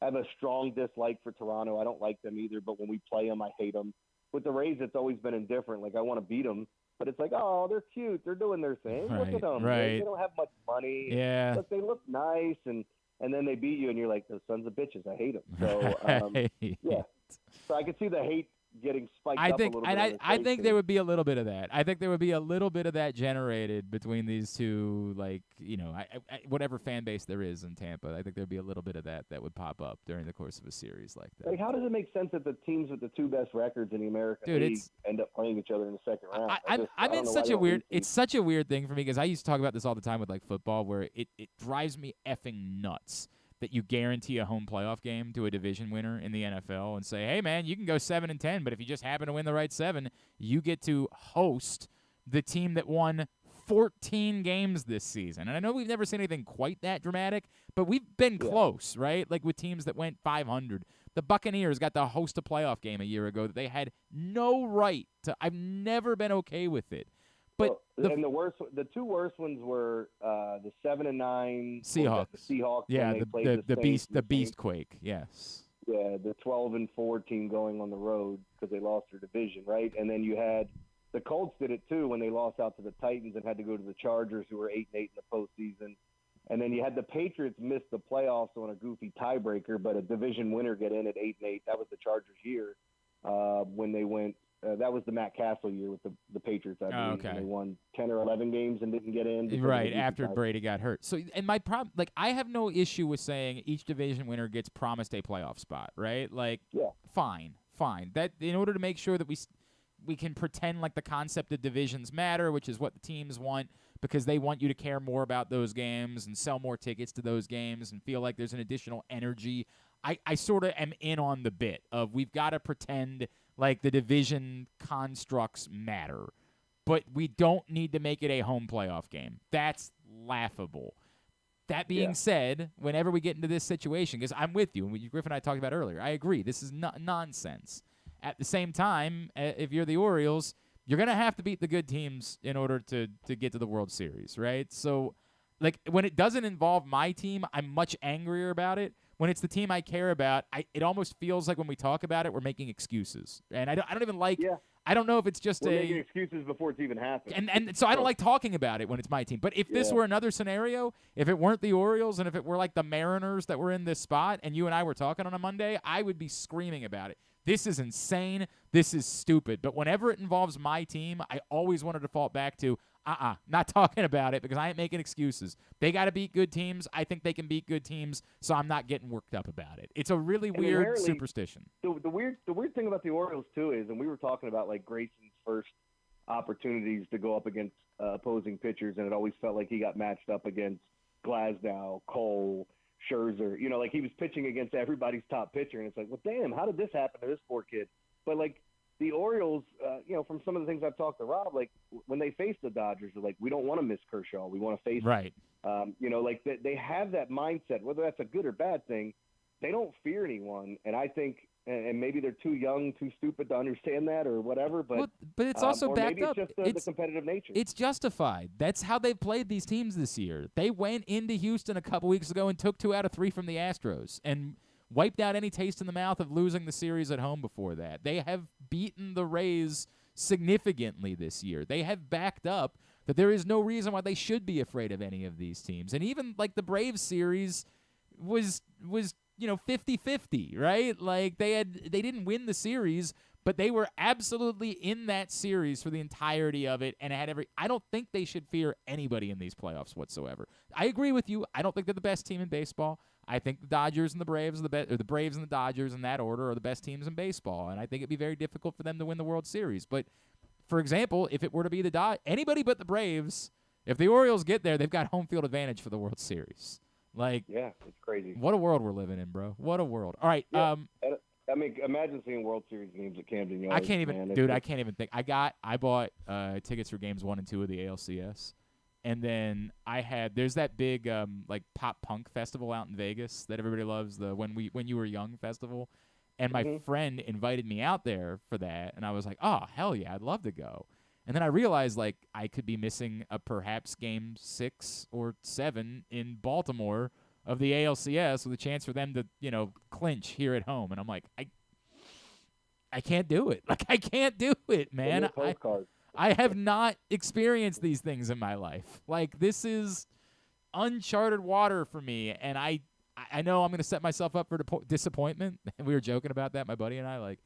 I have a strong dislike for Toronto. I don't like them either, but when we play them, I hate them. With the Rays, it's always been indifferent. I want to beat them, but it's oh, they're cute. They're doing their thing. Right, look at them. right. They don't have much money. Yeah. Look, they look nice, and then they beat you, and you're like, those sons of bitches. I hate them. So, yeah. So I could see the hate getting spiked up a little bit. I think there would be a little bit of that. I think there would be a little bit of that generated between these two, whatever fan base there is in Tampa. I think there'd be a little bit of that would pop up during the course of a series like that. How does it make sense that the teams with the two best records in the American League end up playing each other in the second round? I'm in such a weird. It's such a weird thing for me because I used to talk about this all the time with football, where it drives me effing nuts that you guarantee a home playoff game to a division winner in the NFL and say, hey, man, you can go 7-10, but if you just happen to win the right 7, you get to host the team that won 14 games this season. And I know we've never seen anything quite that dramatic, but we've been close, right? With teams that went 500. The Buccaneers got to host a playoff game a year ago that they had no right to. I've never been okay with it. But the two worst ones were the 7-9 Seahawks. The Seahawks. Yeah, the Beastquake. Yes. Yeah, the 12-4 team going on the road because they lost their division, right? And then you had the Colts did it too when they lost out to the Titans and had to go to the Chargers, who were 8-8 in the postseason. And then you had the Patriots miss the playoffs on a goofy tiebreaker, but a division winner get in at 8-8. That was the Chargers' year when they went. That was the Matt Castle year with the Patriots, I believe. Okay. And they won 10 or 11 games and didn't get in. Right, after Brady got hurt. So, and my problem, I have no issue with saying each division winner gets promised a playoff spot, right? Fine. That in order to make sure that we can pretend like the concept of divisions matter, which is what the teams want, because they want you to care more about those games and sell more tickets to those games and feel like there's an additional energy. I sort of am in on the bit of we've got to pretend like the division constructs matter, but we don't need to make it a home playoff game. That's laughable. That being said, whenever we get into this situation, because I'm with you, and Griffin and I talked about earlier, I agree. This is nonsense. At the same time, if you're the Orioles, you're going to have to beat the good teams in order to get to the World Series, right? So, when it doesn't involve my team, I'm much angrier about it. When it's the team I care about, it almost feels like when we talk about it, we're making excuses, and I don't even like. Yeah. I don't know if it's just We're making excuses before it's even happened. And so I don't like talking about it when it's my team. But if this were another scenario, if it weren't the Orioles and if it were like the Mariners that were in this spot and you and I were talking on a Monday, I would be screaming about it. This is insane. This is stupid. But whenever it involves my team, I always want to default back to, not talking about it because I ain't making excuses. They got to beat good teams. I think they can beat good teams, so I'm not getting worked up about it. It's a really weird superstition. The weird thing about the Orioles, too, is, and we were talking about, like, Grayson's first opportunities to go up against opposing pitchers, and it always felt like he got matched up against Glasnow, Cole, Scherzer. You know, like he was pitching against everybody's top pitcher, and it's like, well, damn, how did this happen to this poor kid? But, like, the Orioles, from some of the things I've talked to Rob, like when they face the Dodgers, they're like, we don't want to miss Kershaw. We want to face right. Like they have that mindset, whether that's a good or bad thing. They don't fear anyone, and I think, and maybe they're too young, too stupid to understand that or whatever. But it's also or backed maybe up. It's just the competitive nature. It's justified. That's how they've played these teams this year. They went into Houston a couple weeks ago and took 2 out of 3 from the Astros and wiped out any taste in the mouth of losing the series at home before that. They have beaten the Rays significantly this year. They have backed up that there is no reason why they should be afraid of any of these teams. And even like the Braves series was 50-50, right? Like they didn't win the series, but they were absolutely in that series for the entirety of it and I don't think they should fear anybody in these playoffs whatsoever. I agree with you. I don't think they're the best team in baseball. I think the Dodgers and the Braves or the Braves and the Dodgers in that order are the best teams in baseball, and I think it'd be very difficult for them to win the World Series. But, for example, if it were to be anybody but the Braves, if the Orioles get there, they've got home field advantage for the World Series. Like, yeah, it's crazy. What a world we're living in, bro. What a world. All right. Yeah. I mean, imagine seeing World Series games at Camden Yards. I can't even think. I bought tickets for games 1 and 2 of the ALCS. And then there's that big like pop punk festival out in Vegas that everybody loves, the When You Were Young festival. And my friend invited me out there for that, and I was like, oh, hell yeah, I'd love to go. And then I realized like I could be missing a perhaps game 6 or 7 in Baltimore of the ALCS with a chance for them to, clinch here at home. And I'm like, I can't do it. Like I can't do it, man. I have not experienced these things in my life. Like, this is uncharted water for me, and I know I'm going to set myself up for disappointment. We were joking about that, my buddy and I, like,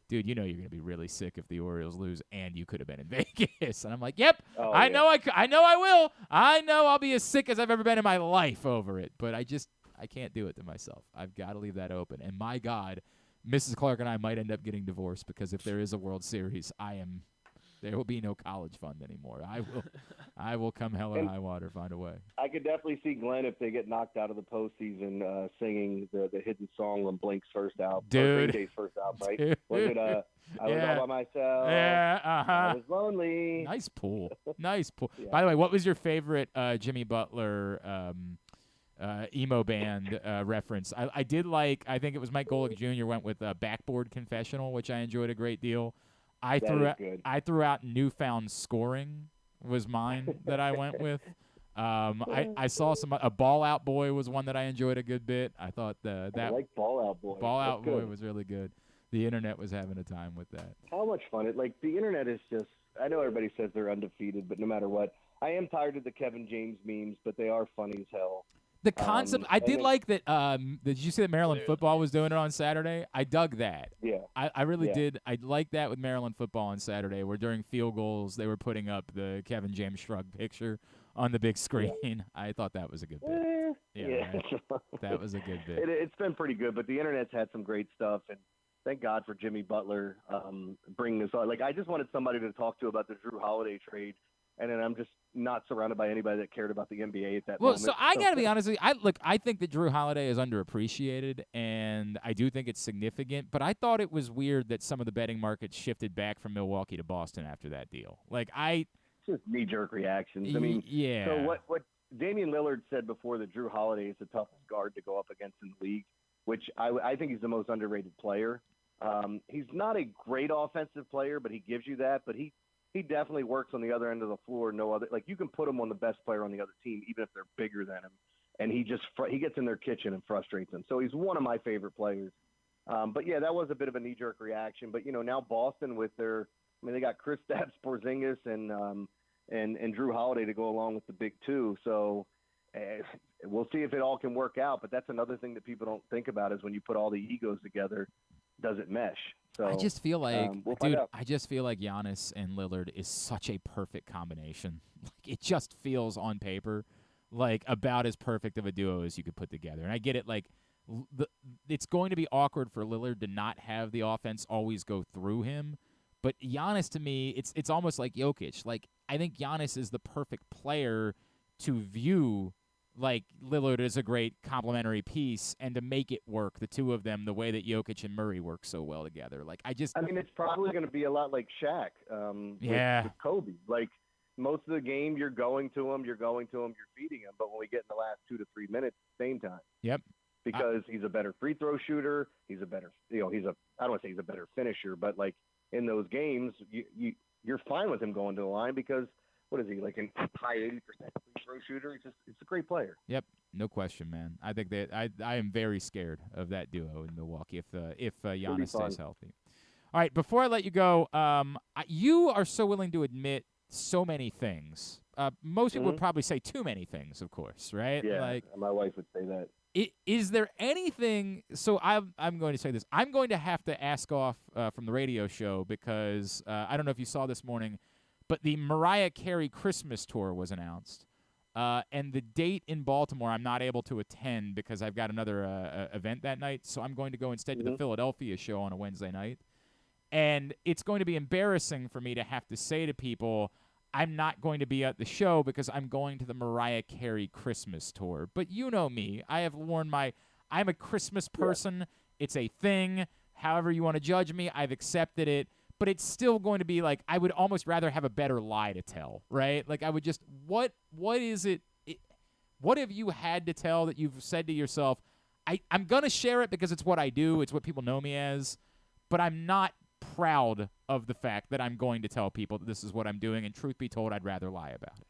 dude, you're going to be really sick if the Orioles lose, and you could have been in Vegas. And I'm like, yep, I know I will. I know I'll be as sick as I've ever been in my life over it, but I can't do it to myself. I've got to leave that open. And my God, Mrs. Clark and I might end up getting divorced because if there is a World Series, there will be no college fund anymore. I will come hell or high water, find a way. I could definitely see Glenn if they get knocked out of the postseason singing the hidden song on Blink's first album. Dude. Green Day's first album, right? Was it I was all by myself. Yeah, I was lonely. Nice pull. Yeah. By the way, what was your favorite Jimmy Butler emo band reference? I did like, I think it was Mike Golick Jr. went with Backboard Confessional, which I enjoyed a great deal. I threw out Newfound Scoring was mine that I went with. I saw a Ball Out Boy was one that I enjoyed a good bit. I thought I like Ball Out Boy. Ball Out Boy was really good. The internet was having a time with that. How much fun the internet is just. I know everybody says they're undefeated, but no matter what, I am tired of the Kevin James memes, but they are funny as hell. The concept, I did like that. Did you see that Maryland football was doing it on Saturday? I dug that. Yeah. I really did. I liked that with Maryland football on Saturday, where during field goals they were putting up the Kevin James Shrug picture on the big screen. Yeah. I thought that was a good bit. Right? That was a good bit. It's been pretty good, but the internet's had some great stuff, and thank God for Jimmy Butler bringing this on. Like, I just wanted somebody to talk to about the Drew Holiday trade. And then I'm just not surrounded by anybody that cared about the NBA at that moment. So I got to be honest with you. I think that Drew Holiday is underappreciated, and I do think it's significant. But I thought it was weird that some of the betting markets shifted back from Milwaukee to Boston after that deal. It's just knee-jerk reactions. I mean, yeah. So what Damian Lillard said before that Drew Holiday is the toughest guard to go up against in the league, which I think he's the most underrated player. He's not a great offensive player, but he gives you that. But he definitely works on the other end of the floor. No other, you can put him on the best player on the other team, even if they're bigger than him. And he gets in their kitchen and frustrates them. So he's one of my favorite players. But yeah, that was a bit of a knee jerk reaction. But now Boston with their I mean, they got Kristaps Porzingis and Drew Holiday to go along with the big two. So we'll see if it all can work out. But that's another thing that people don't think about is when you put all the egos together, does it mesh? So I just feel like, find out. I just feel like Giannis and Lillard is such a perfect combination. Like, it just feels on paper like about as perfect of a duo as you could put together. And I get it, like, it's going to be awkward for Lillard to not have the offense always go through him. But Giannis, to me, it's almost like Jokic. Like, I think Giannis is the perfect player to view, like, Lillard is a great complementary piece and to make it work, the two of them, the way that Jokic and Murray work so well together. Like, I mean, it's probably going to be a lot like Shaq with Kobe. Like, most of the game, you're going to him, you're feeding him. But when we get in the last 2 to 3 minutes, same time. Yep. Because he's a better free throw shooter. He's a better, I don't want to say he's a better finisher, but, like, in those games, you're fine with him going to the line because what is he, like a high 80% free throw shooter? He's a great player. Yep, no question, man. I think that I am very scared of that duo in Milwaukee if Giannis stays healthy. All right, before I let you go, you are so willing to admit so many things. Most people would probably say too many things, of course, right? Yeah, like, my wife would say that. Is there anything – so I'm going to say this. I'm going to have to ask off from the radio show because I don't know if you saw this morning, but the Mariah Carey Christmas tour was announced. And the date in Baltimore I'm not able to attend because I've got another event that night. So I'm going to go instead to the Philadelphia show on a Wednesday night. And it's going to be embarrassing for me to have to say to people – I'm not going to be at the show because I'm going to the Mariah Carey Christmas tour. But you know me. I have worn I'm a Christmas person. Yeah. It's a thing. However you want to judge me, I've accepted it. But it's still going to be like, I would almost rather have a better lie to tell, right? Like I would just, what is it? What have you had to tell that you've said to yourself, I'm going to share it because it's what I do. It's what people know me as. But I'm not proud of the fact that I'm going to tell people that this is what I'm doing, and truth be told, I'd rather lie about it.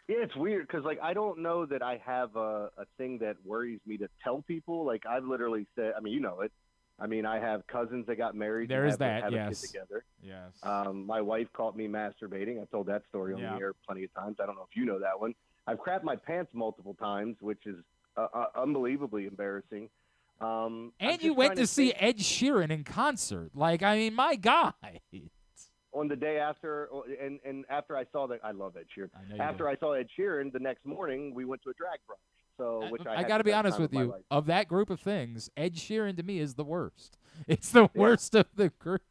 Yeah, it's weird because, like, I don't know that I have a thing that worries me to tell people. Like, I've literally said, I mean, you know it. I mean, I have cousins that got married. There is have that, a yes. kid together. Yes. My wife caught me masturbating. I've told that story on the air plenty of times. I don't know if you know that one. I've crapped my pants multiple times, which is unbelievably embarrassing. And you went to see Ed Sheeran in concert. Like, I mean, my God. On the day after, and after I saw that, I love Ed Sheeran. After I saw Ed Sheeran, the next morning, we went to a drag brunch. So, which I got to be honest with you. Of that group of things, Ed Sheeran to me is the worst. It's the worst of the group.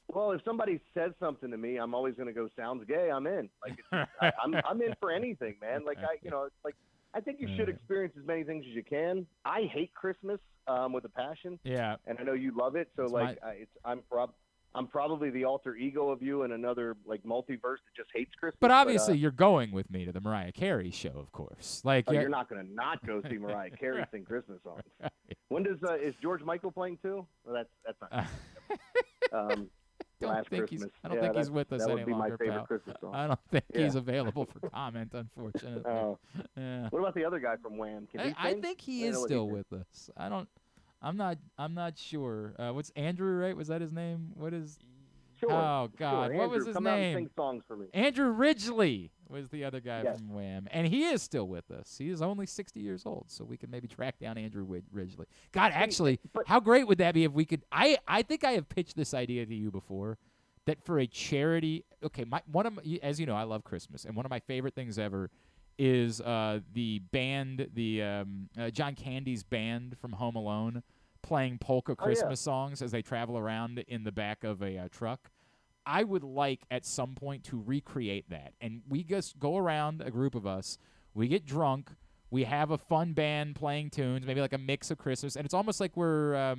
Well, if somebody says something to me, I'm always going to go, sounds gay, I'm in. Like, I'm in for anything, man. Like, it's like, I think you should experience as many things as you can. I hate Christmas with a passion. Yeah. And I know you love it. So, I'm probably the alter ego of you in another, like, multiverse that just hates Christmas. But obviously you're going with me to the Mariah Carey show, of course. Like, you're not going to not go see Mariah Carey sing Christmas songs. When is George Michael playing too? Well, that's not last Christmas. I don't think he's with us any longer, That would be my favorite Christmas song. I don't think he's available for comment, unfortunately. Yeah. What about the other guy from Wham? Can he sing? I think he is still with us. I'm not sure. What's Andrew, right? Was that his name? What is? Sure. Oh God, sure. what Andrew, was his come name? Out and sing songs for me. Andrew Ridgeley was the other guy from Wham, and he is still with us. He is only 60 years old, so we can maybe track down Andrew Ridgeley. God, actually, how great would that be if we could? I think I have pitched this idea to you before, that for a charity. Okay, as you know, I love Christmas, and one of my favorite things ever is the band, John Candy's band from Home Alone, playing polka Christmas songs as they travel around in the back of a truck. I would like at some point to recreate that. And we just go around, a group of us, we get drunk, we have a fun band playing tunes, maybe like a mix of Christmas, and it's almost like we're,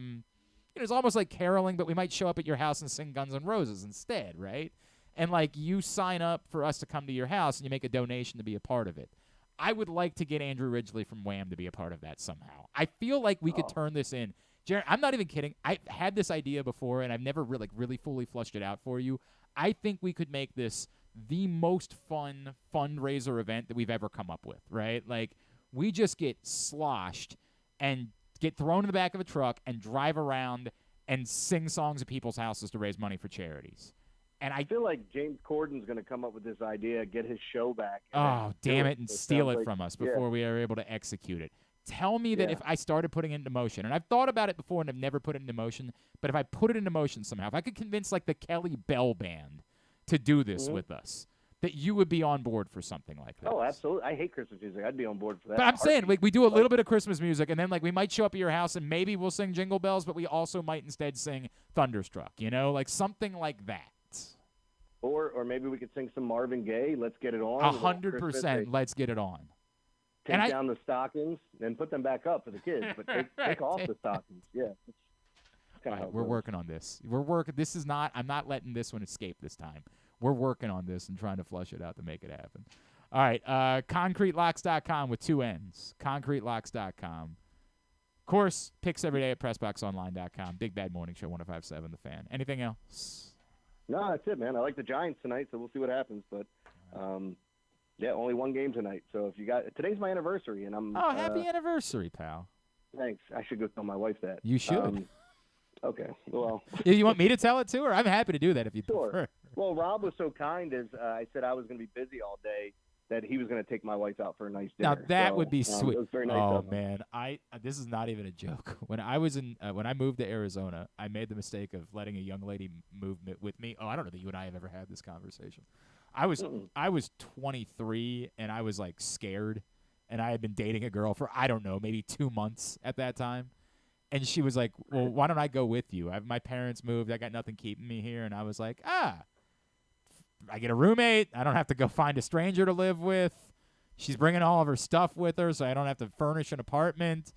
it's almost like caroling, but we might show up at your house and sing Guns N' Roses instead, right? And like you sign up for us to come to your house and you make a donation to be a part of it. I would like to get Andrew Ridgeley from Wham to be a part of that somehow. I feel like we could turn this in. Jared, I'm not even kidding. I've had this idea before, and I've never really fully flushed it out for you. I think we could make this the most fun fundraiser event that we've ever come up with, right? Like, we just get sloshed and get thrown in the back of a truck and drive around and sing songs at people's houses to raise money for charities. And I feel like James Corden's going to come up with this idea, get his show back. Oh, damn it, and steal it from us before we are able to execute it. Tell me that if I started putting it into motion, and I've thought about it before and I've never put it into motion, but if I put it into motion somehow, if I could convince like the Kelly Bell Band to do this with us, that you would be on board for something like that. Oh, absolutely. I hate Christmas music. I'd be on board for that. But I'm saying, like, we do a little bit of Christmas music, and then, like, we might show up at your house, and maybe we'll sing Jingle Bells, but we also might instead sing Thunderstruck, you know? Like, something like that. Or maybe we could sing some Marvin Gaye, Let's Get It On. 100%, Let's Get It On. Take down the stockings and put them back up for the kids, but take off the stockings. Yeah. All right, we're working on this. I'm not letting this one escape this time. We're working on this and trying to flush it out to make it happen. All right, ConcreteLocks.com with 2 N's. ConcreteLocks.com. Of course, picks every day at PressBoxOnline.com. Big Bad Morning Show, 105.7 The Fan. Anything else? No, that's it, man. I like the Giants tonight, so we'll see what happens. But, yeah, only one game tonight. So if you got – today's my anniversary, and I'm – Oh, happy anniversary, pal. Thanks. I should go tell my wife that. You should. Okay. Well, you want me to tell it to her? I'm happy to do that if you prefer. Well, Rob was so kind as I said I was going to be busy all day that he was going to take my wife out for a nice dinner. Now that would be sweet. It was very nice oh man, this is not even a joke. When I moved to Arizona, I made the mistake of letting a young lady move with me. Oh, I don't know that you and I have ever had this conversation. I was 23 and I was like scared, and I had been dating a girl for I don't know maybe 2 months at that time. And she was like, well, why don't I go with you? My parents moved. I got nothing keeping me here. And I was like, I get a roommate. I don't have to go find a stranger to live with. She's bringing all of her stuff with her, so I don't have to furnish an apartment.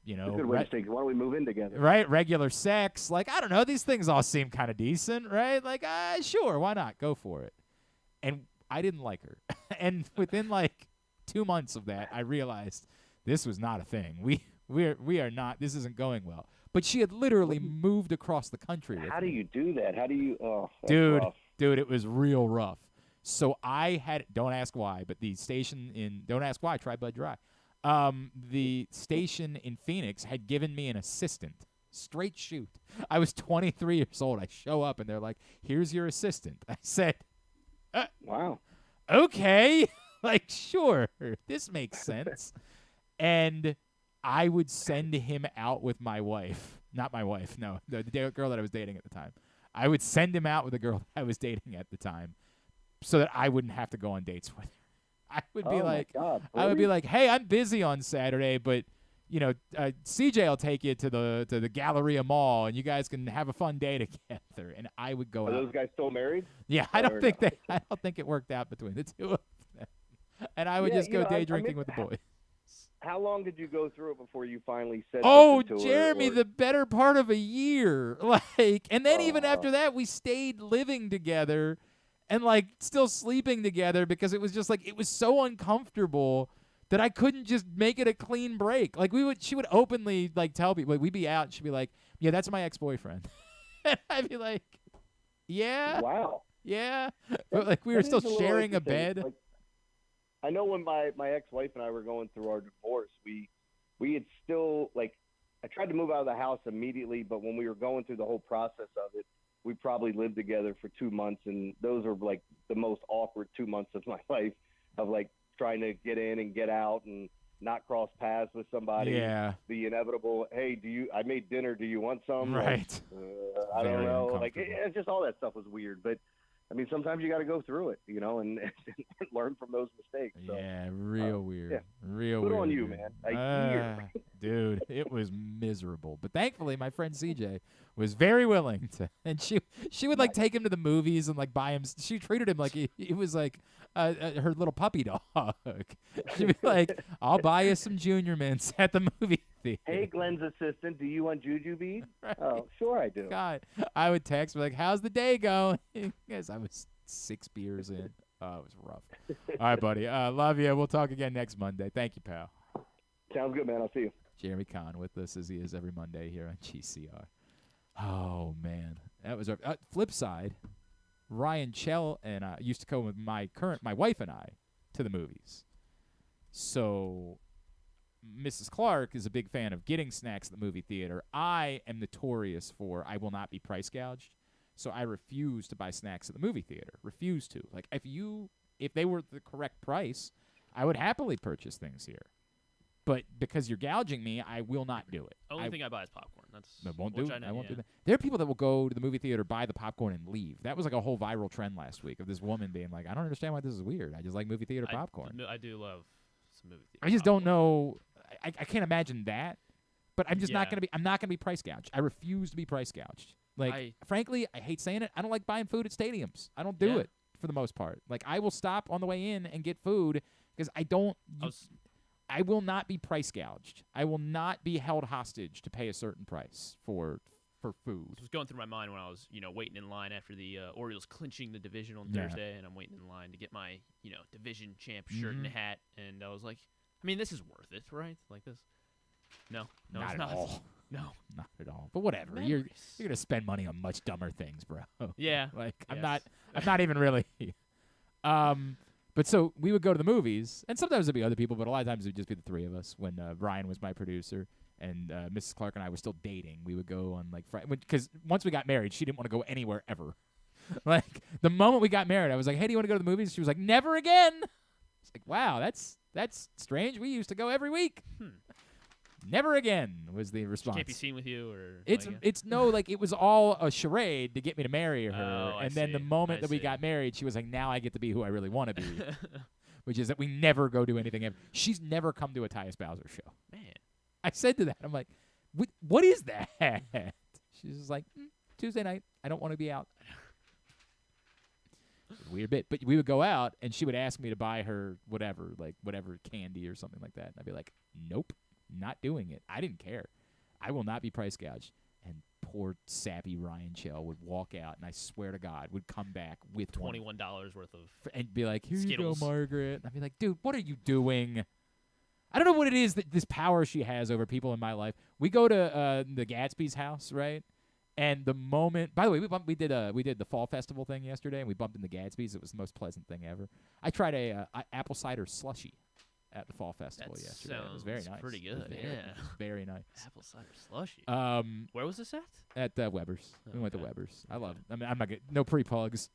You know, good way to think. Why don't we move in together? Right? Regular sex. Like, I don't know. These things all seem kind of decent, right? Like, sure, why not? Go for it. And I didn't like her. And within, like, 2 months of that, I realized this was not a thing. We are not. This isn't going well. But she had literally moved across the country with me. How do you do that? How do you? Oh, dude, rough. Dude, it was real rough. So I had. Don't ask why, but the station in. Don't ask why. Try Bud Dry. The station in Phoenix had given me an assistant. Straight shoot. I was 23 years old. I show up and they're like, "Here's your assistant." I said, "Wow, okay, like sure, this makes sense." And I would send him out with my wife. Not my wife, no. The girl that I was dating at the time. I would send him out with the girl that I was dating at the time so that I wouldn't have to go on dates with her. I would be I would be like, hey, I'm busy on Saturday, but, you know, CJ will take you to the Galleria Mall, and you guys can have a fun day together. And I would go out. Are those guys still married? Yeah, I don't think it worked out between the two of them. And I would just go day drinking with the boys. How long did you go through it before you finally said something to Jeremy, the better part of a year. Like, and then even after that, we stayed living together and, like, still sleeping together because it was just, like, it was so uncomfortable that I couldn't just make it a clean break. Like, she would openly, like, tell people, like, we'd be out, and she'd be like, yeah, that's my ex-boyfriend. And I'd be like, yeah? Wow. Yeah? But, like, we were still sharing a bed. Like, I know when my ex-wife and I were going through our divorce, we had still, like, I tried to move out of the house immediately, but when we were going through the whole process of it, we probably lived together for 2 months, and those are, like, the most awkward 2 months of my life of, like, trying to get in and get out and not cross paths with somebody. Yeah. The inevitable, hey, I made dinner, do you want some? Right. Like, I don't know. Like, it's just all that stuff was weird, but I mean, sometimes you got to go through it, you know, and learn from those mistakes. So, yeah, real weird. Yeah. Real Good weird. on you, man. A year. Dude, it was miserable. But thankfully, my friend CJ was very willing to, and she would, like, take him to the movies and, like, buy him. She treated him like he was, like, her little puppy dog. She'd be like, I'll buy you some Junior Mints at the movie theater. Hey, Glenn's assistant, do you want Juju beads? Right. Oh, sure I do. God, I would text me like, how's the day going? Because I was 6 beers in. Oh, it was rough. All right, buddy. Love you. We'll talk again next Monday. Thank you, pal. Sounds good, man. I'll see you. Jeremy Conn with us as he is every Monday here on GCR. Oh, man. That was our flip side. Ryan Chell and I used to go with my wife and I to the movies. So Mrs. Clark is a big fan of getting snacks at the movie theater. I am notorious for I will not be price gouged. So I refuse to buy snacks at the movie theater. Refuse to. Like, if they were the correct price, I would happily purchase things here. But because you're gouging me, I will not do it. Only thing I buy is popcorn. I won't do that. There are people that will go to the movie theater, buy the popcorn, and leave. That was like a whole viral trend last week of this woman being like, I don't understand why this is weird. I just like movie theater popcorn. I do love some movie theater I just popcorn. don't know. I can't imagine that. But I'm just not going to be. I'm not going to be price gouged. I refuse to be price gouged. Like, frankly, I hate saying it. I don't like buying food at stadiums. I don't do it for the most part. Like, I will stop on the way in and get food because I don't. I will not be price gouged. I will not be held hostage to pay a certain price for food. It was going through my mind when I was, waiting in line after the Orioles clinching the division on Thursday, and I'm waiting in line to get my, division champ shirt and hat, and I was like, I mean, this is worth it, right? Like this. No, not it's at not. all. No, not at all. But whatever. You're gonna spend money on much dumber things, bro. Yeah. Like I'm not even really. But so we would go to the movies, and sometimes it'd be other people, but a lot of times it would just be the three of us. When Ryan was my producer and Mrs. Clark and I were still dating, we would go on like Friday because once we got married, she didn't want to go anywhere ever. Like the moment we got married, I was like, "Hey, do you want to go to the movies?" She was like, "Never again." It's like, wow, that's strange. We used to go every week. Never again was the response. She can't be seen with you, or it's no, like it was all a charade to get me to marry her. And then the moment that we got married, she was like, now I get to be who I really want to be, which is that we never go do anything ever. She's never come to a Tyus Bowser show. Man, I said to that, I'm like, what is that? She's just like, Tuesday night, I don't want to be out. Weird bit, but we would go out, and she would ask me to buy her whatever candy or something like that, and I'd be like, nope. Not doing it. I didn't care. I will not be price gouged. And poor sappy Ryan Shell would walk out, and I swear to God, would come back with $21 worth of and be like, "Here Skittles. you go, Margaret." And I'd be like, "Dude, what are you doing?" I don't know what it is that this power she has over people in my life. We go to the Gatsby's house, right? And the moment, by the way, we did the fall festival thing yesterday, and we bumped into Gatsby's. It was the most pleasant thing ever. I tried a apple cider slushie at the fall festival yesterday. It was very nice. Pretty good. It was very nice. Apple cider slushy. Where was this at? At Weber's. We went to Weber's. I love it. I mean, I'm not getting no pre-plugs.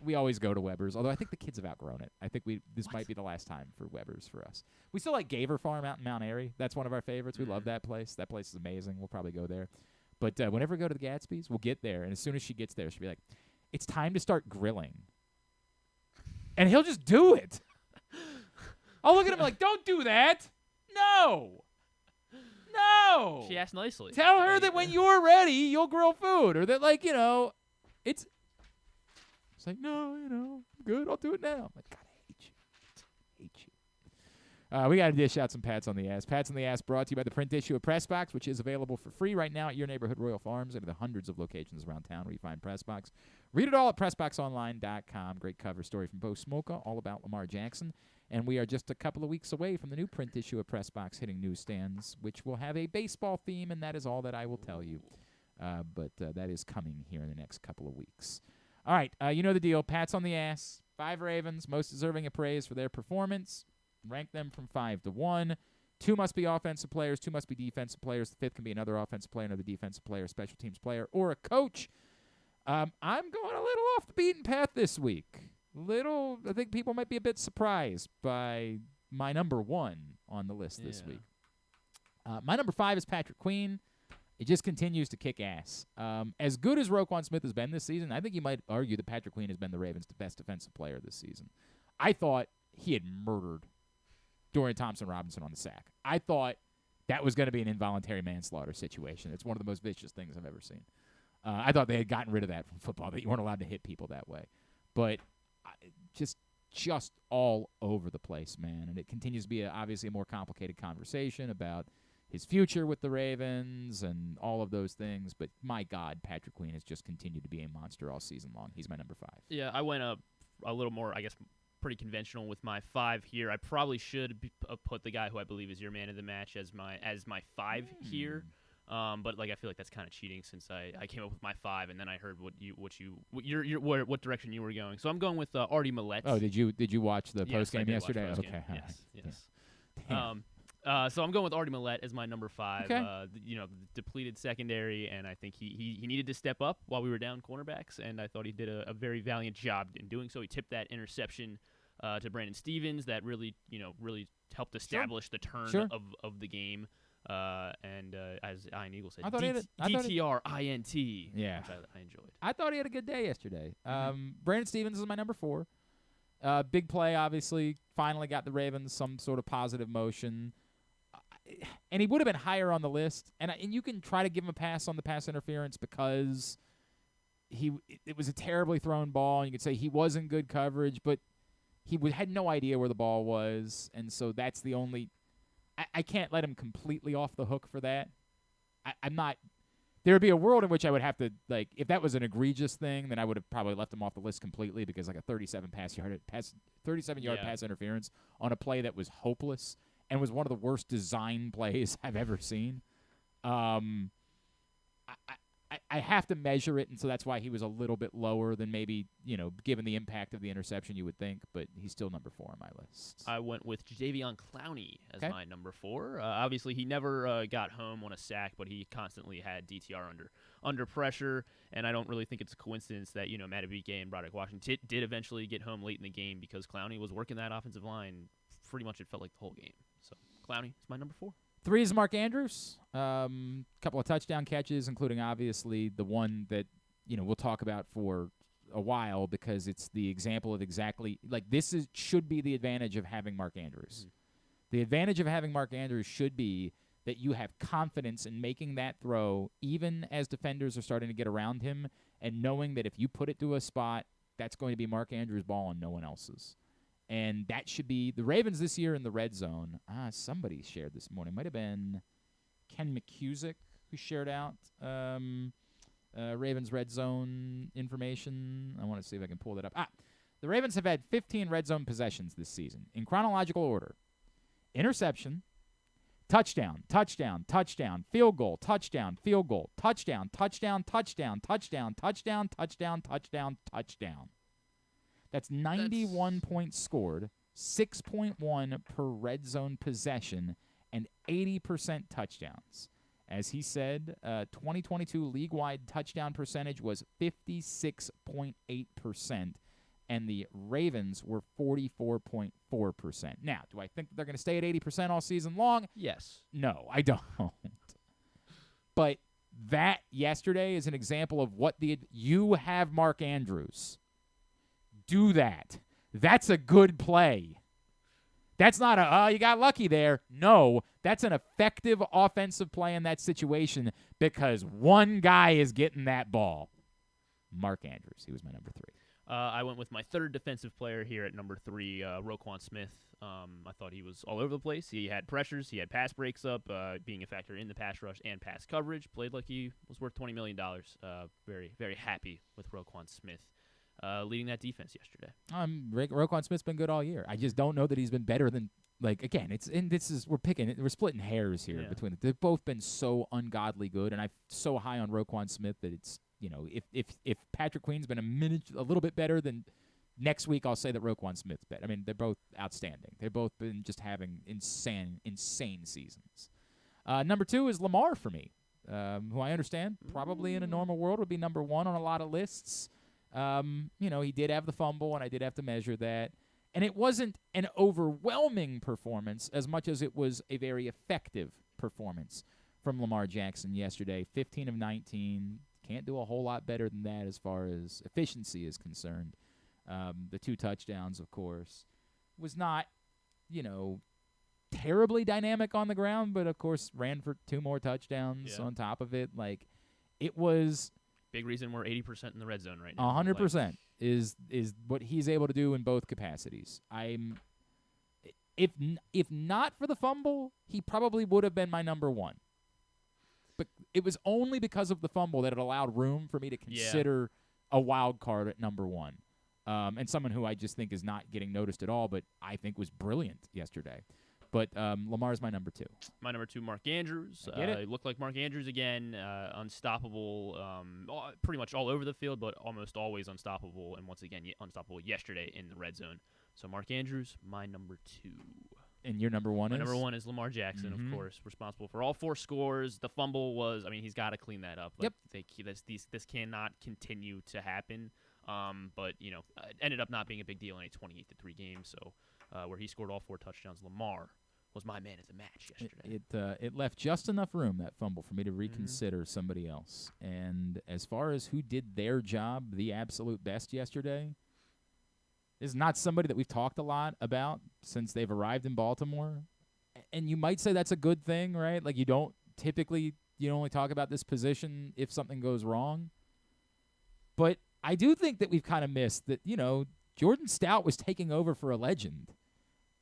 We always go to Weber's, although I think the kids have outgrown it. I think this might be the last time for Weber's for us. We still like Gaver Farm out in Mount Airy. That's one of our favorites. We love that place. That place is amazing. We'll probably go there. But whenever we go to the Gatsby's, we'll get there, and as soon as she gets there, she'll be like, "It's time to start grilling." And he'll just do it. I'll look at him like, don't do that. No. She asked nicely. Tell her that when you're ready, you'll grill food. Or that, like, it's like, no, I'm good. I'll do it now. I'm like, God, I hate you. We got to dish out some pats on the ass. Pats on the ass brought to you by the print issue of Pressbox, which is available for free right now at your neighborhood Royal Farms and the hundreds of locations around town where you find Pressbox. Read it all at PressBoxOnline.com. Great cover story from Bo Smolka, all about Lamar Jackson. And we are just a couple of weeks away from the new print issue of Pressbox hitting newsstands, which will have a baseball theme, and that is all that I will tell you. But that is coming here in the next couple of weeks. All right, you know the deal. Pats on the ass. 5 Ravens, most deserving of praise for their performance. Rank them from 5 to 1. 2 must be offensive players. 2 must be defensive players. The 5th can be another offensive player, another defensive player, special teams player, or a coach. I'm going a little off the beaten path this week. I think people might be a bit surprised by my number 1 on the list this week. My number 5 is Patrick Queen. It just continues to kick ass. As good as Roquan Smith has been this season, I think you might argue that Patrick Queen has been the Ravens' best defensive player this season. I thought he had murdered Dorian Thompson-Robinson on the sack. I thought that was going to be an involuntary manslaughter situation. It's one of the most vicious things I've ever seen. I thought they had gotten rid of that from football, that you weren't allowed to hit people that way. But just all over the place, man. And it continues to be obviously a more complicated conversation about his future with the Ravens and all of those things. But my God, Patrick Queen has just continued to be a monster all season long. He's my number 5. Yeah, I went a little more, I guess, pretty conventional with my 5 here. I probably should put the guy who I believe is your man of the match as my 5 here. But like I feel like that's kind of cheating since I came up with my 5 and then I heard what direction you were going. So I'm going with Artie Millette. Oh, did you watch the post game yesterday? Okay, yes. So I'm going with Artie Millette as my number 5. Okay. Depleted secondary, and I think he needed to step up while we were down cornerbacks, and I thought he did a very valiant job in doing so. He tipped that interception to Brandon Stevens that really helped establish the turn of the game. And as Ian Eagle said, DTR-INT, yeah, which I enjoyed. I thought he had a good day yesterday. Brandon Stevens is my number 4. Big play, obviously. Finally got the Ravens some sort of positive motion. And he would have been higher on the list. And you can try to give him a pass on the pass interference because it was a terribly thrown ball. And you could say he was in good coverage, but he had no idea where the ball was. And so that's the only – I can't let him completely off the hook for that. I'm not – there would be a world in which I would have to, like, if that was an egregious thing, then I would have probably left him off the list completely because, like, a 37-yard pass interference on a play that was hopeless and was one of the worst design plays I've ever seen. I have to measure it, and so that's why he was a little bit lower than maybe, given the impact of the interception you would think, but he's still number 4 on my list. I went with Jadeveon Clowney as my number 4. Obviously, he never got home on a sack, but he constantly had DTR under pressure, and I don't really think it's a coincidence that, Madubuike and Broderick Washington did eventually get home late in the game because Clowney was working that offensive line pretty much, it felt like, the whole game. So Clowney is my number 4. 3 is Mark Andrews. Couple of touchdown catches, including obviously the one that we'll talk about for a while because it's the example of exactly like should be the advantage of having Mark Andrews. Mm-hmm. The advantage of having Mark Andrews should be that you have confidence in making that throw, even as defenders are starting to get around him, and knowing that if you put it to a spot, that's going to be Mark Andrews' ball and no one else's. And that should be the Ravens this year in the red zone. Somebody shared this morning. Might have been Ken McCusick who shared out Ravens red zone information. I want to see if I can pull that up. The Ravens have had 15 red zone possessions this season in chronological order. Interception, touchdown, touchdown, touchdown, field goal, touchdown, field goal, touchdown, touchdown, touchdown, touchdown, touchdown, touchdown, touchdown, touchdown. That's 91 points scored, 6.1 per red zone possession, and 80% touchdowns. As he said, 2022 league-wide touchdown percentage was 56.8%, and the Ravens were 44.4%. Now, do I think they're going to stay at 80% all season long? Yes. No, I don't. But that yesterday is an example of what you have Mark Andrews. Do that. That's a good play. That's not you got lucky there. No, that's an effective offensive play in that situation because one guy is getting that ball. Mark Andrews. He was my number 3. I went with my 3rd defensive player here at number 3, Roquan Smith. I thought he was all over the place. He had pressures. He had pass breaks up, being a factor in the pass rush and pass coverage. Played like he was worth $20 million. Very, very happy with Roquan Smith. Leading that defense yesterday. Roquan Smith's been good all year. I just don't know that he's been better than we're splitting hairs here between them. They've both been so ungodly good, and I'm so high on Roquan Smith that it's if Patrick Queen's been a little bit better, then next week I'll say that Roquan Smith's better. I mean, they're both outstanding. They've both been just having insane seasons. Number 2 is Lamar for me, who I understand probably in a normal world would be number 1 on a lot of lists. He did have the fumble, and I did have to measure that. And it wasn't an overwhelming performance as much as it was a very effective performance from Lamar Jackson yesterday. 15 of 19. Can't do a whole lot better than that as far as efficiency is concerned. The 2 touchdowns, of course, was not, terribly dynamic on the ground, but, of course, ran for 2 more touchdowns on top of it. Like, it was – big reason we're 80% in the red zone right now. 100% is what he's able to do in both capacities. If not for the fumble, he probably would have been my number 1. But it was only because of the fumble that it allowed room for me to consider a wild card at number 1. And someone who I just think is not getting noticed at all, but I think was brilliant yesterday. But Lamar's my number 2. My number 2, Mark Andrews. It looked like Mark Andrews again, unstoppable, pretty much all over the field, but almost always unstoppable. And once again, unstoppable yesterday in the red zone. So Mark Andrews, my number 2. And your number one My is? number one is Lamar Jackson, of course, responsible for all 4 scores. The fumble was, he's got to clean that up. Like, this cannot continue to happen. But, it ended up not being a big deal in a 28-3 game. So, where he scored all 4 touchdowns, Lamar was my man of the match yesterday. It left just enough room, that fumble, for me to reconsider somebody else. And as far as who did their job the absolute best yesterday, is not somebody that we've talked a lot about since they've arrived in Baltimore. And you might say that's a good thing, right? Like, you only talk about this position if something goes wrong. But I do think that we've kind of missed that, Jordan Stout was taking over for a legend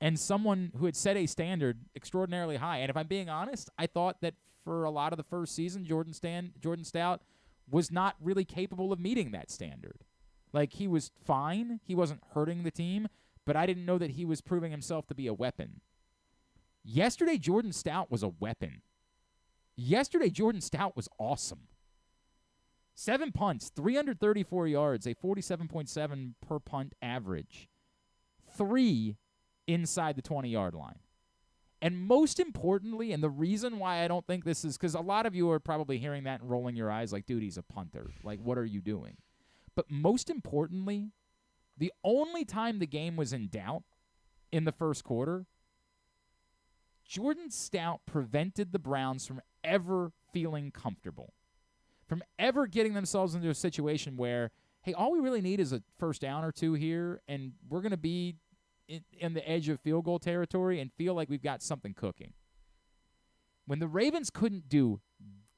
and someone who had set a standard extraordinarily high. And if I'm being honest, I thought that for a lot of the first season, Jordan Stout was not really capable of meeting that standard. Like, he was fine. He wasn't hurting the team, but I didn't know that he was proving himself to be a weapon. Yesterday, Jordan Stout was a weapon. Yesterday, Jordan Stout was awesome. 7 punts, 334 yards, a 47.7 per punt average. 3 inside the 20-yard line. And most importantly, and the reason why I don't think this is, because a lot of you are probably hearing that and rolling your eyes like, dude, he's a punter. Like, what are you doing? But most importantly, the only time the game was in doubt in the first quarter, Jordan Stout prevented the Browns from ever feeling comfortable, from ever getting themselves into a situation where, hey, all we really need is a first down or 2 here, and we're going to be in the edge of field goal territory and feel like we've got something cooking. When the Ravens couldn't do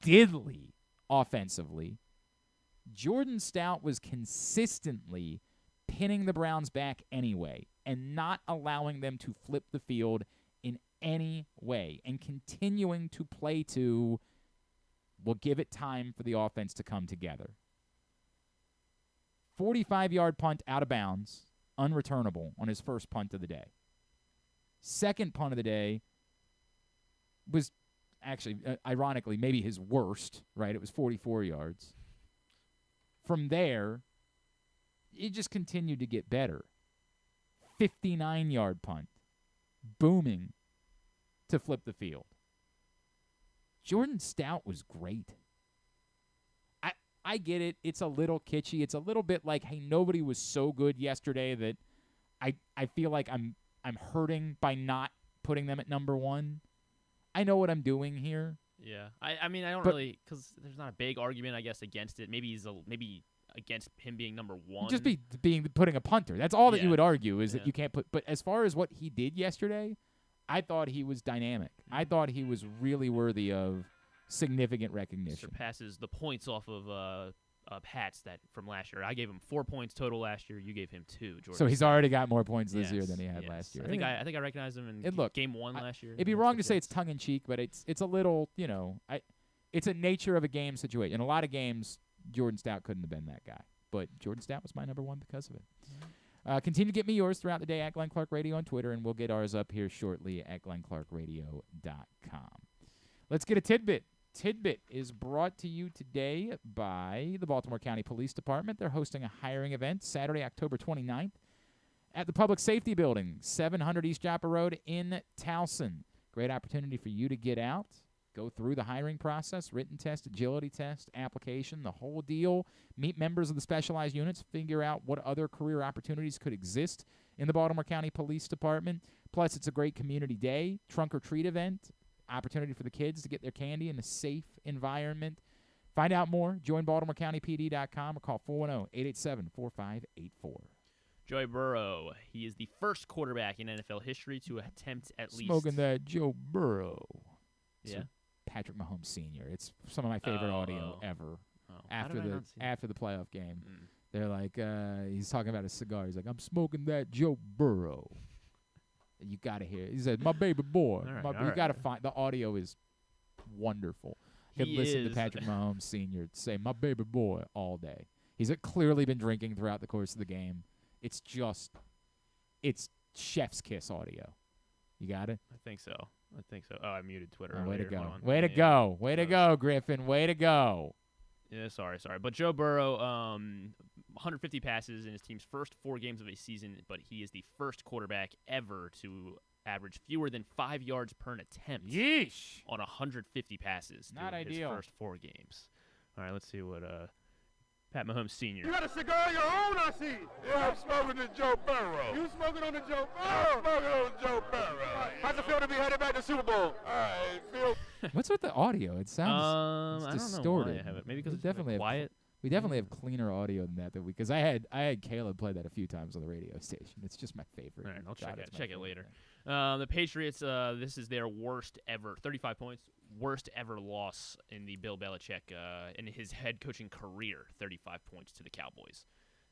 diddly offensively, Jordan Stout was consistently pinning the Browns back anyway and not allowing them to flip the field in any way and continuing to play to, we'll give it time for the offense to come together. 45-yard punt out of bounds, unreturnable on his first punt of the day. Second punt of the day was actually, ironically, maybe his worst, right? It was 44 yards. From there, it just continued to get better. 59-yard punt, booming to flip the field. Jordan Stout was great. I get it. It's a little kitschy. It's a little bit like, hey, nobody was so good yesterday that I feel like I'm hurting by not putting them at number 1. I know what I'm doing here. Yeah, I mean, I don't really, because there's not a big argument, I guess, against it. Maybe maybe against him being number 1. Just putting a punter. That's all that you would argue is that you can't put. But as far as what he did yesterday, I thought he was dynamic. I thought he was really worthy of significant recognition. Surpasses the points off of Pats that from last year. I gave him 4 points total last year. You gave him 2. Jordan. So he's already got more points this year than he had last year. I think I recognized him in game 1 last year. It'd be wrong to say it's tongue in cheek, but it's a little, it's a nature of a game situation. In a lot of games, Jordan Stout couldn't have been that guy, but Jordan Stout was my number 1 because of it. Continue to get me yours throughout the day at Glenn Clark Radio on Twitter, and we'll get ours up here shortly at glennclarkradio.com. Let's get a tidbit. Tidbit is brought to you today by the Baltimore County Police Department. They're hosting a hiring event Saturday, October 29th at the Public Safety Building, 700 East Joppa Road in Towson. Great opportunity for you to get out, go through the hiring process, written test, agility test, application, the whole deal, meet members of the specialized units, figure out what other career opportunities could exist in the Baltimore County Police Department. Plus, it's a great community day, trunk or treat event, opportunity for the kids to get their candy in a safe environment. Find out more. Join BaltimoreCountyPD.com or call 410-887-4584. Joey Burrow, he is the first quarterback in NFL history to attempt at least... Smoking that Joe Burrow. Yeah. Patrick Mahomes Sr. It's some of my favorite audio ever. After the playoff game. They're like, he's talking about a cigar. He's like, I'm smoking that Joe Burrow. You got to hear it. He said, my baby boy. You got to find, the audio is wonderful. You can listen to Patrick Mahomes Sr. say, my baby boy, all day. He's clearly been drinking throughout the course of the game. It's chef's kiss audio. You got it? I think so. Oh, I muted Twitter. Way to go. Way to go. Way to go, Griffin. Way to go. Yeah, sorry. But Joe Burrow, 150 passes in his team's first 4 games of a season, but he is the first quarterback ever to averaged fewer than 5 yards per attempt. Yeesh. On 150 passes. Not during ideal. His first 4 games. All right, let's see what Pat Mahomes Sr. You got a cigar of your own, I see. Yeah, I'm smoking the Joe Burrow. You smoking on the Joe Burrow? I'm smoking on the Joe Burrow. How's it feel to be headed back to Super Bowl? I feel. What's with the audio? It sounds I distorted. don't know why I have it. Maybe because it's definitely quiet. We definitely have cleaner audio than that because I had Caleb play that a few times on the radio station. It's just my favorite. All right, I'll God, check it later. thing. The Patriots, this is their worst ever, 35 points, worst ever loss in the Bill Belichick in his head coaching career, 35 points to the Cowboys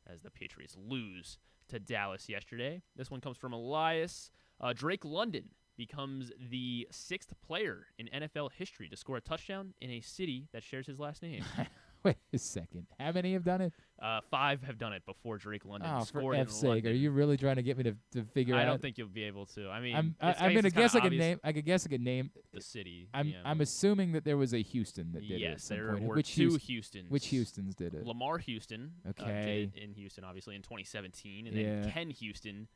as the Patriots lose to Dallas yesterday. This one comes from Elias. Drake London becomes the 6th player in NFL history to score a touchdown in a city that shares his last name. Wait a second. How many have done it? 5 have done it before Drake London For scored F's in sake, London. are you really trying to get me to figure out? I don't think you'll be able to. I mean, I'm it's gonna guess I kinda could obvious. name. I could guess I could name The city. I'm assuming that there was a Houston that did it. Yes, at some there point. were Which 2 Houston- Houstons. Which Houstons did it? Lamar Houston Okay. did it in Houston, obviously, in 2017. And Yeah. then Ken Houston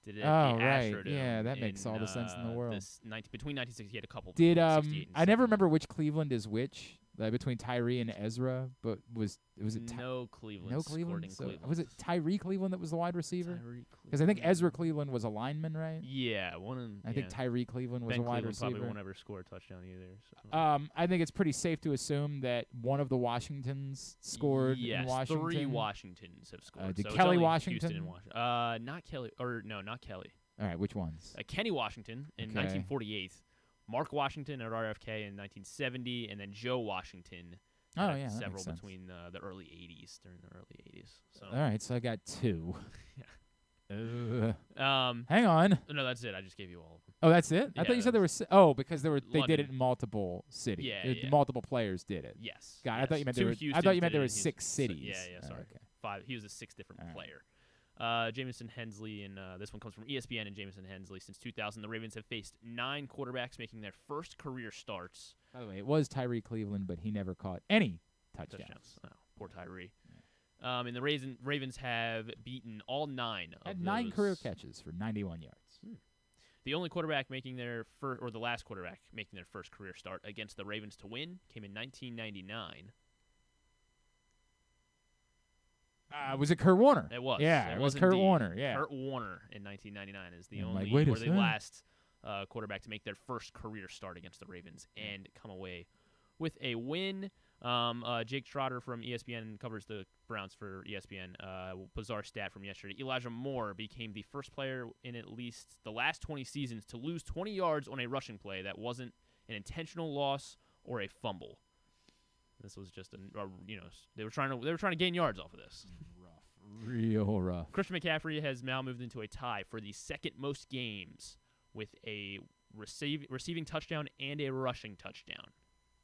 did it Oh, at the right. Astrodome. Yeah, that makes all the sense in the world. Between 1960, he had a couple. Did between 68 and I never 71. remember which Cleveland is which between Tyree and Ezra, but was it No Cleveland. no scored Cleveland? in So Cleveland. was it Tyree Cleveland that was the wide receiver? Tyree Because I think Cleveland. Ezra Cleveland was a lineman, right? Yeah, one of. I think Tyree Cleveland was Ben a wide Cleveland receiver. probably won't ever score a touchdown either. So. I think it's pretty safe to assume that one of the Washingtons scored yes, in Washington. 3 Washingtons have scored. Did so it's Kelly only Washington? Houston and Washington. Not Kelly. Or no, not Kelly. All right, which ones? Kenny Washington in Okay. 1948, Mark Washington at RFK in 1970, and then Joe Washington. Oh, had yeah, that several makes sense. between the early 80s, during the early 80s. So. All right, so I got 2. Yeah. Hang on. No, that's it. I just gave you all of them. Oh, that's it. I Yeah, thought you said there were. Because they did London. it in multiple cities. Yeah, yeah. Multiple players did it. Yes. God, I yes. thought you meant 2 there were. I Houstons thought you meant did there it were in 6 Houston. cities. Yeah, Oh, sorry. okay. 5. He was a 6th different All right. player. Jamison Hensley, and this one comes from ESPN and Jamison Hensley. Since 2000, the Ravens have faced 9 quarterbacks making their first career starts. By the way, it was Tyree Cleveland, but he never caught any touchdowns. Oh, poor Tyree. And the Ravens have beaten all 9 of Had 9 those. career catches for 91 yards. The only quarterback making their first, or the last quarterback making their first career start against the Ravens to win came in 1999. Was it Kurt Warner? It was. Yeah, it was Kurt indeed. Warner. Yeah. Kurt Warner in 1999 is the I'm only like, wait a or the second. last quarterback to make their first career start against the Ravens and come away with a win. Jake Trotter from ESPN covers the Browns for ESPN. Bizarre stat from yesterday. Elijah Moore became the first player in at least the last 20 seasons to lose 20 yards on a rushing play that wasn't an intentional loss or a fumble. This was just they were trying to gain yards off of this. Real rough. Christian McCaffrey has now moved into a tie for the second most games with a receiving touchdown and a rushing touchdown.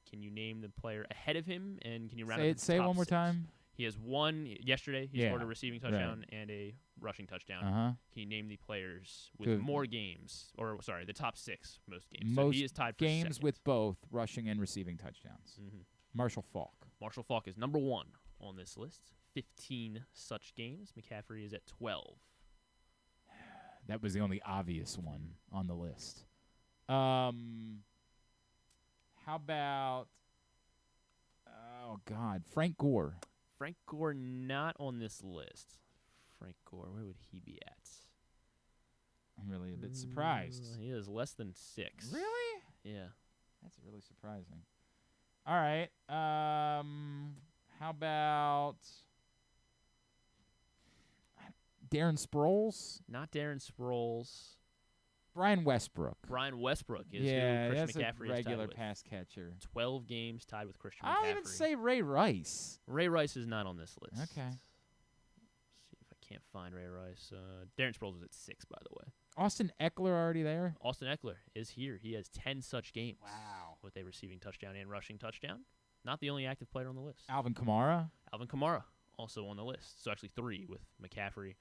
Can you name the player ahead of him, and can you round up the Say it top one more 6? time. He has won yesterday. He Yeah, scored a receiving touchdown and a rushing touchdown. Uh-huh. Can you name the players with Good. more games, or sorry, the top 6 most games? Most so he is tied for games second. with both rushing and receiving touchdowns. Mm-hmm. Marshall Faulk. Marshall Faulk is number 1 on this list. 15 such games. McCaffrey is at 12. That was the only obvious one on the list. How about? Oh God, Frank Gore. Frank Gore not on this list. Frank Gore, where would he be at? I'm really a bit surprised. He is less than 6. Really? Yeah. That's really surprising. All right. How about Darren Sproles? Not Darren Sproles. Brian Westbrook. Brian Westbrook is yeah, who that's Christian a McCaffrey regular is tied with. pass catcher. 12 games tied with Christian McCaffrey. I'll even say Ray Rice. Ray Rice is not on this list. Okay. See if I can't find Ray Rice. Darren Sproles was at 6, by the way. Austin Eckler already there? Austin Eckler is here. He has 10 such games. Wow. With a receiving touchdown and rushing touchdown. Not the only active player on the list. Alvin Kamara? Alvin Kamara also on the list. So actually 3 with McCaffrey,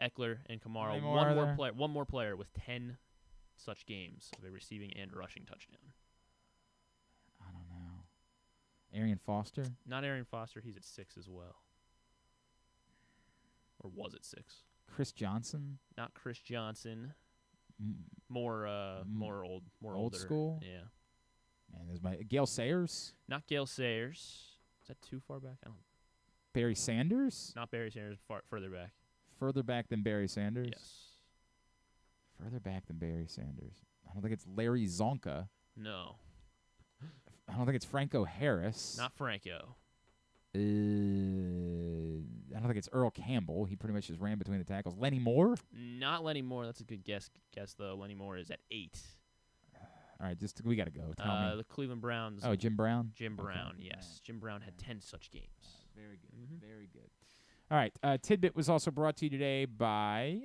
Eckler, and Kamara. One more player with 10 such games of a receiving and rushing touchdown. I don't know. Arian Foster? Not Arian Foster. He's at 6 as well. Or was at 6. Chris Johnson? Not Chris Johnson. more older school. Yeah. And there's my Gale Sayers. Not Gale Sayers. Is that too far back? I don't. Barry Sanders. Not Barry Sanders. Further back. Further back than Barry Sanders. Yes. Further back than Barry Sanders. I don't think it's Larry Zonka. No. I don't think it's Franco Harris. Not Franco. I don't think it's Earl Campbell. He pretty much just ran between the tackles. Lenny Moore? Not Lenny Moore. That's a good guess though. Lenny Moore is at 8. All right, we got to go. Tell me. The Cleveland Browns. Oh, Jim Brown? Jim Brown, Okay. yes. Right. Jim Brown had 10 such games. Very good. Very good. All right, Tidbit was also brought to you today by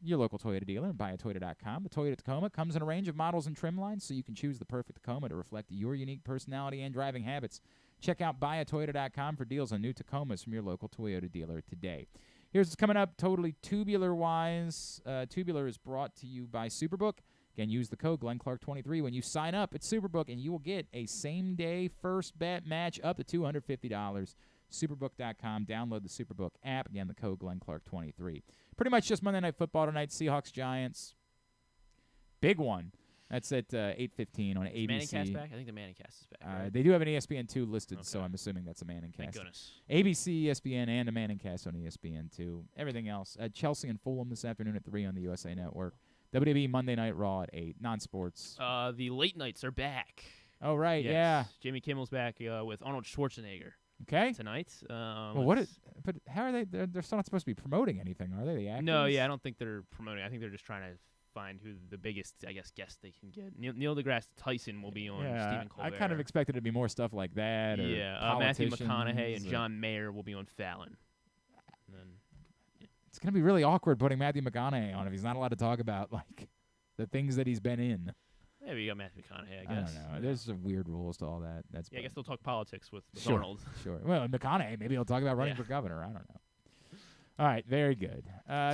your local Toyota dealer and buyatoyota.com. The Toyota Tacoma comes in a range of models and trim lines, so you can choose the perfect Tacoma to reflect your unique personality and driving habits. Check out buyatoyota.com for deals on new Tacomas from your local Toyota dealer today. Here's what's coming up totally tubular-wise. Tubular is brought to you by Superbook. Again, use the code GlennClark23 when you sign up at Superbook, and you will get a same-day first bet match up to $250. Superbook.com. Download the Superbook app. Again, the code GlennClark23. Pretty much just Monday Night Football tonight. Seahawks-Giants. Big one. That's at 8:15 on ABC. Manningcast back? I think the Manningcast is back. Right? They do have an ESPN2 listed, so I'm assuming that's a Manningcast. Thank goodness. ABC, ESPN, and a Manningcast on ESPN2. Everything else. Chelsea and Fulham this afternoon at 3 on the USA Network. WWE Monday Night Raw at 8. Non-sports. The late nights are back. Oh, right, yes. yeah. Jimmy Kimmel's back with Arnold Schwarzenegger. Okay. Tonight. But how are they? They're still not supposed to be promoting anything, are they? The actors? No, yeah, I don't think they're promoting. I think they're just trying to find who the biggest, guest they can get. Neil deGrasse Tyson will be on Stephen Colbert. I kind of expected it to be more stuff like that. Or Matthew McConaughey and John Mayer will be on Fallon. And then, it's going to be really awkward putting Matthew McConaughey on if he's not allowed to talk about like the things that he's been in. Maybe you got Matthew McConaughey, I I guess. don't know. There's some weird rules to all that. I guess they'll talk politics with sure, Arnold. Sure. Well, McConaughey, maybe he'll talk about running for governor. I don't know. All right, very good.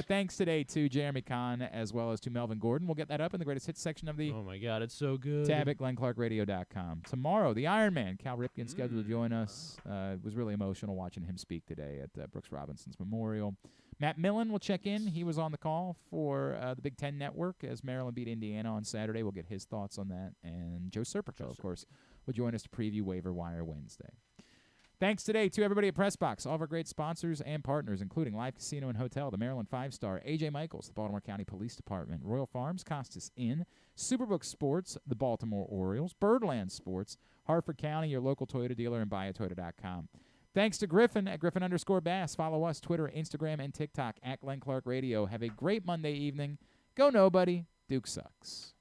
Thanks today to Jeremy Conn as well as to Melvin Gordon. We'll get that up in the greatest hits section of the Oh, my God, it's so good. tab at GlennClarkRadio.com. Tomorrow, the Iron Man, Cal Ripken, scheduled to join us. It was really emotional watching him speak today at Brooks Robinson's Memorial. Matt Millen will check in. He was on the call for the Big Ten Network as Maryland beat Indiana on Saturday. We'll get his thoughts on that. And Joe Serpico, of course, will join us to preview Waiver Wire Wednesday. Thanks today to everybody at PressBox, all of our great sponsors and partners, including Live Casino and Hotel, the Maryland 5-Star, A.J. Michaels, the Baltimore County Police Department, Royal Farms, Costas Inn, Superbook Sports, the Baltimore Orioles, Birdland Sports, Hartford County, your local Toyota dealer, and buyatoyota.com. Thanks to Griffin at Griffin_Bass. Follow us, Twitter, Instagram, and TikTok at Glenn Clark Radio. Have a great Monday evening. Go nobody. Duke sucks.